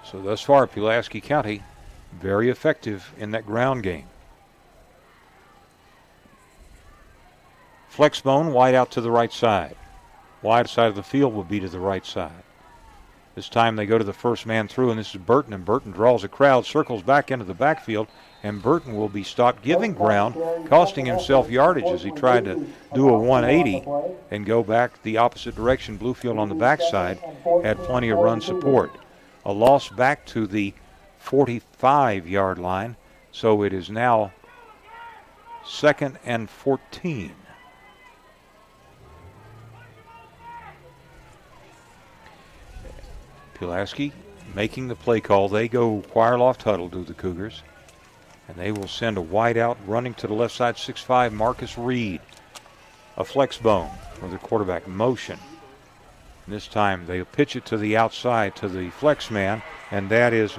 So thus far, Pulaski County very effective in that ground game. Flexbone wide out to the right side. Wide side of the field will be to the right side. This time they go to the first man through, and this is Burton, and Burton draws a crowd, circles back into the backfield, and Burton will be stopped giving ground, costing himself yardage as he tried to do a 180 and go back the opposite direction. Bluefield on the backside had plenty of run support. A loss back to the 45-yard line, so it is now 2nd and 14. Pulaski making the play call. They go choir loft huddle to the Cougars, and they will send a wide out running to the left side, 6'5", Marcus Reed. A flex bone for the quarterback motion. And this time they'll pitch it to the outside to the flex man, and that is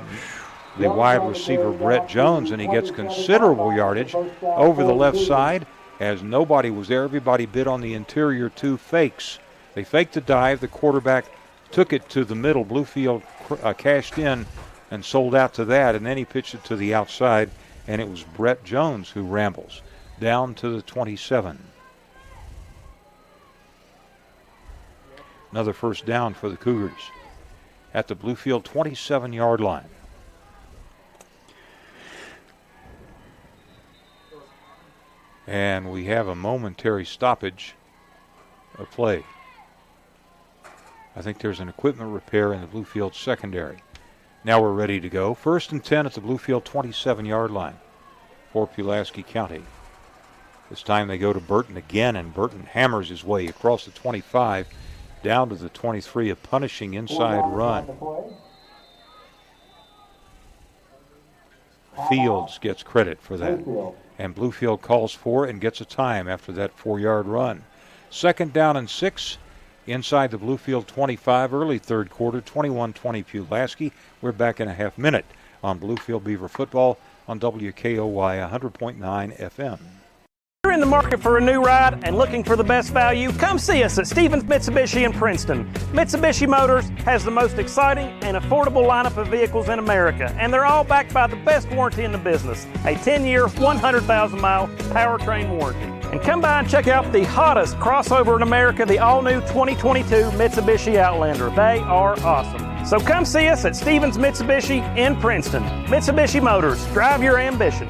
the wide receiver Brett Jones, and he gets considerable yardage over the left side as nobody was there. Everybody bid on the interior 2 fakes. They faked the dive. The quarterback took it to the middle. Bluefield cashed in and sold out to that, and then he pitched it to the outside, and it was Brett Jones who rambles down to the 27. Another first down for the Cougars at the Bluefield 27-yard line. And we have a momentary stoppage of play. I think there's an equipment repair in the Bluefield secondary. Now we're ready to go. 1st and 10 at the Bluefield 27-yard line for Pulaski County. This time they go to Burton again, and Burton hammers his way across the 25 down to the 23, a punishing inside run. Fields gets credit for that. And Bluefield calls for it and gets a time after that 4-yard run. 2nd down and 6 inside the Bluefield 25, early 3rd quarter, 21-20 Pulaski. We're back in a half minute on Bluefield Beaver football on WKOY 100.9 FM. If you're in the market for a new ride and looking for the best value, come see us at Stevens Mitsubishi in Princeton. Mitsubishi Motors has the most exciting and affordable lineup of vehicles in America, and they're all backed by the best warranty in the business, a 10-year, 100,000-mile powertrain warranty. And come by and check out the hottest crossover in America, the all-new 2022 Mitsubishi Outlander. They are awesome. So come see us at Stevens Mitsubishi in Princeton. Mitsubishi Motors, drive your ambition.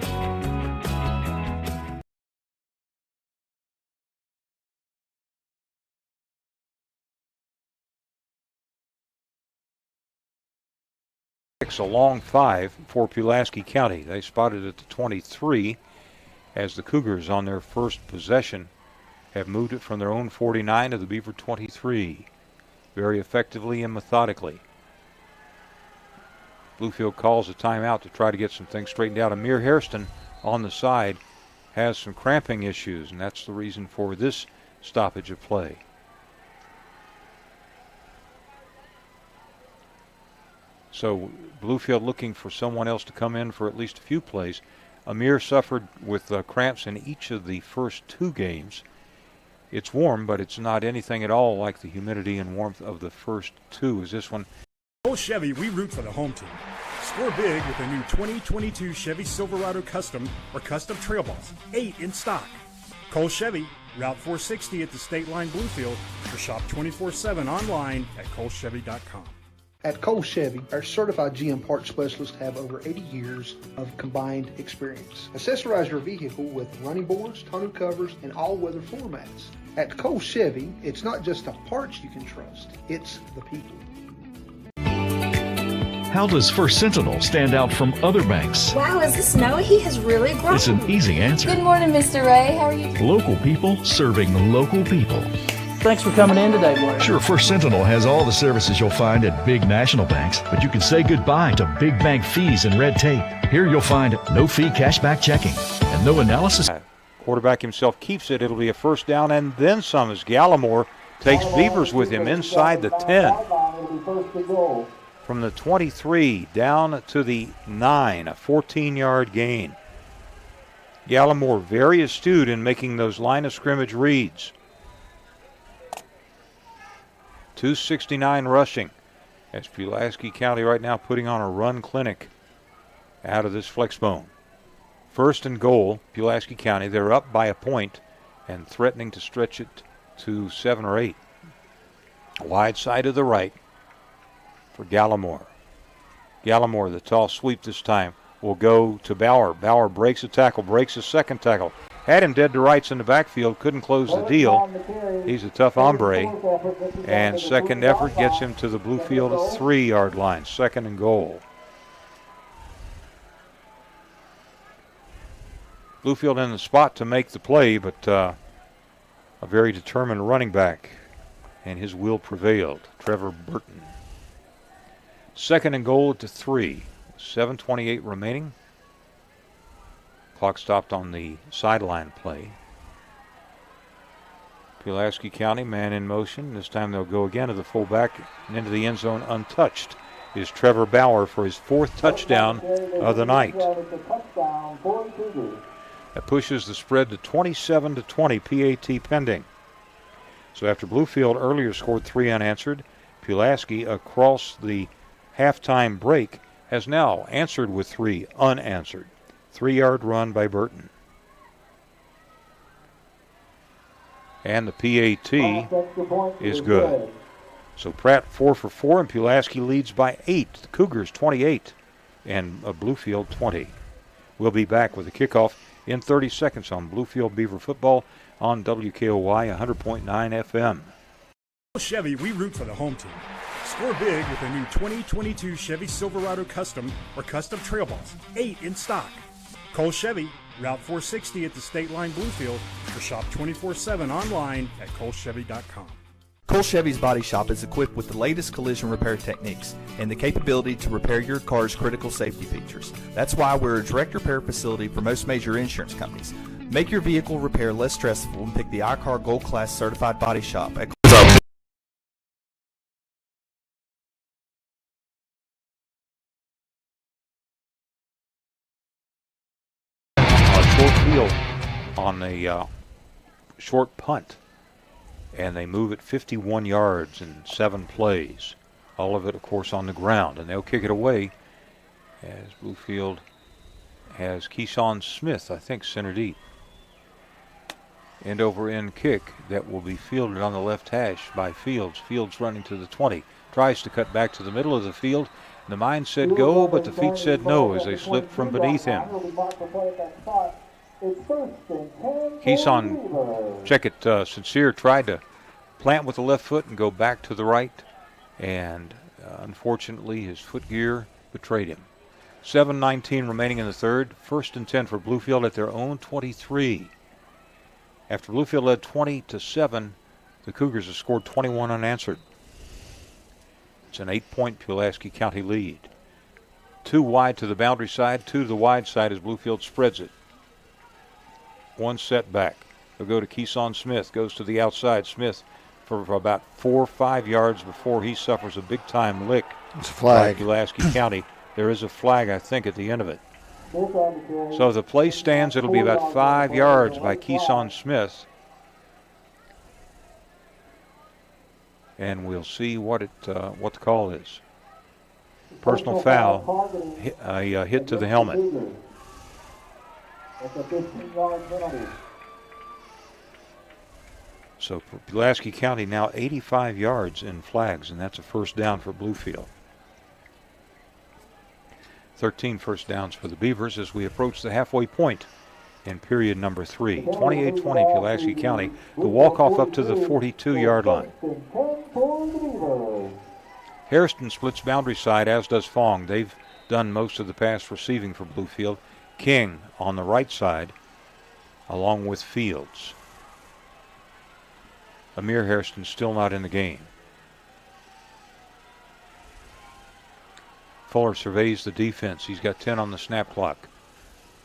A long 5 for Pulaski County. They spotted at the 23 as the Cougars on their first possession have moved it from their own 49 to the Beaver 23 very effectively and methodically. Bluefield calls a timeout to try to get some things straightened out. Amir Hairston on the side has some cramping issues, and that's the reason for this stoppage of play. So Bluefield looking for someone else to come in for at least a few plays. Amir suffered with cramps in each of the first 2 games. It's warm, but it's not anything at all like the humidity and warmth of the first 2. Is this one? Cole Chevy, we root for the home team. Score big with the new 2022 Chevy Silverado Custom or Custom Trail Boss, 8 in stock. Cole Chevy, Route 460 at the State Line Bluefield, or shop 24/7 online at colechevy.com. At Cole Chevy, our certified GM parts specialists have over 80 years of combined experience. Accessorize your vehicle with running boards, tonneau covers, and all-weather floor mats. At Cole Chevy, it's not just the parts you can trust, it's the people. How does First Sentinel stand out from other banks? Wow, is this Noah? He has really grown. It's an easy answer. Good morning, Mr. Ray. How are you? Local people serving local people. Thanks for coming in today, Blair. Sure, First Sentinel has all the services you'll find at big national banks, but you can say goodbye to big bank fees and red tape. Here you'll find no-fee cashback checking and no analysis. Quarterback himself keeps it. It'll be a first down and then some as Gallimore takes Beavers with him inside the 10. From the 23 down to the 9, a 14-yard gain. Gallimore very astute in making those line of scrimmage reads. 269 rushing as Pulaski County right now putting on a run clinic out of this flex bone. First and goal, Pulaski County. They're up by a point and threatening to stretch it to 7 or 8. Wide side to the right for Gallimore. Gallimore, the tall sweep this time, will go to Bauer. Bauer breaks a tackle, breaks a second tackle. Had him dead to rights in the backfield, couldn't close the deal. He's a tough hombre. And second effort gets him to the Bluefield 3-yard line. Second and goal. Bluefield in the spot to make the play, but a very determined running back. And his will prevailed. Trevor Burton. Second and goal to 3. 7:28 remaining. Clock stopped on the sideline play. Pulaski County, man in motion. This time they'll go again to the fullback and into the end zone untouched is Trevor Bauer for his 4th touchdown of the night. That pushes the spread to 27-20, PAT pending. So after Bluefield earlier scored 3 unanswered, Pulaski across the halftime break has now answered with 3 unanswered. 3-yard run by Burton. And the PAT is good. So Pratt 4 for 4 and Pulaski leads by 8. The Cougars 28 and Bluefield 20. We'll be back with a kickoff in 30 seconds on Bluefield Beaver football on WKOY 100.9 FM. Chevy, we root for the home team. Score big with a new 2022 Chevy Silverado Custom or Custom Trail Boss. 8 in stock. Cole Chevy, Route 460 at the State Line Bluefield, or shop 24/7 online at colechevy.com. Cole Chevy's Body Shop is equipped with the latest collision repair techniques and the capability to repair your car's critical safety features. That's why we're a direct repair facility for most major insurance companies. Make your vehicle repair less stressful and pick the iCar Gold Class Certified Body Shop at short field on a short punt. And they move it 51 yards in 7 plays. All of it, of course, on the ground. And they'll kick it away as Bluefield has Keyshawn Smith, I think, center deep. End over end kick that will be fielded on the left hash by Fields. Fields running to the 20. Tries to cut back to the middle of the field. The mind said go, but the feet said no as they slipped from beneath him. Keyshawn, check it, Sincere tried to plant with the left foot and go back to the right. And unfortunately, his foot gear betrayed him. 7:19 remaining in the third. 1st and 10 for Bluefield at their own 23. After Bluefield led 20-7, the Cougars have scored 21 unanswered. It's an 8-point Pulaski County lead. 2 wide to the boundary side, 2 to the wide side as Bluefield spreads it. 1 setback. They'll go to Keyshawn Smith. Goes to the outside. Smith for about 4 or 5 yards before he suffers a big-time lick. It's a flag. By Pulaski County. There is a flag, I think, at the end of it. So if the play stands, it'll be about 5 yards by Keyshawn Smith. And we'll see what the call is. Personal foul, a hit to the helmet. That's a 15-yard penalty. So for Pulaski County now 85 yards in flags, and that's a first down for Bluefield. 13 first downs for the Beavers as we approach the halfway point in period number 3. 28-20 Pulaski County. The walk-off up to the 42-yard line. Hairston splits boundary side, as does Fong. They've done most of the pass receiving for Bluefield. King on the right side, along with Fields. Amir Hairston still not in the game. Fuller surveys the defense. He's got 10 on the snap clock.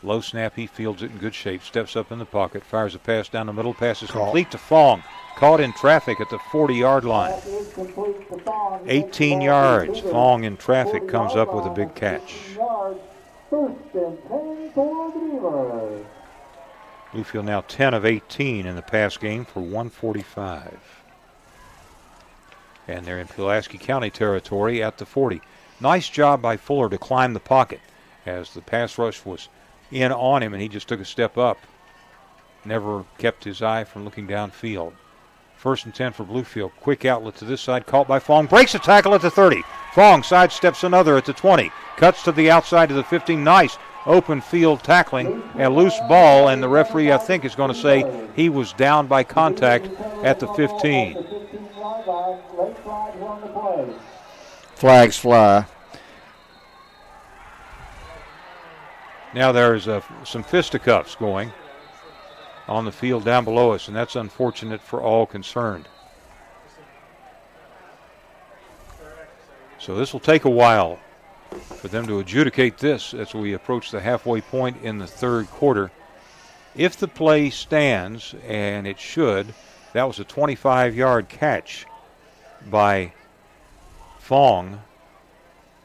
Low snap, he fields it in good shape, steps up in the pocket, fires a pass down the middle, pass is complete to Fong. Caught in traffic at the 40-yard line. 18 yards. Fong in traffic comes up with a big catch. Bluefield now 10 of 18 in the pass game for 145. And they're in Pulaski County territory at the 40. Nice job by Fuller to climb the pocket as the pass rush was in on him, and he just took a step up. Never kept his eye from looking downfield. 1st and 10 for Bluefield. Quick outlet to this side, caught by Fong. Breaks a tackle at the 30. Fong sidesteps another at the 20. Cuts to the outside of the 15. Nice open field tackling. A loose ball, and the referee, I think, is going to say he was down by contact at the 15. Flags fly. Now there's some fisticuffs going on the field down below us, and that's unfortunate for all concerned. So this will take a while for them to adjudicate this as we approach the halfway point in the third quarter. If the play stands, and it should, that was a 25-yard catch by Fong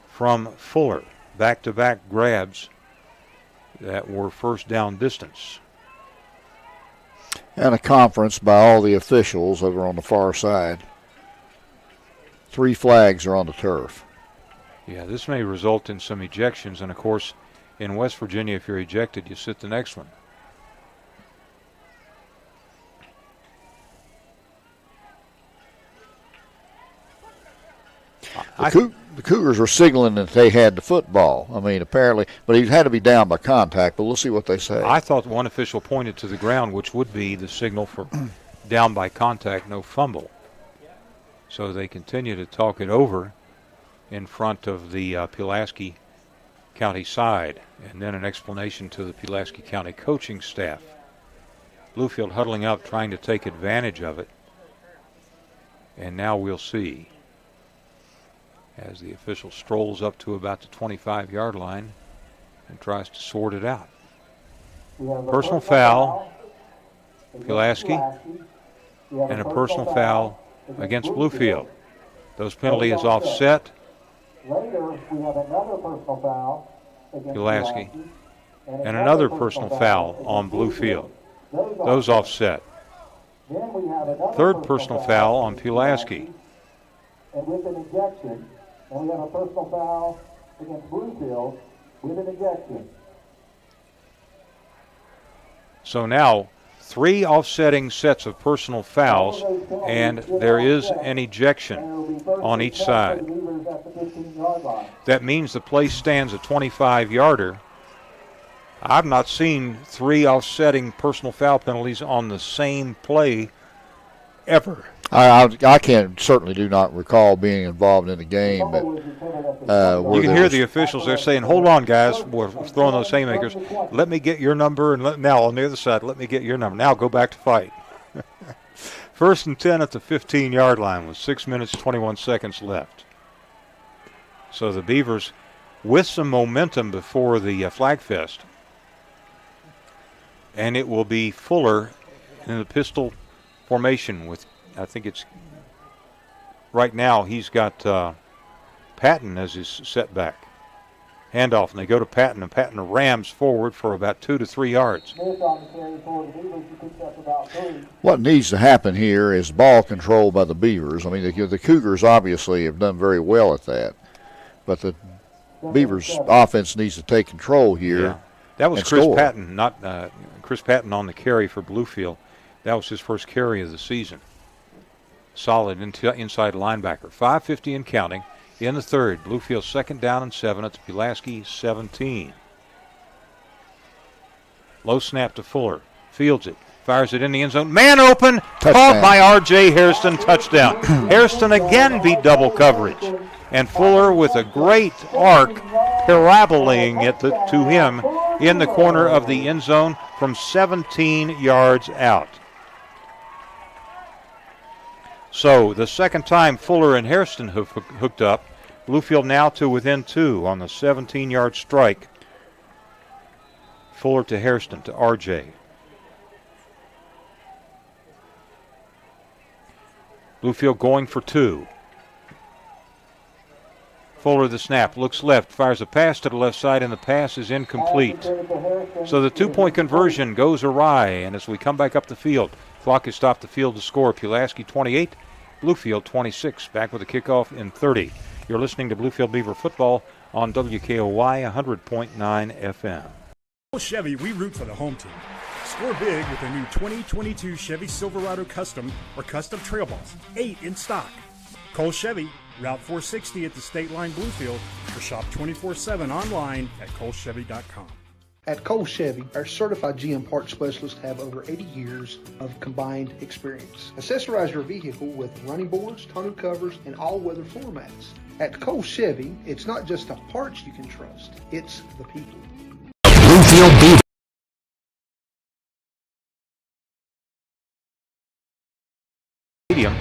from Fuller. Back-to-back grabs that were first down distance. And a conference by all the officials over on the far side. 3 flags are on the turf. Yeah, this may result in some ejections, and of course, in West Virginia, if you're ejected, you sit the next one. The Cougars were signaling that they had the football. I mean, apparently, but he had to be down by contact, but we'll see what they say. I thought one official pointed to the ground, which would be the signal for down by contact, no fumble. So they continue to talk it over in front of the Pulaski County side, and then an explanation to the Pulaski County coaching staff. Bluefield huddling up, trying to take advantage of it. And now we'll see, as the official strolls up to about the 25-yard line and tries to sort it out. Personal foul, Pulaski, and a personal foul against Bluefield. Those penalty is offset. Later, we have another personal foul against Pulaski, and another personal foul on Bluefield. Those offset. Third personal foul on Pulaski. And with an ejection, and we have a personal foul against Bluefield with an ejection. So now 3 offsetting sets of personal fouls, and there is an ejection on each side. That means the play stands a 25-yarder. I've not seen 3 offsetting personal foul penalties on the same play ever. I certainly do not recall being involved in the game, but you can hear the officials. They're saying, "Hold on, guys, we're throwing those haymakers. Let me get your number, and now on the other side, let me get your number. Now go back to fight." 1st and 10 at the 15-yard line with 6 minutes 21 seconds left. So the Beavers, with some momentum before the Flag Fest, and it will be Fuller in the pistol formation with, I think it's right now he's got Patton as his setback. Handoff, and they go to Patton, and Patton rams forward for about 2 to 3 yards. What needs to happen here is ball control by the Beavers. I mean, the Cougars obviously have done very well at that, but the Beavers' offense needs to take control here. Yeah. That was Chris Patton, not Chris Patton on the carry for Bluefield. That was his first carry of the season. Solid inside linebacker. 5:50 and counting in the third. Bluefield 2nd down and 7 at the Pulaski 17. Low snap to Fuller. Fields it. Fires it in the end zone. Man open. Touchdown. Caught by R.J. Hairston. Touchdown. Hairston again beat double coverage. And Fuller with a great arc parabolating it to him in the corner of the end zone from 17 yards out. So the second time Fuller and Hairston have hooked up. Bluefield now to within 2 on the 17-yard strike. Fuller to Hairston to RJ. Bluefield going for 2. Fuller the snap, looks left, fires a pass to the left side, and the pass is incomplete. So the 2-point conversion goes awry, and as we come back up the field, clock has stopped the field to score. Pulaski 28, Bluefield 26. Back with a kickoff in 30. You're listening to Bluefield Beaver football on WKOY 100.9 FM. Chevy, we root for the home team. Score big with the new 2022 Chevy Silverado Custom or Custom Trail Boss. 8 in stock. Cole Chevy, Route 460 at the State Line Bluefield, or shop 24/7 online at colechevy.com. At Cole Chevy, our certified GM parts specialists have over 80 years of combined experience. Accessorize your vehicle with running boards, tonneau covers, and all-weather floor mats. At Cole Chevy, it's not just the parts you can trust, it's the people. Bluefield Beavers. Stadium.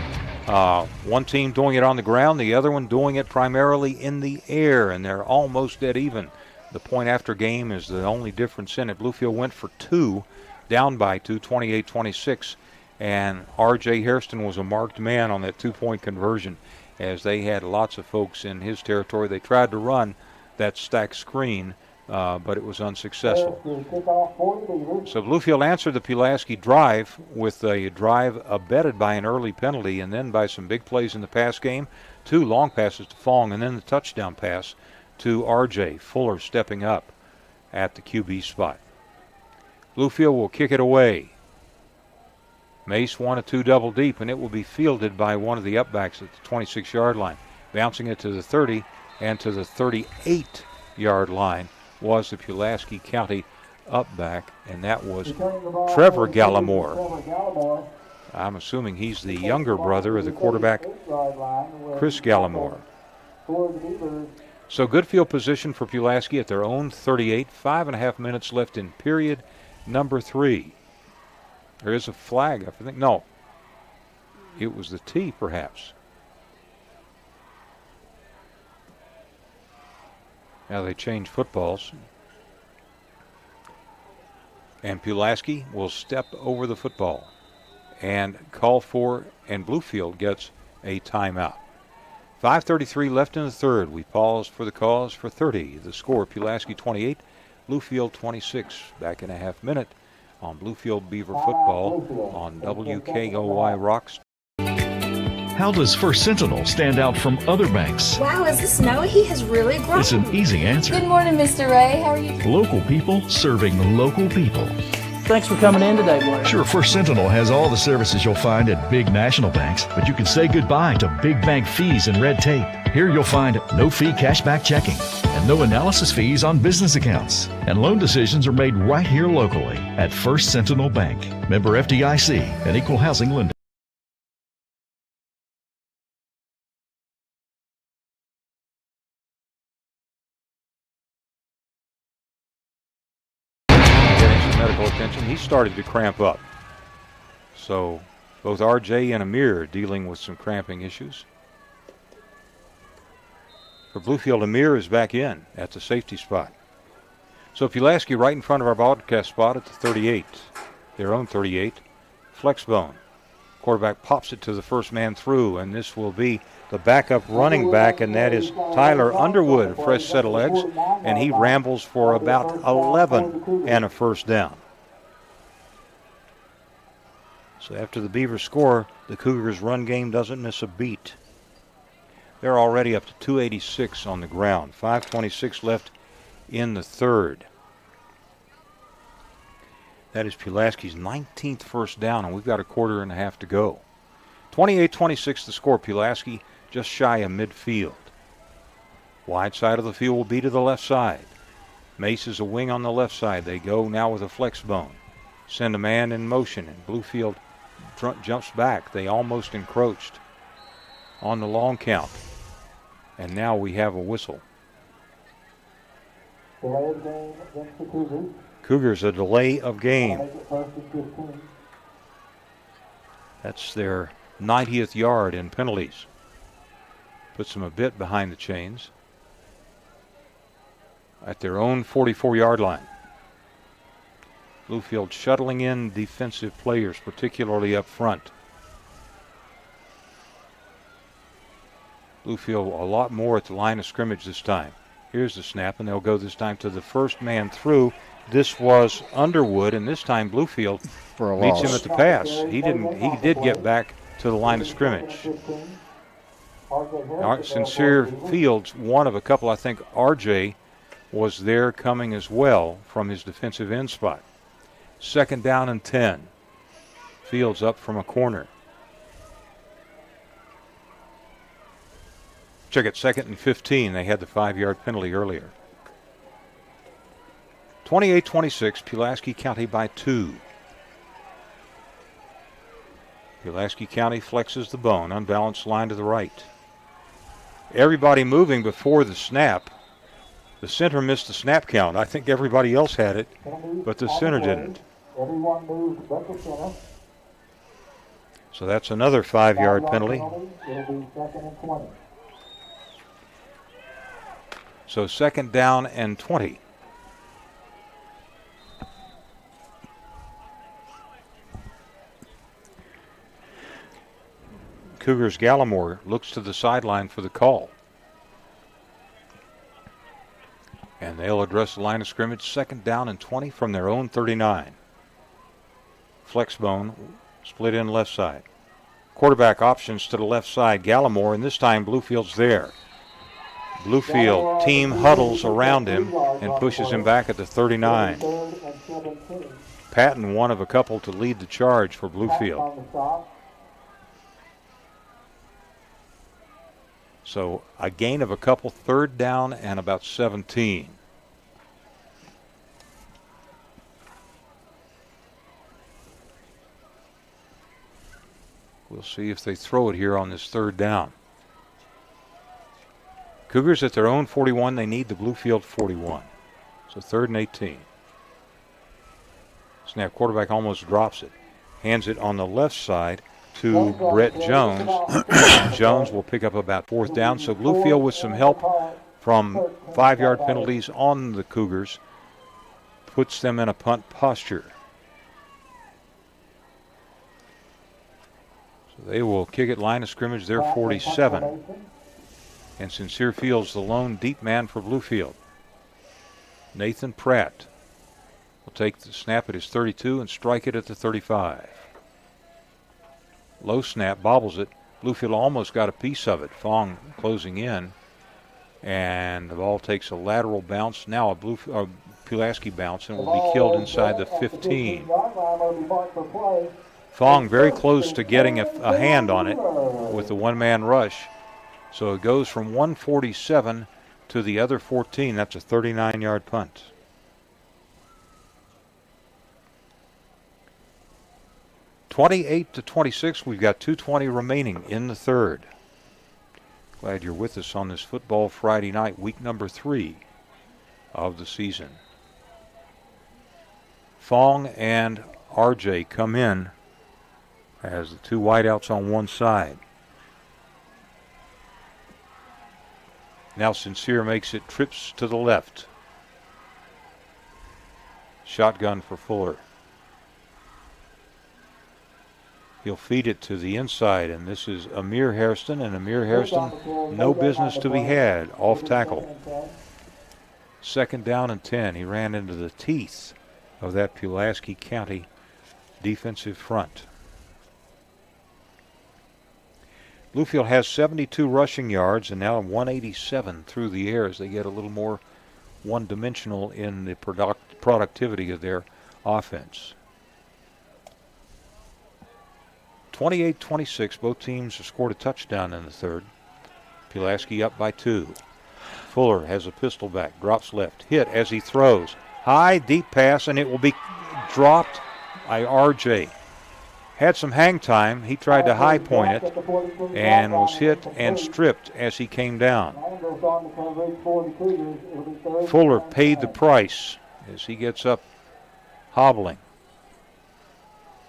One team doing it on the ground, the other one doing it primarily in the air, and they're almost dead even. The point after game is the only difference in it. Bluefield went for 2, down by 2, 28-26, and R.J. Hairston was a marked man on that 2-point conversion as they had lots of folks in his territory. They tried to run that stack screen, but it was unsuccessful. So Bluefield answered the Pulaski drive with a drive abetted by an early penalty and then by some big plays in the pass game, 2 long passes to Fong, and then the touchdown pass to R.J. Fuller stepping up at the QB spot. Bluefield will kick it away. Mace 1-2 double deep, and it will be fielded by one of the upbacks at the 26-yard line. Bouncing it to the 30 and to the 38-yard line was the Pulaski County upback, and that was Trevor Gallimore. I'm assuming he's the younger brother of the quarterback, Chris Gallimore. So good field position for Pulaski at their own 38. 5.5 minutes left in period number 3. There is a flag, I think. No, it was the T, perhaps. Now they change footballs. And Pulaski will step over the football and call for, and Bluefield gets a timeout. 5:33 left in the third. We pause for the cause for 30. The score, Pulaski 28, Bluefield 26. Back in a half minute on Bluefield Beaver football on WKOY Rocks. How does First Sentinel stand out from other banks? Wow, is this snow? He has really grown. It's an easy answer. Good morning, Mr. Ray. How are you? Local people serving local people. Thanks for coming in today, Blair. Sure, First Sentinel has all the services you'll find at big national banks, but you can say goodbye to big bank fees and red tape. Here you'll find no-fee cashback checking and no analysis fees on business accounts. And loan decisions are made right here locally at First Sentinel Bank. Member FDIC and Equal Housing Lender. Attention, he started to cramp up. So both RJ and Amir are dealing with some cramping issues. For Bluefield, Amir is back in at the safety spot. So Pulaski right in front of our broadcast spot at the 38, their own 38, flex bone. Quarterback pops it to the first man through, and this will be the backup running back, and that is Tyler Underwood, a fresh set of legs, and he rambles for about 11 and a first down. So after the Beavers score, the Cougars' run game doesn't miss a beat. They're already up to 286 on the ground. 5:26 left in the third. That is Pulaski's 19th first down, and we've got a quarter and a half to go. 28-26 the score. Pulaski just shy of midfield. Wide side of the field will be to the left side. Mace is a wing on the left side. They go now with a flex bone. Send a man in motion, and Bluefield jumps back. They almost encroached on the long count. And now we have a whistle. Delay of game against the Cougars. Cougars, a delay of game. That's their 90th yard in penalties. Puts them a bit behind the chains at their own 44-yard line. Bluefield shuttling in defensive players, particularly up front. Bluefield a lot more at the line of scrimmage this time. Here's the snap, and they'll go this time to the first man through. This was Underwood, and this time Bluefield meets him at the pass. He did get back to the line of scrimmage. Sincere Fields, one of a couple, I think RJ was there coming as well from his defensive end spot. 2nd down and 10. Fields up from a corner. Check it, 2nd and 15. They had the 5-yard penalty earlier. 28-26, Pulaski County by 2. Pulaski County flexes the bone, unbalanced line to the right. Everybody moving before the snap. The center missed the snap count. I think everybody else had it, but the center didn't. Everyone moves but the center. So that's another 5-yard penalty. It'll be 2nd and 20. So 2nd down and 20. Cougars Gallimore looks to the sideline for the call. And they'll address the line of scrimmage, 2nd down and 20 from their own 39. Flexbone split in left side. Quarterback options to the left side, Gallimore, and this time Bluefield's there. Bluefield team huddles around him and pushes him back at the 39. Patton, one of a couple to lead the charge for Bluefield. So a gain of a couple, 3rd down and about 17. We'll see if they throw it here on this 3rd down. Cougars at their own 41. They need the Bluefield 41. So 3rd and 18. Snap, quarterback almost drops it. Hands it on the left side to Brett Jones. Jones will pick up about 4th down. So Bluefield with some help from 5-yard penalties on the Cougars puts them in a punt posture. So they will kick it line of scrimmage, their 47. And Sincere Fields the lone deep man for Bluefield. Nathan Pratt will take the snap at his 32 and strike it at the 35. Low snap, bobbles it. Bluefield almost got a piece of it. Fong closing in. And the ball takes a lateral bounce. Now a Pulaski bounce and will be killed inside the 15. Fong very close to getting a hand on it with the one-man rush. So it goes from 147 to the other 14. That's a 39-yard punt. (28-26). We've got 2:20 remaining in the 3rd. Glad you're with us on this Football Friday night, week number 3 of the season. Fong and RJ come in as the 2 wideouts on one side. Now Sincere makes it, trips to the left. Shotgun for Fuller. He'll feed it to the inside, and this is Amir Hairston, and Amir Hairston, no business to be had, off tackle. 2nd down and 10. He ran into the teeth of that Pulaski County defensive front. Bluefield has 72 rushing yards and now 187 through the air as they get a little more one-dimensional in the productivity of their offense. 28-26, both teams have scored a touchdown in the 3rd. Pulaski up by 2. Fuller has a pistol back, drops left, hit as he throws. High, deep pass, and it will be dropped by RJ. Had some hang time. He tried to high point it and was hit and stripped as he came down. Fuller paid the price as he gets up hobbling.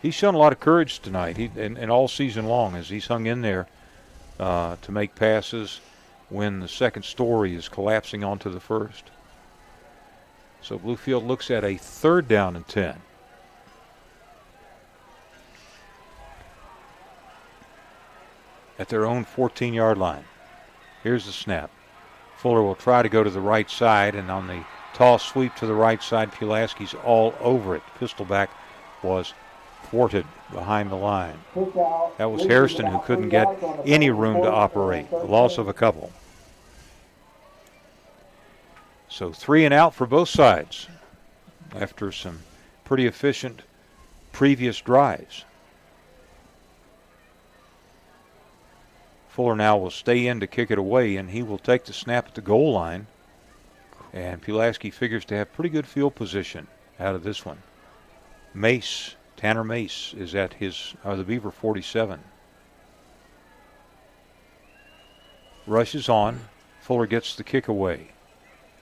He's shown a lot of courage tonight and all season long as he's hung in there to make passes when the second story is collapsing onto the first. So Bluefield looks at a 3rd down and 10. At their own 14-yard line. Here's the snap. Fuller will try to go to the right side, and on the toss sweep to the right side, Pulaski's all over it. Pistolback was thwarted behind the line. That was Hairston, who couldn't get any room to operate. A loss of a couple. So 3 and out for both sides after some pretty efficient previous drives. Fuller now will stay in to kick it away, and he will take the snap at the goal line. And Pulaski figures to have pretty good field position out of this one. Tanner Mace is at the Beaver 47. Rushes on. Fuller gets the kick away.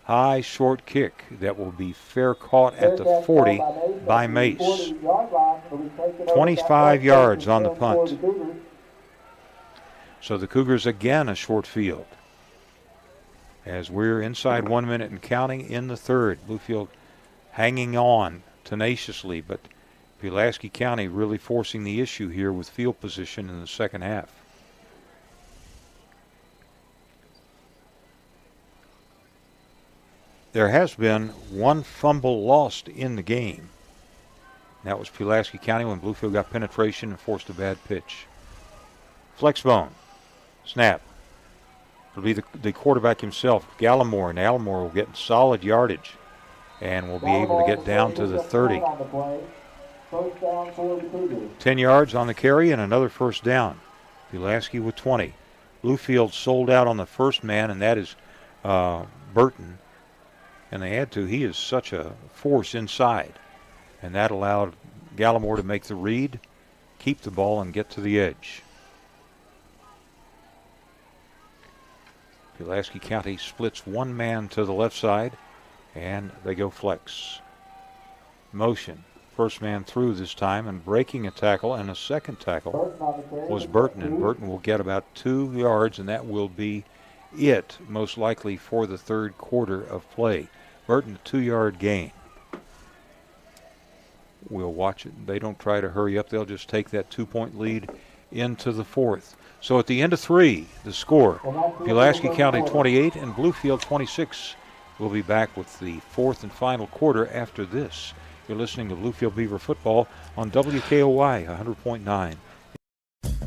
High, short kick that will be fair caught at the 40 by Mace. 25 yards on the punt. So the Cougars again a short field. As we're inside 1 minute and counting in the 3rd. Bluefield hanging on tenaciously, but Pulaski County really forcing the issue here with field position in the second half. There has been one fumble lost in the game. That was Pulaski County when Bluefield got penetration and forced a bad pitch. Flexbone. Snap. It'll be the quarterback himself, Gallimore, and Allimore will get solid yardage and will be able to get down to the 30. 10 yards on the carry and another first down. Pulaski with 20. Bluefield sold out on the first man, and that is Burton. And they had to. He is such a force inside. And that allowed Gallimore to make the read, keep the ball, and get to the edge. Pulaski County splits one man to the left side, and they go flex. Motion. First man through this time, and breaking a tackle, and a second tackle was Burton, and Burton will get about 2 yards, and that will be it, most likely, for the 3rd quarter of play. Burton, a 2-yard gain. We'll watch it. They don't try to hurry up. They'll just take that 2-point lead into the 4th. So at the end of 3, the score, Pulaski County 28 and Bluefield 26. We'll be back with the 4th and final quarter after this. You're listening to Bluefield Beaver football on WKOY 100.9.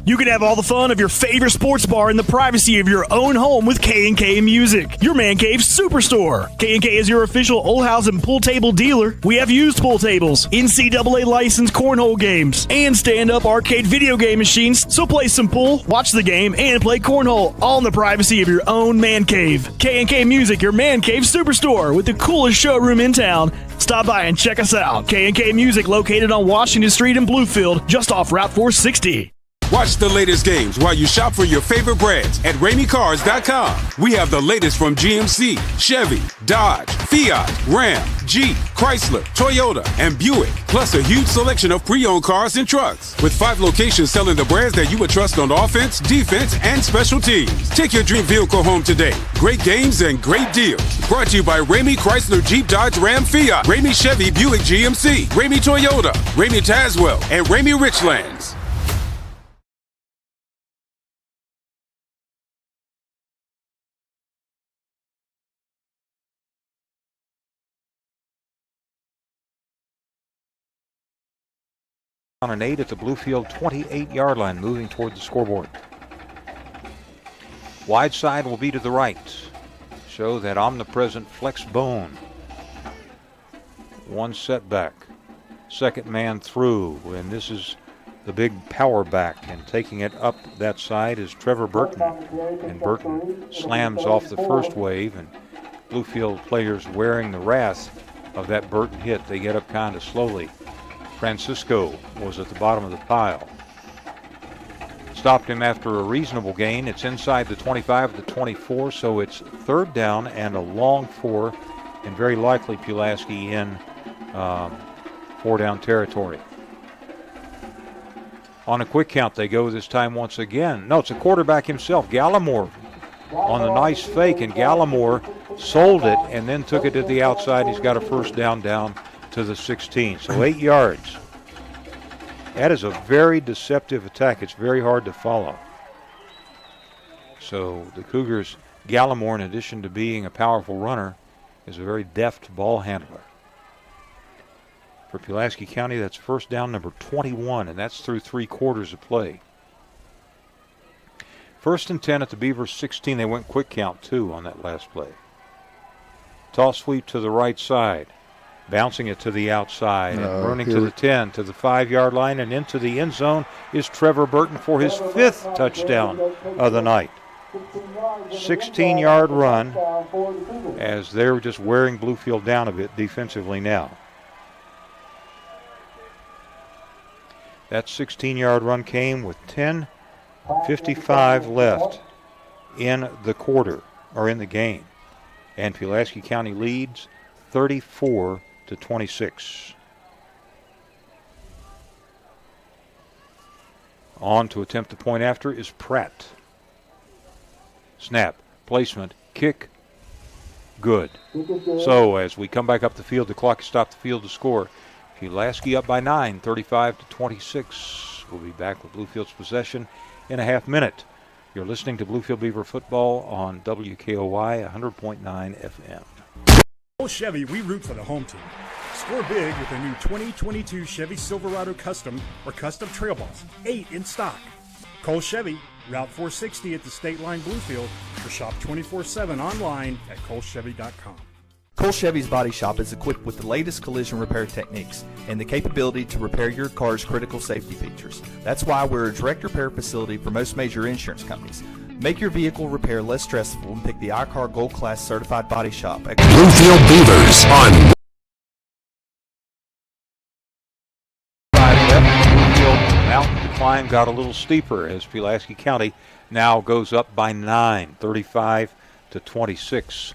You can have all the fun of your favorite sports bar in the privacy of your own home with K&K Music, your man cave superstore. K&K is your official Old House and pool table dealer. We have used pool tables, NCAA licensed cornhole games, and stand-up arcade video game machines. So play some pool, watch the game, and play cornhole, all in the privacy of your own man cave. K&K Music, your man cave superstore with the coolest showroom in town. Stop by and check us out. K&K Music, located on Washington Street in Bluefield, just off Route 460. Watch the latest games while you shop for your favorite brands at RameyCars.com. We have the latest from GMC, Chevy, Dodge, Fiat, Ram, Jeep, Chrysler, Toyota, and Buick, plus a huge selection of pre-owned cars and trucks. With 5 locations selling the brands that you would trust on offense, defense, and special teams. Take your dream vehicle home today. Great games and great deals. Brought to you by Ramey Chrysler, Jeep, Dodge, Ram, Fiat, Ramey Chevy, Buick, GMC, Ramey Toyota, Ramey Tazewell, and Ramey Richlands. On an 8 at the Bluefield 28-yard line, moving toward the scoreboard. Wide side will be to the right. Show that omnipresent flex bone. One setback. Second man through, and this is the big power back, and taking it up that side is Trevor Burton. And Burton slams off the first wave, and Bluefield players wearing the wrath of that Burton hit. They get up kind of slowly. Francisco was at the bottom of the pile. Stopped him after a reasonable gain. It's inside the 25 to 24, so it's 3rd down and a long 4, and very likely Pulaski in 4-down territory. On a quick count, they go this time once again. No, it's a quarterback himself, Gallimore, on a nice fake, and Gallimore sold it and then took it to the outside. He's got a first down to the 16, so 8 yards. That is a very deceptive attack. It's very hard to follow. So the Cougars, Gallimore, in addition to being a powerful runner, is a very deft ball handler. For Pulaski County, that's first down number 21, and that's through 3 quarters of play. 1st and 10 at the Beavers 16. They went quick count, too, on that last play. Toss sweep to the right side. Bouncing it to the outside and running to the 10, to the 5-yard line, and into the end zone is Trevor Burton for his 5th touchdown of the night. 16-yard run, as they're just wearing Bluefield down a bit defensively now. That 16-yard run came with 10:55 left in the quarter, or in the game. And Pulaski County leads 34-26. On to attempt the point after is Pratt. Snap, placement, kick, good. So as we come back up the field, the clock has stopped the field to score. Pulaski up by 9, 35-26. We'll be back with Bluefield's possession in a half minute. You're listening to Bluefield Beaver football on WKOY 100.9 FM. Chevy, we root for the home team. Score big with a new 2022 Chevy Silverado Custom or Custom Trail Boss, 8 in stock. Cole Chevy, Route 460 at the State Line Bluefield, or shop 24/7 online at colechevy.com. Cole Chevy's Body Shop is equipped with the latest collision repair techniques and the capability to repair your car's critical safety features. That's why we're a direct repair facility for most major insurance companies. Make your vehicle repair less stressful and pick the iCar Gold Class Certified Body Shop at Bluefield Beavers on Mountain decline got a little steeper as Pulaski County now goes up by 9, 35-26.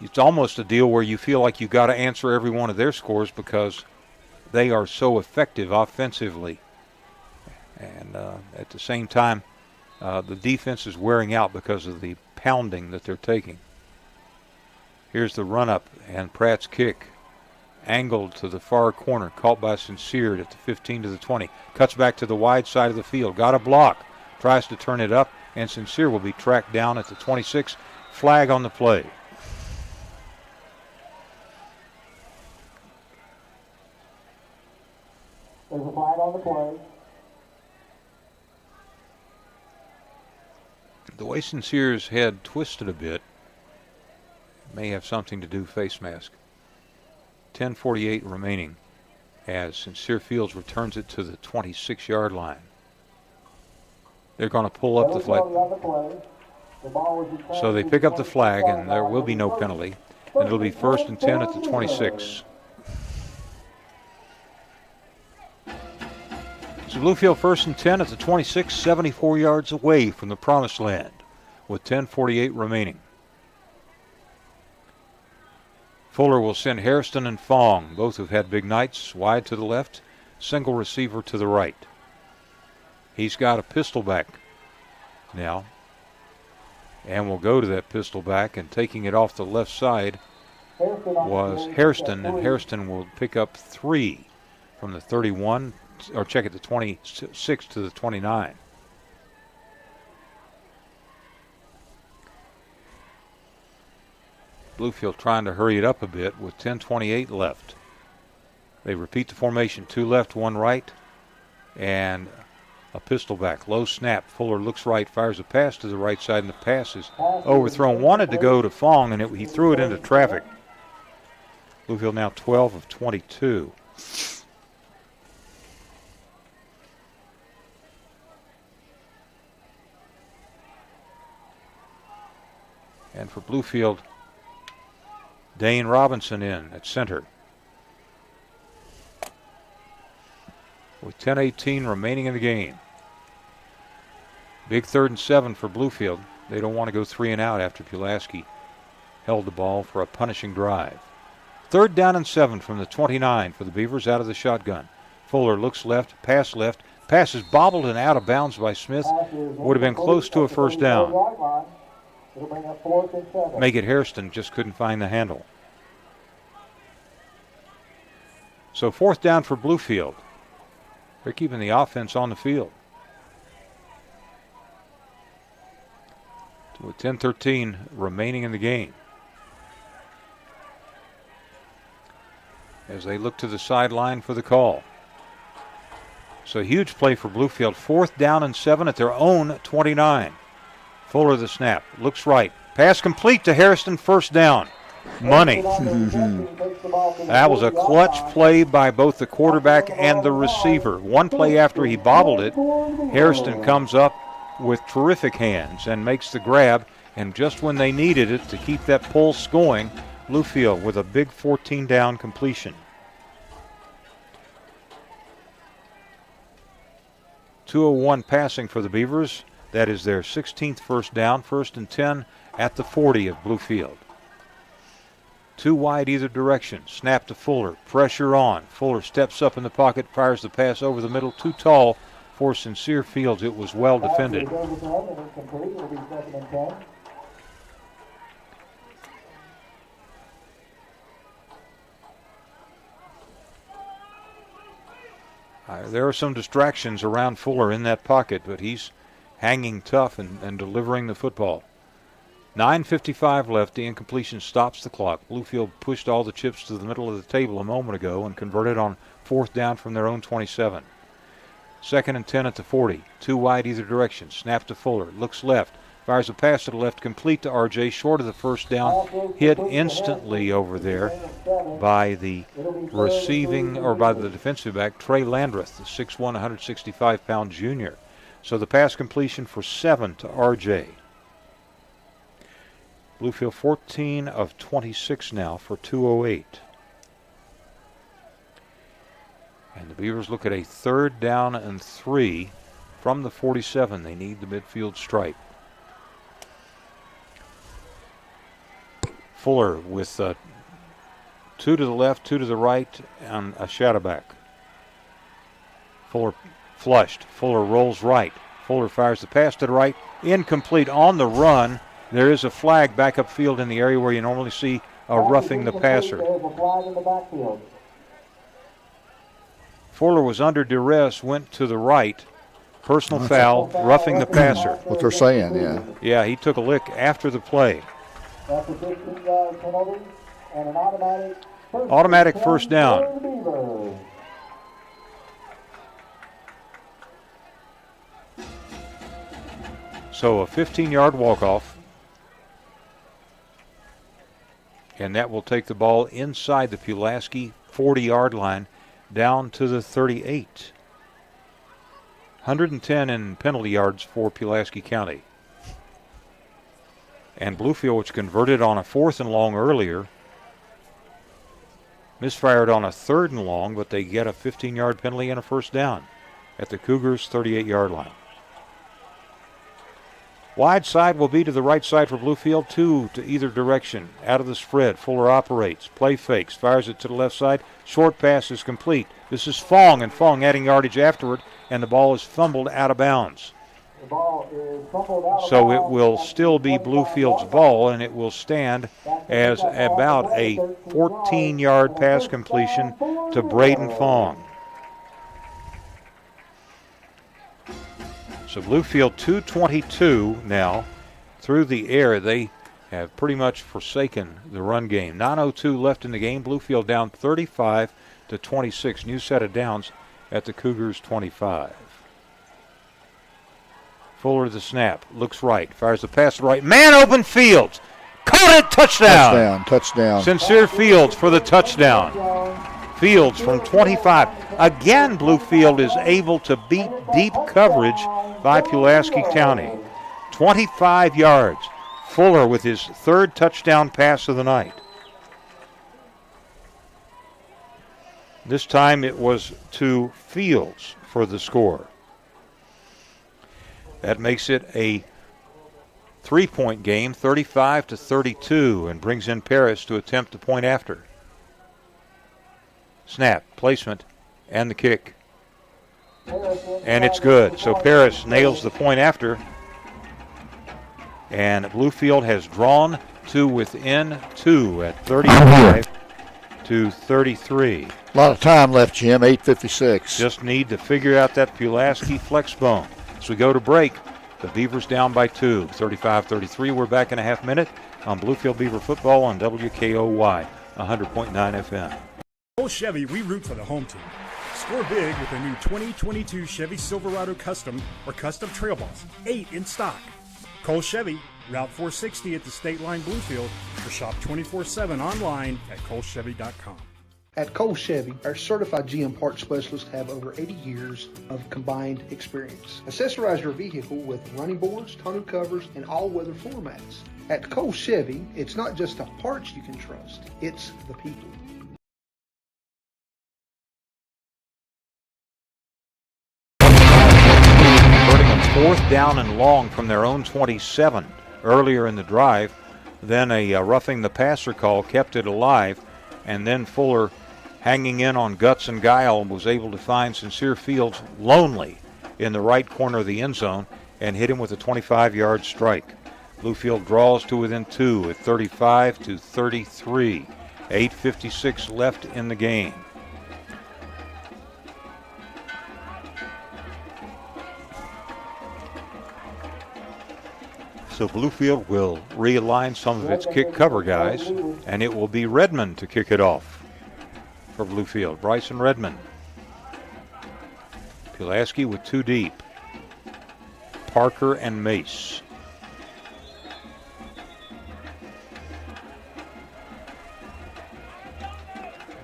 It's almost a deal where you feel like you've got to answer every one of their scores because they are so effective offensively. And at the same time, the defense is wearing out because of the pounding that they're taking. Here's the run-up and Pratt's kick. Angled to the far corner, caught by Sincere at the 15 to the 20. Cuts back to the wide side of the field. Got a block. Tries to turn it up, and Sincere will be tracked down at the 26. Flag on the play. There's a flag on the play. The way Sincere's head twisted a bit may have something to do with face mask. 10:48 remaining as Sincere Fields returns it to the 26-yard line. They're going to pull up the flag. So they pick up the flag, and there will be no penalty. And it'll be 1st and 10 at the 26. So Bluefield 1st and 10 at the 26, 74 yards away from the promised land with 10:48 remaining. Fuller will send Hairston and Fong. Both have had big nights. Wide to the left, single receiver to the right. He's got a pistol back now. And we'll go to that pistol back, and taking it off the left side was Hairston, and Hairston will pick up 3 from the 31, or check it, the 26 to the 29. Bluefield trying to hurry it up a bit with 10:28 left. They repeat the formation, 2 left, 1 right, and a pistol back. Low snap. Fuller looks right, fires a pass to the right side, and the pass is overthrown. Wanted to go to Fong, and he threw it into traffic. Bluefield now 12 of 22. And for Bluefield, Dane Robinson in at center. With 10:18 remaining in the game. Big 3rd and 7 for Bluefield. They don't want to go 3 and out after Pulaski held the ball for a punishing drive. 3rd down and 7 from the 29 for the Beavers out of the shotgun. Fuller looks left, pass left, Pass is bobbled and out of bounds by Smith. Would have been close to a first down. Make it Hairston just couldn't find the handle. So 4th down for Bluefield. They're keeping the offense on the field. With 10:13 remaining in the game. As they look to the sideline for the call. So huge play for Bluefield. 4th down and 7 at their own 29. Fuller the snap. Looks right. Pass complete to Hairston. First down. Money. That was a clutch play by both the quarterback and the receiver. One play after he bobbled it, Hairston comes up with terrific hands and makes the grab. And just when they needed it to keep that pulse going, Bluefield with a big 14-down completion. 2:01 passing for the Beavers. That is their 16th first down. 1st and 10 at the 40 of Bluefield. 2 wide either direction. Snap to Fuller. Pressure on. Fuller steps up in the pocket, fires the pass over the middle. Too tall for Sincere Fields. It was well defended. There are some distractions around Fuller in that pocket, but he's hanging tough and delivering the football. 9:55 left. The incompletion stops the clock. Bluefield pushed all the chips to the middle of the table a moment ago and converted on 4th down from their own 27. 2nd and 10 at the 40. 2 wide either direction. Snap to Fuller. Looks left. Fires a pass to the left, complete to RJ, short of the first down. Hit instantly over there by the receiving, or by the defensive back, Trey Landreth, the 6'1", 165-pound junior. So the pass completion for 7 to RJ. Bluefield 14 of 26 now for 208. And the Beavers look at a 3rd down and 3 from the 47. They need the midfield stripe. Fuller with 2 to the left, 2 to the right, and a shadow back. Fuller flushed. Fuller rolls right. Fuller fires the pass to the right. Incomplete on the run. There is a flag back upfield in the area where you normally see a roughing the passer. Fuller was under duress, went to the right. Personal foul, roughing the passer. What they're saying, yeah. Yeah, he took a lick after the play. That's a 15-yard penalty and an automatic first down. So a 15-yard walk-off. And that will take the ball inside the Pulaski 40-yard line down to the 38. 110 in penalty yards for Pulaski County. And Bluefield, which converted on a 4th and long earlier, misfired on a 3rd and long, but they get a 15-yard penalty and a first down at the Cougars' 38-yard line. Wide side will be to the right side for Bluefield, 2 to either direction. Out of the spread, Fuller operates, play fakes, fires it to the left side. Short pass is complete. This is Fong, and Fong adding yardage afterward, and the ball is fumbled out of bounds. So it will still be Bluefield's ball, and it will stand as about a 14-yard pass completion to Braden Fong. So Bluefield 222 now through the air. They have pretty much forsaken the run game. 9:02 left in the game. Bluefield down 35-26. New set of downs at the Cougars' 25. Fuller the snap, looks right, fires the pass to the right. Man open, Fields. Caught it, touchdown. Touchdown. Sincere Fields for the touchdown. Fields from 25. Again, Bluefield is able to beat deep coverage by Pulaski County. 25 yards. Fuller with his 3rd touchdown pass of the night. This time it was to Fields for the score. That makes it a 3-point game, 35-32, and brings in Paris to attempt the point after. Snap, placement, and the kick. And it's good. So Paris nails the point after. And Bluefield has drawn to within 2 at 35-33. A lot of time left, Jim, 8:56. Just need to figure out that Pulaski flex bone. As we go to break, the Beavers down by 2, 35-33. We're back in a half minute on Bluefield Beaver football on WKOY 100.9 FM. Cole Chevy, we root for the home team. Score big with a new 2022 Chevy Silverado Custom or Custom Trail Boss, 8 in stock. Cole Chevy, Route 460 at the State Line Bluefield, or shop 24/7 online at colechevy.com. At Cole Chevy, our certified GM parts specialists have over 80 years of combined experience. Accessorize your vehicle with running boards, tonneau covers, and all-weather floor mats. At Cole Chevy, it's not just the parts you can trust, it's the people. Fourth down and long from their own 27 earlier in the drive. Then a roughing the passer call kept it alive, and then Fuller, hanging in on guts and guile, was able to find Sincere Fields lonely in the right corner of the end zone and hit him with a 25-yard strike. Bluefield draws to within 2 at 35-33. 8:56 left in the game. So Bluefield will realign some of its kick cover guys, and it will be Redmond to kick it off for Bluefield. Bryson Redmond. Pulaski with 2 deep. Parker and Mace.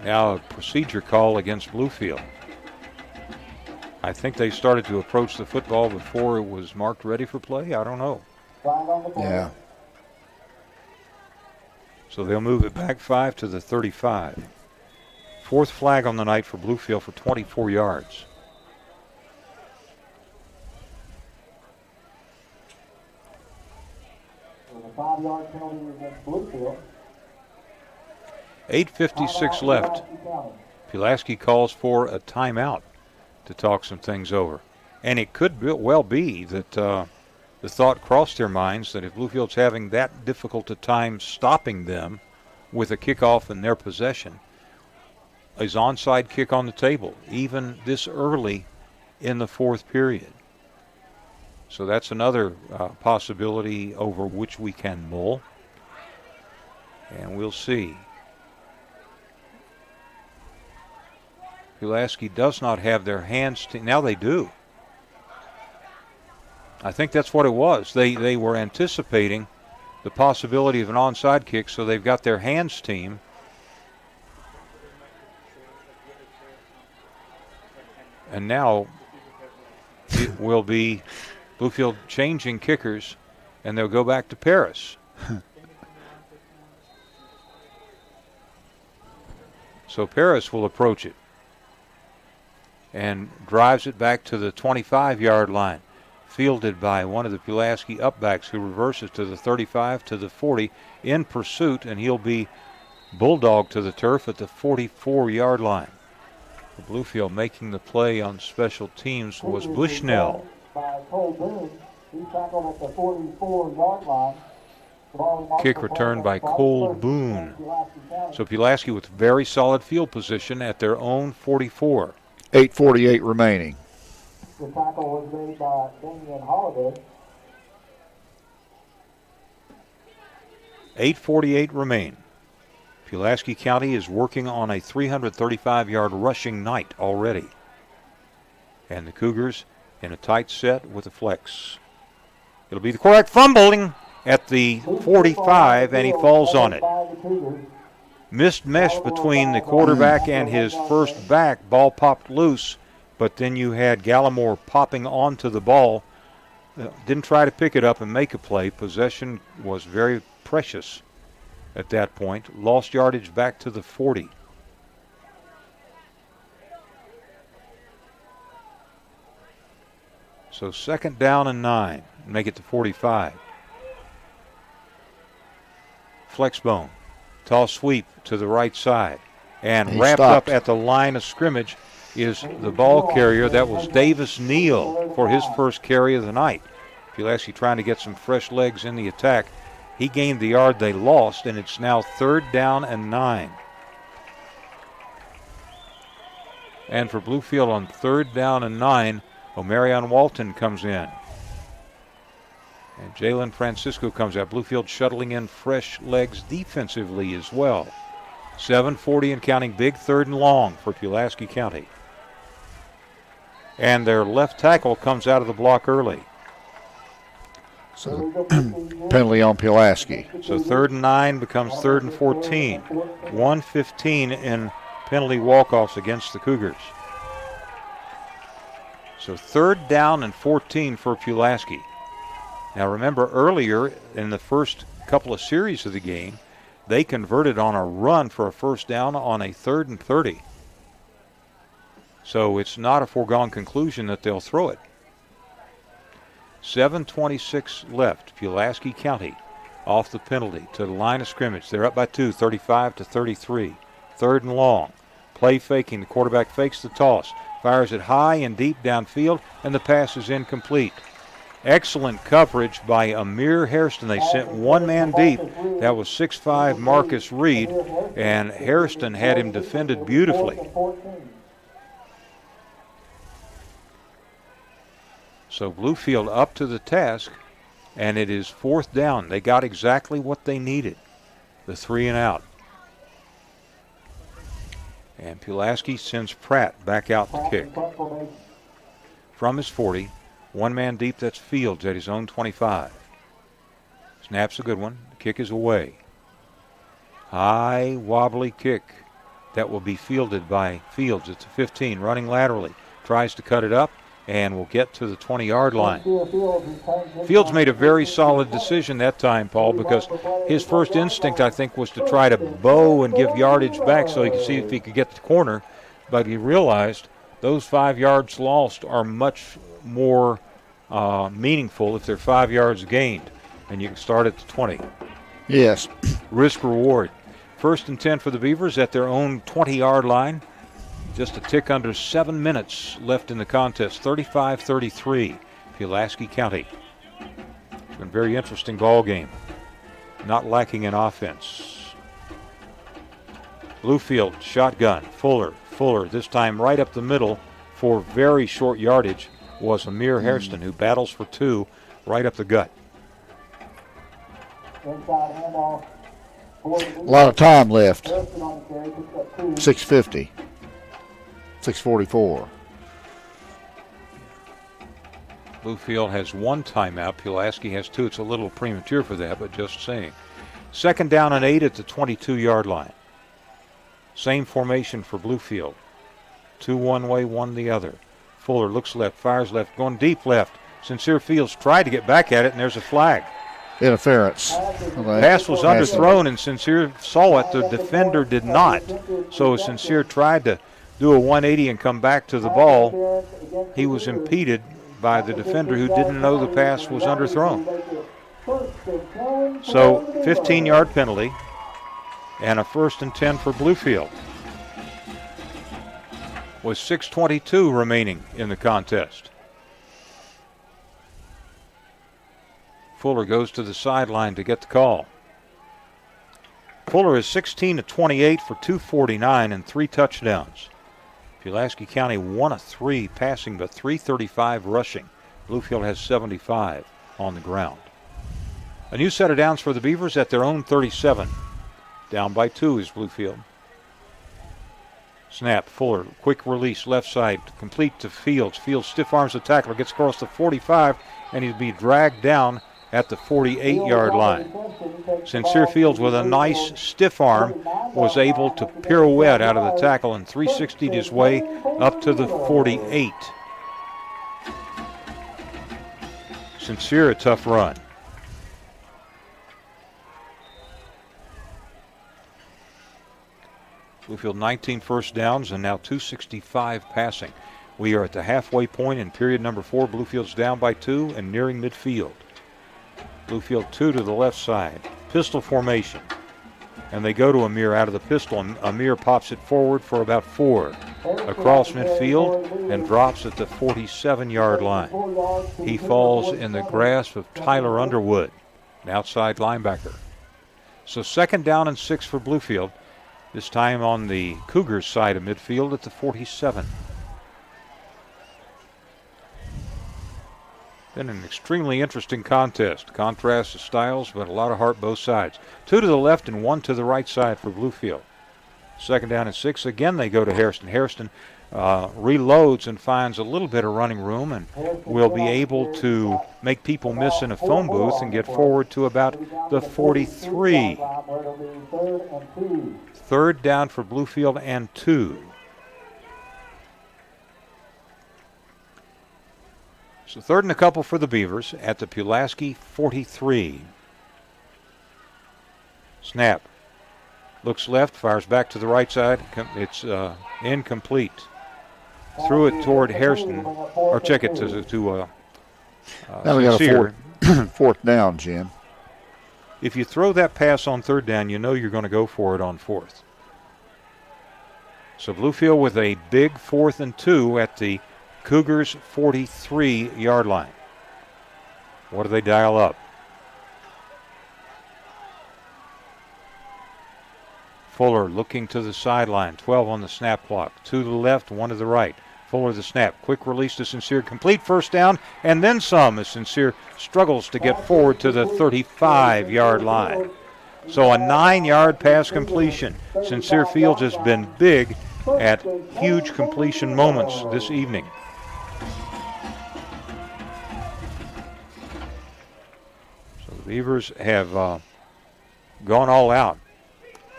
Now a procedure call against Bluefield. I think they started to approach the football before it was marked ready for play. I don't know. Yeah. So they'll move it back 5 to the 35. 4th flag on the night for Bluefield for 24 yards. So the 5-yard penalty against Bluefield. 8:56 left. Pulaski calls for a timeout to talk some things over. And it could well be that the thought crossed their minds that if Bluefield's having that difficult a time stopping them with a kickoff in their possession, is onside kick on the table, even this early in the 4th period. So that's another possibility over which we can mull. And we'll see. Pulaski does not have their hands. Now they do. I think that's what it was. They were anticipating the possibility of an onside kick, so they've got their hands team. And now it will be Bluefield changing kickers, and they'll go back to Paris. So Paris will approach it and drives it back to the 25-yard line. Fielded by one of the Pulaski upbacks, who reverses to the 35 to the 40 in pursuit, and he'll be bulldog to the turf at the 44-yard line. Bluefield making the play on special teams was Bushnell. By Cole Boone, he tackled at the 44-yard line. Kick returned by Cole Boone. So Pulaski with very solid field position at their own 44. 8:48 remaining. The tackle was made by Damian Holiday. 8:48 remain. Pulaski County is working on a 335-yard rushing night already. And the Cougars in a tight set with a flex. It'll be the quarterback fumbling at the 45, and he falls on it. Missed mesh between the quarterback and his first back. Ball popped loose, but then you had Gallimore popping onto the ball. Didn't try to pick it up and make a play. Possession was very precious at that point. Lost yardage back to the 40. So 2nd down and 9. Make it to 45. Flexbone. Toss sweep to the right side. And wrapped up at the line of scrimmage is the ball carrier. That was Davis Neal for his first carry of the night. Pulaski trying to get some fresh legs in the attack. He gained the yard they lost, and it's now 3rd down and 9. And for Bluefield on 3rd down and 9, Omarion Walton comes in. And Jalen Francisco comes out. Bluefield shuttling in fresh legs defensively as well. 7:40 and counting, big 3rd and long for Pulaski County. And their left tackle comes out of the block early. So penalty on Pulaski. So 3rd and 9 becomes 3rd and 14. 1:15 in penalty walk-offs against the Cougars. So 3rd down and 14 for Pulaski. Now remember, earlier in the first couple of series of the game, they converted on a run for a 1st down on a 3rd and 30. So it's not a foregone conclusion that they'll throw it. 7:26 left. Pulaski County off the penalty to the line of scrimmage. They're up by 2, 35-33. 3rd and long. Play faking. The quarterback fakes the toss. Fires it high and deep downfield, and the pass is incomplete. Excellent coverage by Amir Hairston. They sent one man deep. That was 6'5" Marcus Reed, and Hairston had him defended beautifully. So Bluefield up to the task, and it is 4th down. They got exactly what they needed, the 3 and out. And Pulaski sends Pratt back out to kick. From his 40, one man deep, that's Fields at his own 25. Snap's a good one. The kick is away. High, wobbly kick. That will be fielded by Fields. It's a 15, running laterally. Tries to cut it up and will get to the 20-yard line. Fields made a very solid decision that time, Paul, because his first instinct, I think, was to try to bow and give yardage back so he could see if he could get the corner, but he realized those 5 yards lost are much more meaningful if they're 5 yards gained, and you can start at the 20. Yes. Risk reward. 1st and 10 for the Beavers at their own 20-yard line. Just a tick under 7 minutes left in the contest. 35-33, Pulaski County. It's been a very interesting ball game. Not lacking in offense. Bluefield, shotgun. Fuller, this time right up the middle for very short yardage, was Amir Hairston, who battles for 2 right up the gut. A lot of time left. 6:50. 6:44. Bluefield has 1 timeout. Pulaski has 2. It's a little premature for that, but just saying. 2nd down and 8 at the 22-yard line. Same formation for Bluefield. 2 one way, 1 the other. Fuller looks left, fires left, going deep left. Sincere Fields tried to get back at it, and there's a flag. Interference. Pass was underthrown, and Sincere saw it. The defender did not. So Sincere tried to do a 180 and come back to the ball. He was impeded by the defender who didn't know the pass was underthrown. So 15-yard penalty and a 1st and 10 for Bluefield. With 6:22 remaining in the contest. Fuller goes to the sideline to get the call. Fuller is 16 of 28 for 249 and 3 touchdowns. Pulaski County 1 of 3 passing, but 335 rushing. Bluefield has 75 on the ground. A new set of downs for the Beavers at their own 37. Down by 2 is Bluefield. Snap, Fuller, quick release, left side, complete to Fields. Fields stiff arms the tackler, gets across the 45, and he'll be dragged down at the 48-yard line. Sincere Fields, with a nice stiff arm, was able to pirouette out of the tackle and 360'd his way up to the 48. Sincere, a tough run. Bluefield 19 first downs and now 265 passing. We are at the halfway point in period number 4. Bluefield's down by 2 and nearing midfield. Bluefield 2 to the left side. Pistol formation. And they go to Amir out of the pistol, and Amir pops it forward for about 4. across midfield and drops at the 47-yard line. He falls in the grasp of Tyler Underwood, an outside linebacker. So 2nd down and 6 for Bluefield, this time on the Cougars side of midfield at the 47. Been an extremely interesting contest. Contrast of styles, but a lot of heart both sides. 2 to the left and 1 to the right side for Bluefield. 2nd down and 6. Again, they go to Hairston. Hairston reloads and finds a little bit of running room and will be able to make people miss in a phone booth and get forward to about the 43. 3rd down for Bluefield and 2. So 3rd and a couple for the Beavers at the Pulaski 43. Snap. Looks left, fires back to the right side. It's incomplete. Threw it toward Hairston, or check it to now we got Sincere. a fourth down, Jim. If you throw that pass on 3rd down, you know you're going to go for it on 4th. So Bluefield with a big 4th and 2 at the Cougars 43-yard line. What do they dial up? Fuller looking to the sideline. 12 on the snap clock. 2 to the left, 1 to the right. Fuller the snap. Quick release to Sincere. Complete 1st down, and then some as Sincere struggles to get forward to the 35-yard line. So a 9-yard pass completion. Sincere Fields has been big at huge completion moments this evening. So the Beavers have gone all out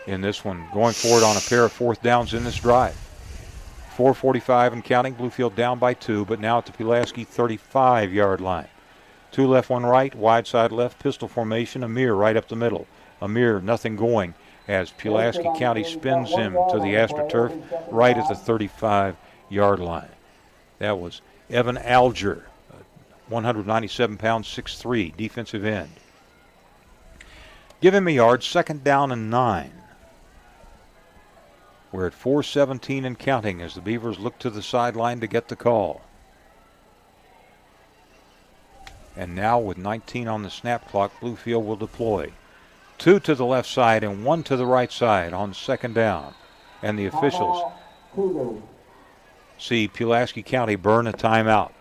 in this one, going forward on a pair of 4th downs in this drive. 4:45 and counting. Bluefield down by 2, but now at the Pulaski 35-yard line. 2 left, 1 right, wide side left, pistol formation. Amir right up the middle. Amir nothing going as Pulaski County spins him to the AstroTurf right at the 35-yard line. That was Evan Alger, 197 pounds, 6'3", defensive end. Give him a yard, 2nd down and 9. We're at 4:17 and counting as the Beavers look to the sideline to get the call. And now with 19 on the snap clock, Bluefield will deploy. 2 to the left side and 1 to the right side on 2nd down. And the officials see Pulaski County burn a timeout.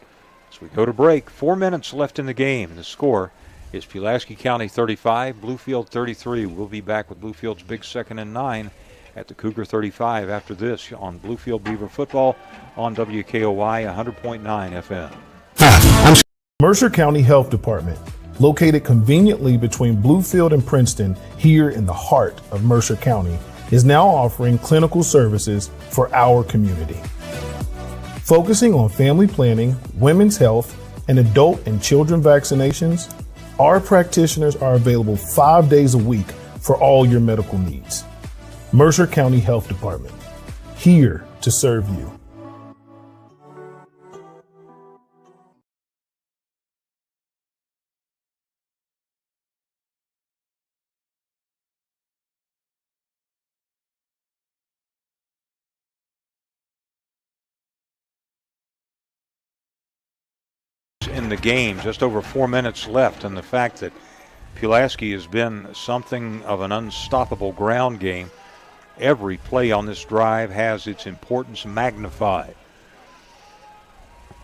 As we go to break, 4 minutes left in the game. The score is Pulaski County 35, Bluefield 33. We'll be back with Bluefield's big 2nd and 9 at the Cougar 35 after this on Bluefield Beaver Football on WKOY 100.9 FM. Mercer County Health Department, located conveniently between Bluefield and Princeton here in the heart of Mercer County, is now offering clinical services for our community. Focusing on family planning, women's health, and adult and children vaccinations, our practitioners are available 5 days a week for all your medical needs. Mercer County Health Department, here to serve you. In the game, just over 4 minutes left, and the fact that Pulaski has been something of an unstoppable ground game. Every play on this drive has its importance magnified.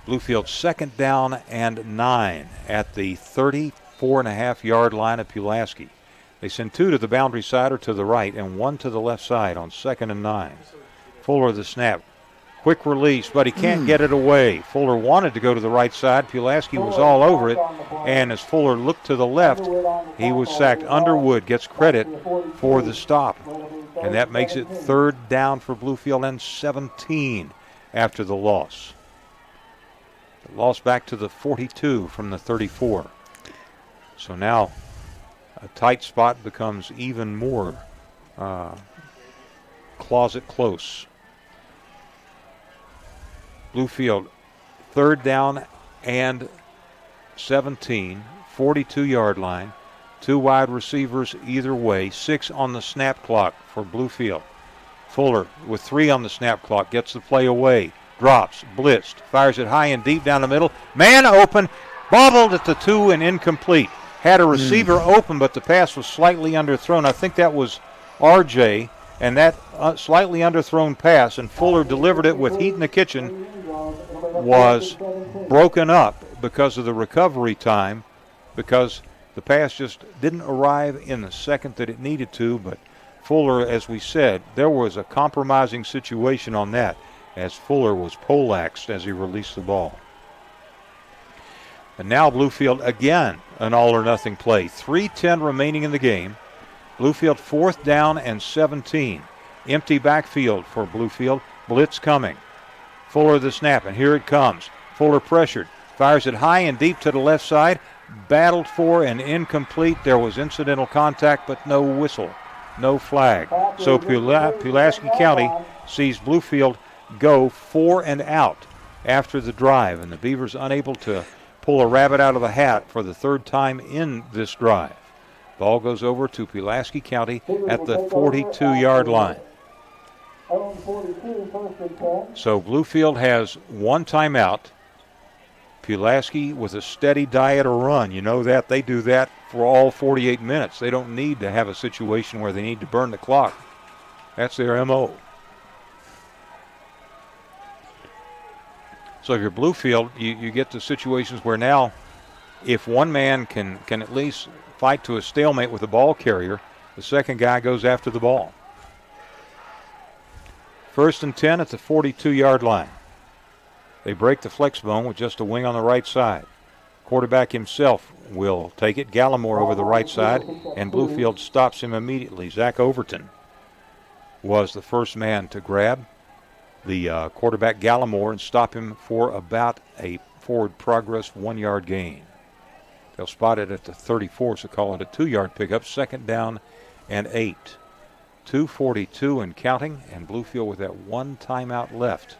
Bluefield 2nd down and 9 at the 34.5-yard line of Pulaski. They send 2 to the boundary side or to the right and 1 to the left side on 2nd and 9. Fuller the snap. Quick release, but he can't get it away. Fuller wanted to go to the right side. Pulaski was all over it, and as Fuller looked to the left, he was sacked. Underwood gets credit for the stop, and that makes it 3rd down for Bluefield and 17 after the loss. The loss back to the 42 from the 34. So now a tight spot becomes even more closet close. Bluefield 3rd down and 17, 42-yard line. 2 wide receivers either way, 6 on the snap clock for Bluefield. Fuller with 3 on the snap clock, gets the play away, drops, blitzed, fires it high and deep down the middle. Man open, bobbled at the 2 and incomplete. Had a receiver open, but the pass was slightly underthrown. I think that was RJ, and that slightly underthrown pass, and Fuller delivered it with heat in the kitchen, was broken up because of the recovery time, because the pass just didn't arrive in the second that it needed to. But Fuller, as we said, there was a compromising situation on that, as Fuller was poleaxed as he released the ball. And now Bluefield again, an all-or-nothing play. 3:10 remaining in the game. Bluefield 4th down and 17. Empty backfield for Bluefield. Blitz coming. Fuller the snap, and here it comes. Fuller pressured. Fires it high and deep to the left side. Battled for and incomplete. There was incidental contact, but no whistle, no flag. So Pulaski County sees Bluefield go 4 and out after the drive, and the Beavers unable to pull a rabbit out of the hat for the 3rd time in this drive. Ball goes over to Pulaski County at the 42-yard line. So Bluefield has 1 timeout. Pulaski with a steady diet of run. You know that. They do that for all 48 minutes. They don't need to have a situation where they need to burn the clock. That's their M.O. So if you're Bluefield, you get to situations where now if one man can at least fight to a stalemate with the ball carrier, the second guy goes after the ball. 1st and 10 at the 42-yard line. They break the flex bone with just a wing on the right side. Quarterback himself will take it. Gallimore over the right side, and Bluefield stops him immediately. Zach Overton was the first man to grab the quarterback Gallimore and stop him for about a forward progress 1-yard gain. They'll spot it at the 34, so call it a 2-yard pickup. 2nd down and 8. 2:42 and counting, and Bluefield with that 1 timeout left.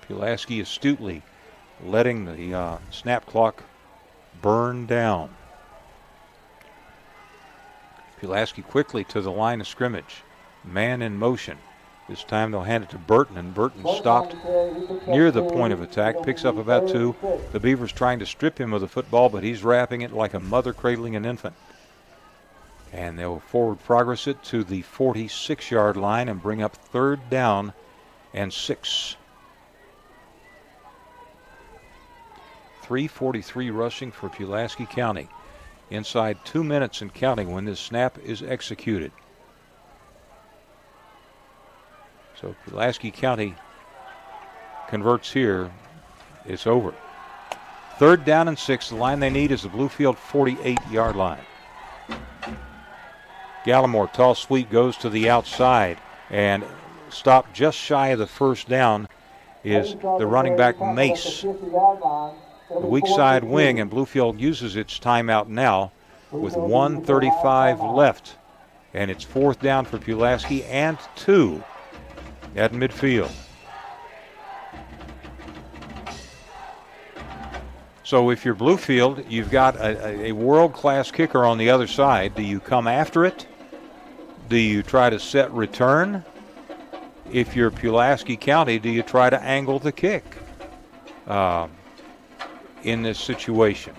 Pulaski astutely letting the snap clock burn down. Pulaski quickly to the line of scrimmage. Man in motion. This time they'll hand it to Burton, and Burton stopped near the point of attack, picks up about 2. The Beavers trying to strip him of the football, but he's wrapping it like a mother cradling an infant. And they'll forward progress it to the 46-yard line and bring up 3rd down and 6. 3:43 rushing for Pulaski County. Inside 2 minutes and counting when this snap is executed. So Pulaski County converts here. It's over. 3rd down and 6. The line they need is the Bluefield 48-yard line. Gallimore, tall sweep, goes to the outside and stopped just shy of the 1st down is the running back Mace. The weak side wing, and Bluefield uses its timeout now with 1:35 left. And it's 4th down for Pulaski and 2 at midfield. So if you're Bluefield, you've got a world-class kicker on the other side. Do you come after it? Do you try to set return? If you're Pulaski County, do you try to angle the kick in this situation?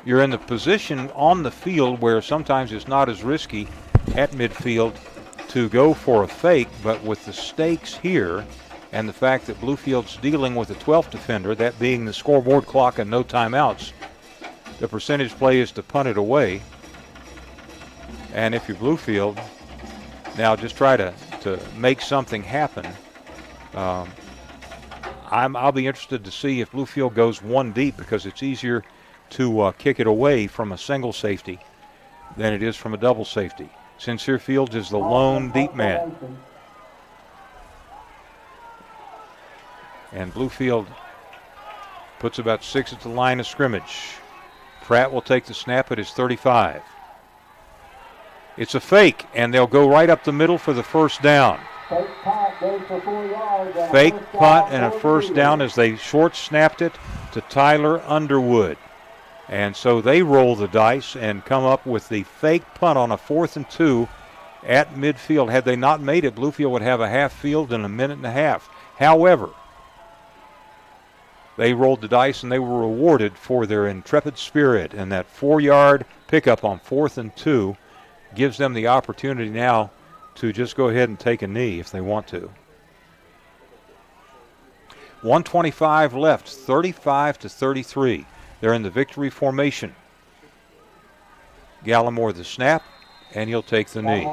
You're in the position on the field where sometimes it's not as risky at midfield to go for a fake, but with the stakes here and the fact that Bluefield's dealing with a 12th defender, that being the scoreboard clock and no timeouts, the percentage play is to punt it away. And if you're Bluefield, now just try to make something happen. I'll be interested to see if Bluefield goes 1 deep, because it's easier to kick it away from a single safety than it is from a double safety. Sincere Fields is the lone deep man. And Bluefield puts about 6 at the line of scrimmage. Pratt will take the snap at his 35. It's a fake, and they'll go right up the middle for the 1st down. Fake punt and a 1st down as they short snapped it to Tyler Underwood. And so they roll the dice and come up with the fake punt on a 4th and 2 at midfield. Had they not made it, Bluefield would have a half field in a minute and a half. However, they rolled the dice and they were rewarded for their intrepid spirit, and that 4-yard pickup on 4th and 2 gives them the opportunity now to just go ahead and take a knee if they want to. 1:25 left, 35-33. They're in the victory formation. Gallimore the snap, and he'll take the knee.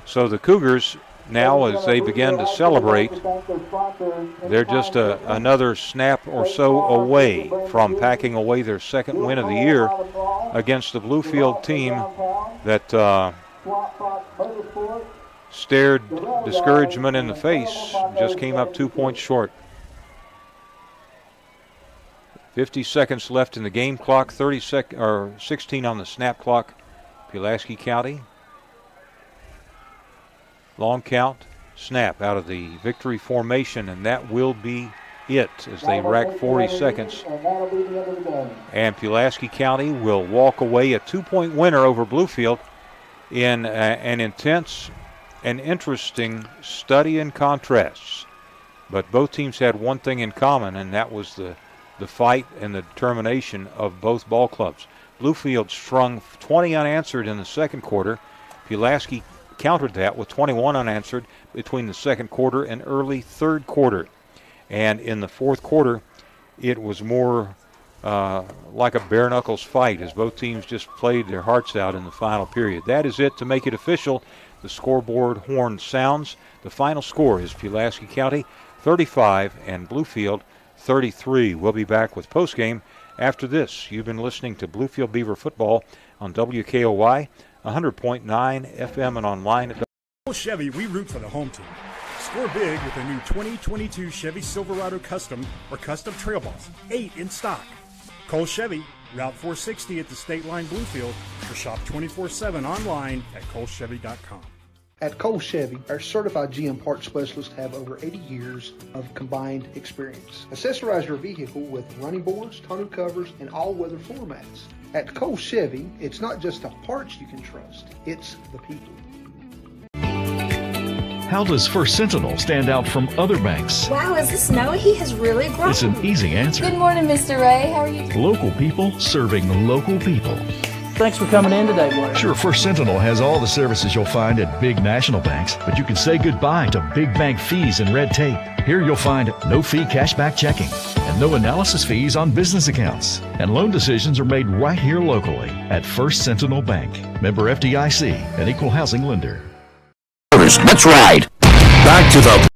So the Cougars now, as they begin to celebrate, they're just another snap or so away from packing away their second win of the year against the Bluefield team that stared discouragement in the face, just came up 2 points short. 50 seconds left in the game clock, 16 on the snap clock. Pulaski County. Long count, snap out of the victory formation, and that will be it as they rack 40 seconds. And Pulaski County will walk away a 2-point winner over Bluefield in an intense and interesting study in contrasts. But both teams had one thing in common, and that was the fight and the determination of both ball clubs. Bluefield strung 20 unanswered in the second quarter. Pulaski countered that with 21 unanswered between the second quarter and early third quarter. And in the fourth quarter, it was more like a bare knuckles fight as both teams just played their hearts out in the final period. That is it to make it official. The scoreboard horn sounds. The final score is Pulaski County 35 and Bluefield 33. We'll be back with postgame after this. You've been listening to Bluefield Beaver football on WKOY 100.9 FM and online at Chevy, we root for the home team. Score big with a new 2022 Chevy Silverado Custom or Custom Trail Boss, 8 in stock. Cole Chevy, Route 460 at the State Line Bluefield, or shop 24/7 online at colechevy.com. At Cole Chevy, our certified GM parts specialists have over 80 years of combined experience. Accessorize your vehicle with running boards, tonneau covers, and all-weather floor mats. At Cole Chevy, it's not just the parts you can trust, it's the people. How does First Sentinel stand out from other banks? Wow, is this Noah? He has really grown. It's an easy answer. Good morning, Mr. Ray. How are you? Local people serving local people. Thanks for coming in today, Blair. Sure, First Sentinel has all the services you'll find at big national banks, but you can say goodbye to big bank fees and red tape. Here you'll find no-fee cashback checking and no analysis fees on business accounts. And loan decisions are made right here locally at First Sentinel Bank. Member FDIC, an equal housing lender. Let's ride. Back to the...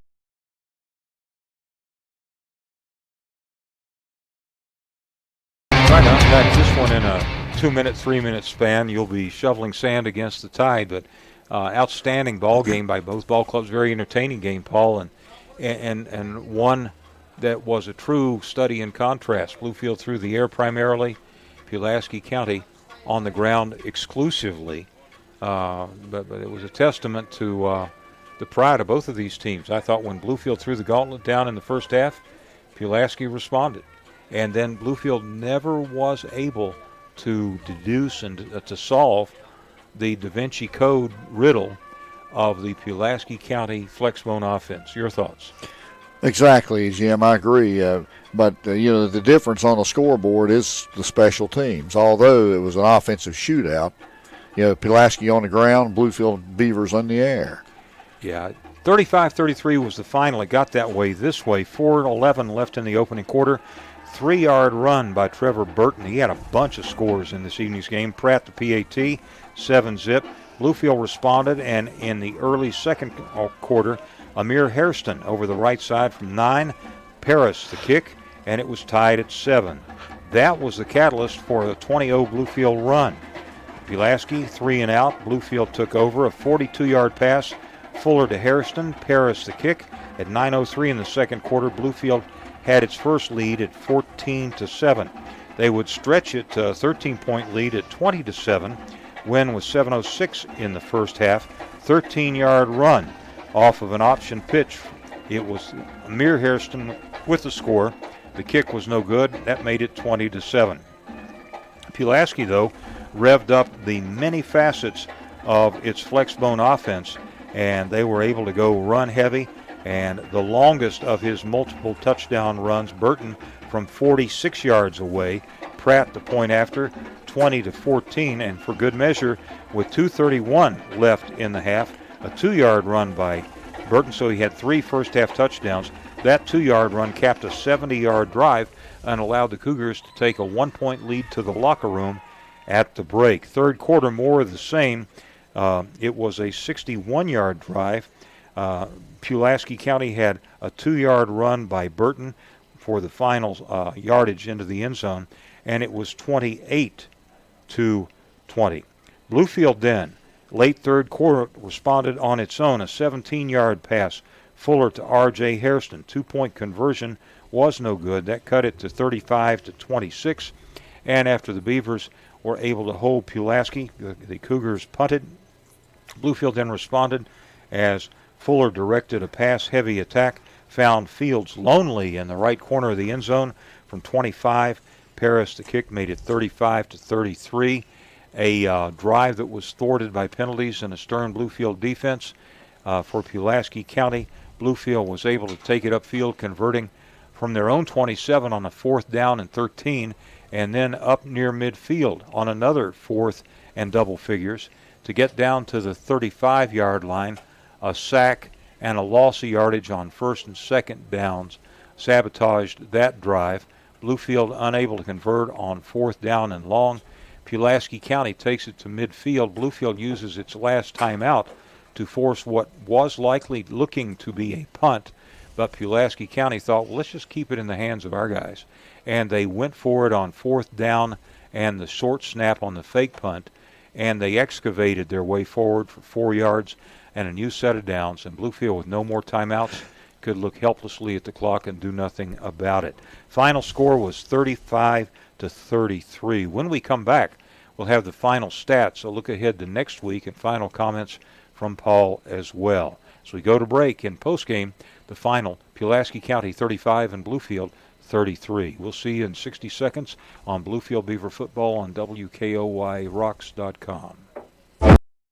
Trying to unpack this one in a 2-minute, 3-minute span. You'll be shoveling sand against the tide, but outstanding ball game by both ball clubs. Very entertaining game, Paul, and one that was a true study in contrast. Bluefield through the air primarily, Pulaski County on the ground exclusively. But it was a testament to the pride of both of these teams. I thought when Bluefield threw the gauntlet down in the first half, Pulaski responded. And then Bluefield never was able to deduce and to solve the Da Vinci Code riddle of the Pulaski County Flexbone offense. Your thoughts? Exactly, Jim. I agree. But the difference on the scoreboard is the special teams. Although it was an offensive shootout, Pulaski on the ground, Bluefield Beavers on the air. Yeah, 35-33 was the final. It got that way this way. 4:11 left in the opening quarter. 3-yard run by Trevor Burton. He had a bunch of scores in this evening's game. Pratt the PAT, 7-zip. Bluefield responded, and in the early second quarter, Amir Hairston over the right side from 9. Paris the kick, and it was tied at 7. That was the catalyst for the 20-0 Bluefield run. Pulaski 3 and out. Bluefield took over. A 42-yard pass. Fuller to Hairston. Paris the kick. At 9:03 in the second quarter, Bluefield had its first lead at 14-7. They would stretch it to a 13-point lead at 20-7. Win with 7:06 in the first half. 13-yard run off of an option pitch. It was Amir Hairston with the score. The kick was no good. That made it 20-7. Pulaski, though, revved up the many facets of its flexbone offense, and they were able to go run heavy. And the longest of his multiple touchdown runs, Burton from 46 yards away, Pratt the point after, 20-14, and for good measure, with 2:31 left in the half, a 2-yard run by Burton, so he had 3 first-half touchdowns. That 2-yard run capped a 70-yard drive and allowed the Cougars to take a 1-point lead to the locker room at the break. Third quarter, more of the same. It was a 61-yard drive. Pulaski County had a 2-yard run by Burton for the final yardage into the end zone, and it was 28-20. Bluefield then, late third quarter, responded on its own, a 17-yard pass. Fuller to R.J. Hairston. 2-point conversion was no good. That cut it to 35-26. And after the Beavers were able to hold Pulaski, the Cougars punted. Bluefield then responded as Fuller directed a pass-heavy attack, found Fields lonely in the right corner of the end zone from 25. Paris, the kick, made it 35-33. A drive that was thwarted by penalties and a stern Bluefield defense for Pulaski County. Bluefield was able to take it upfield, converting from their own 27 on a 4th down and 13, and then up near midfield on another 4th and double figures to get down to the 35-yard line. A sack and a loss of yardage on 1st and 2nd downs sabotaged that drive. Bluefield unable to convert on 4th down and long. Pulaski County takes it to midfield. Bluefield uses its last timeout to force what was likely looking to be a punt, but Pulaski County thought, well, let's just keep it in the hands of our guys. And they went for it on 4th down and the short snap on the fake punt, and they excavated their way forward for 4 yards and a new set of downs, and Bluefield, with no more timeouts, could look helplessly at the clock and do nothing about it. Final score was 35-33. When we come back, we'll have the final stats, a look ahead to next week, and final comments from Paul as well. So we go to break. In postgame, the final, Pulaski County 35 and Bluefield 33. We'll see you in 60 seconds on Bluefield Beaver Football on WKOYRocks.com.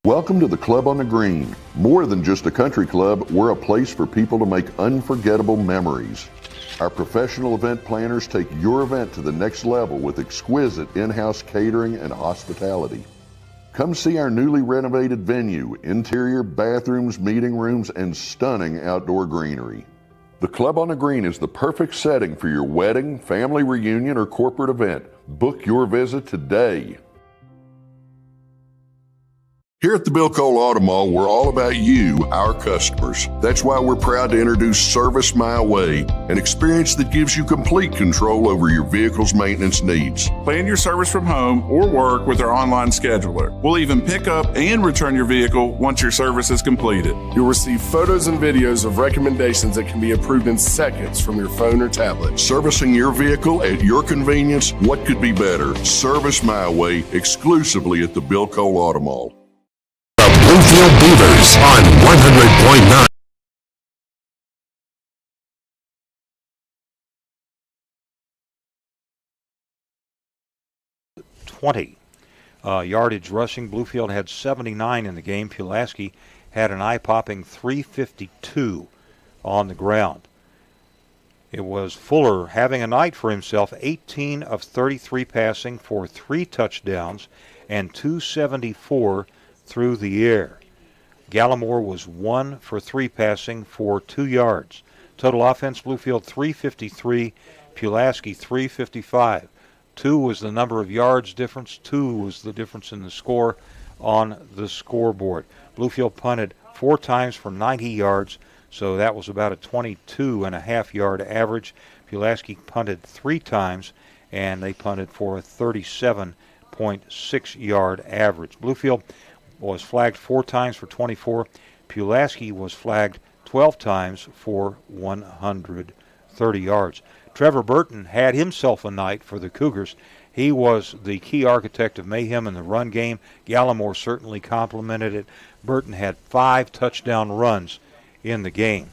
Welcome to the Club on the Green. More than just a country club, we're a place for people to make unforgettable memories. Our professional event planners take your event to the next level with exquisite in-house catering and hospitality. Come see our newly renovated venue, interior bathrooms, meeting rooms, and stunning outdoor greenery. The Club on the Green is the perfect setting for your wedding, family reunion, or corporate event. Book your visit today. Here at the Bill Cole Auto Mall, we're all about you, our customers. That's why we're proud to introduce Service My Way, an experience that gives you complete control over your vehicle's maintenance needs. Plan your service from home or work with our online scheduler. We'll even pick up and return your vehicle once your service is completed. You'll receive photos and videos of recommendations that can be approved in seconds from your phone or tablet. Servicing your vehicle at your convenience, what could be better? Service My Way, exclusively at the Bill Cole Auto Mall. Bluefield Beavers on 100.9. 20 yardage rushing. Bluefield had 79 in the game. Pulaski had an eye-popping 352 on the ground. It was Fuller having a night for himself, 18 of 33 passing for 3 touchdowns and 274 through the air. Gallimore was 1 for 3 passing for 2 yards. Total offense, Bluefield 353, Pulaski 355. 2 was the number of yards difference. 2 was the difference in the score on the scoreboard. Bluefield punted 4 times for 90 yards, so that was about a 22.5-yard average. Pulaski punted 3 times, and they punted for a 37.6-yard average. Bluefield was flagged 4 times for 24. Pulaski was flagged 12 times for 130 yards. Trevor Burton had himself a night for the Cougars. He was the key architect of mayhem in the run game. Gallimore certainly complemented it. Burton had 5 touchdown runs in the game.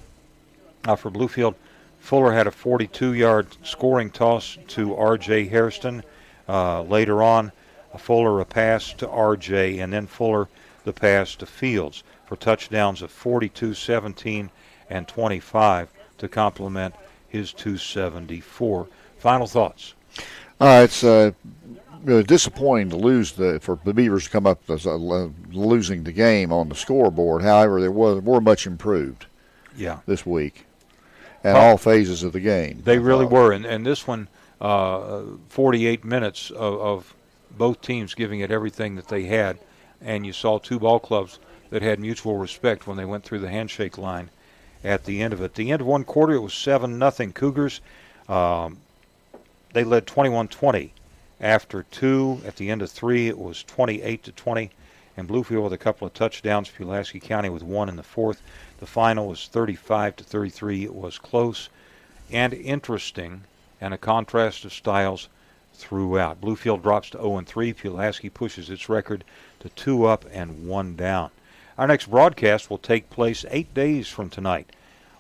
For Bluefield, Fuller had a 42-yard scoring toss to R.J. Hairston. Later on, Fuller a pass to R.J., and then Fuller the pass to Fields for touchdowns of 42, 17, and 25 to complement his 274. Final thoughts? It's really disappointing to lose for the Beavers to come up as losing the game on the scoreboard. However, they were much improved this week at all phases of the game. They really were. And this one, 48 minutes of both teams giving it everything that they had. And you saw two ball clubs that had mutual respect when they went through the handshake line at the end of it. At the end of one quarter, it was 7-0 Cougars. They led 21-20 after two. At the end of three, it was 28-20. And Bluefield with a couple of touchdowns. Pulaski County with one in the fourth. The final was 35-33. It was close and interesting, and a contrast of styles throughout. Bluefield drops to 0-3. Pulaski pushes its record to 2 up and 1 down. Our next broadcast will take place 8 days from tonight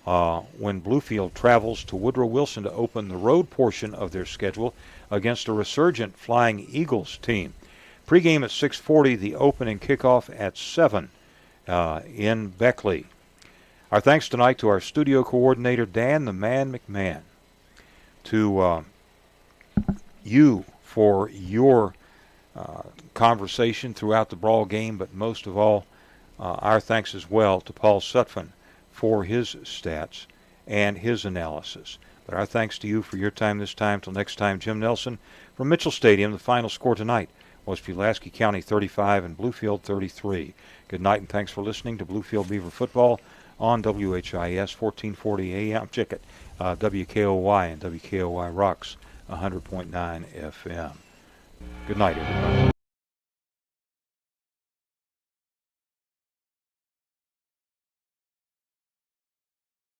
when Bluefield travels to Woodrow Wilson to open the road portion of their schedule against a resurgent Flying Eagles team. Pregame at 6:40, the opening kickoff at 7 in Beckley. Our thanks tonight to our studio coordinator, Dan the Man McMahon, to you for your conversation throughout the brawl game, but most of all, our thanks as well to Paul Sutphin for his stats and his analysis. But our thanks to you for your time this time. Till next time, Jim Nelson from Mitchell Stadium. The final score tonight was Pulaski County 35 and Bluefield 33. Good night and thanks for listening to Bluefield Beaver Football on WHIS 1440 AM. Check it, WKOY and WKOY Rocks 100.9 FM. Good night, everybody.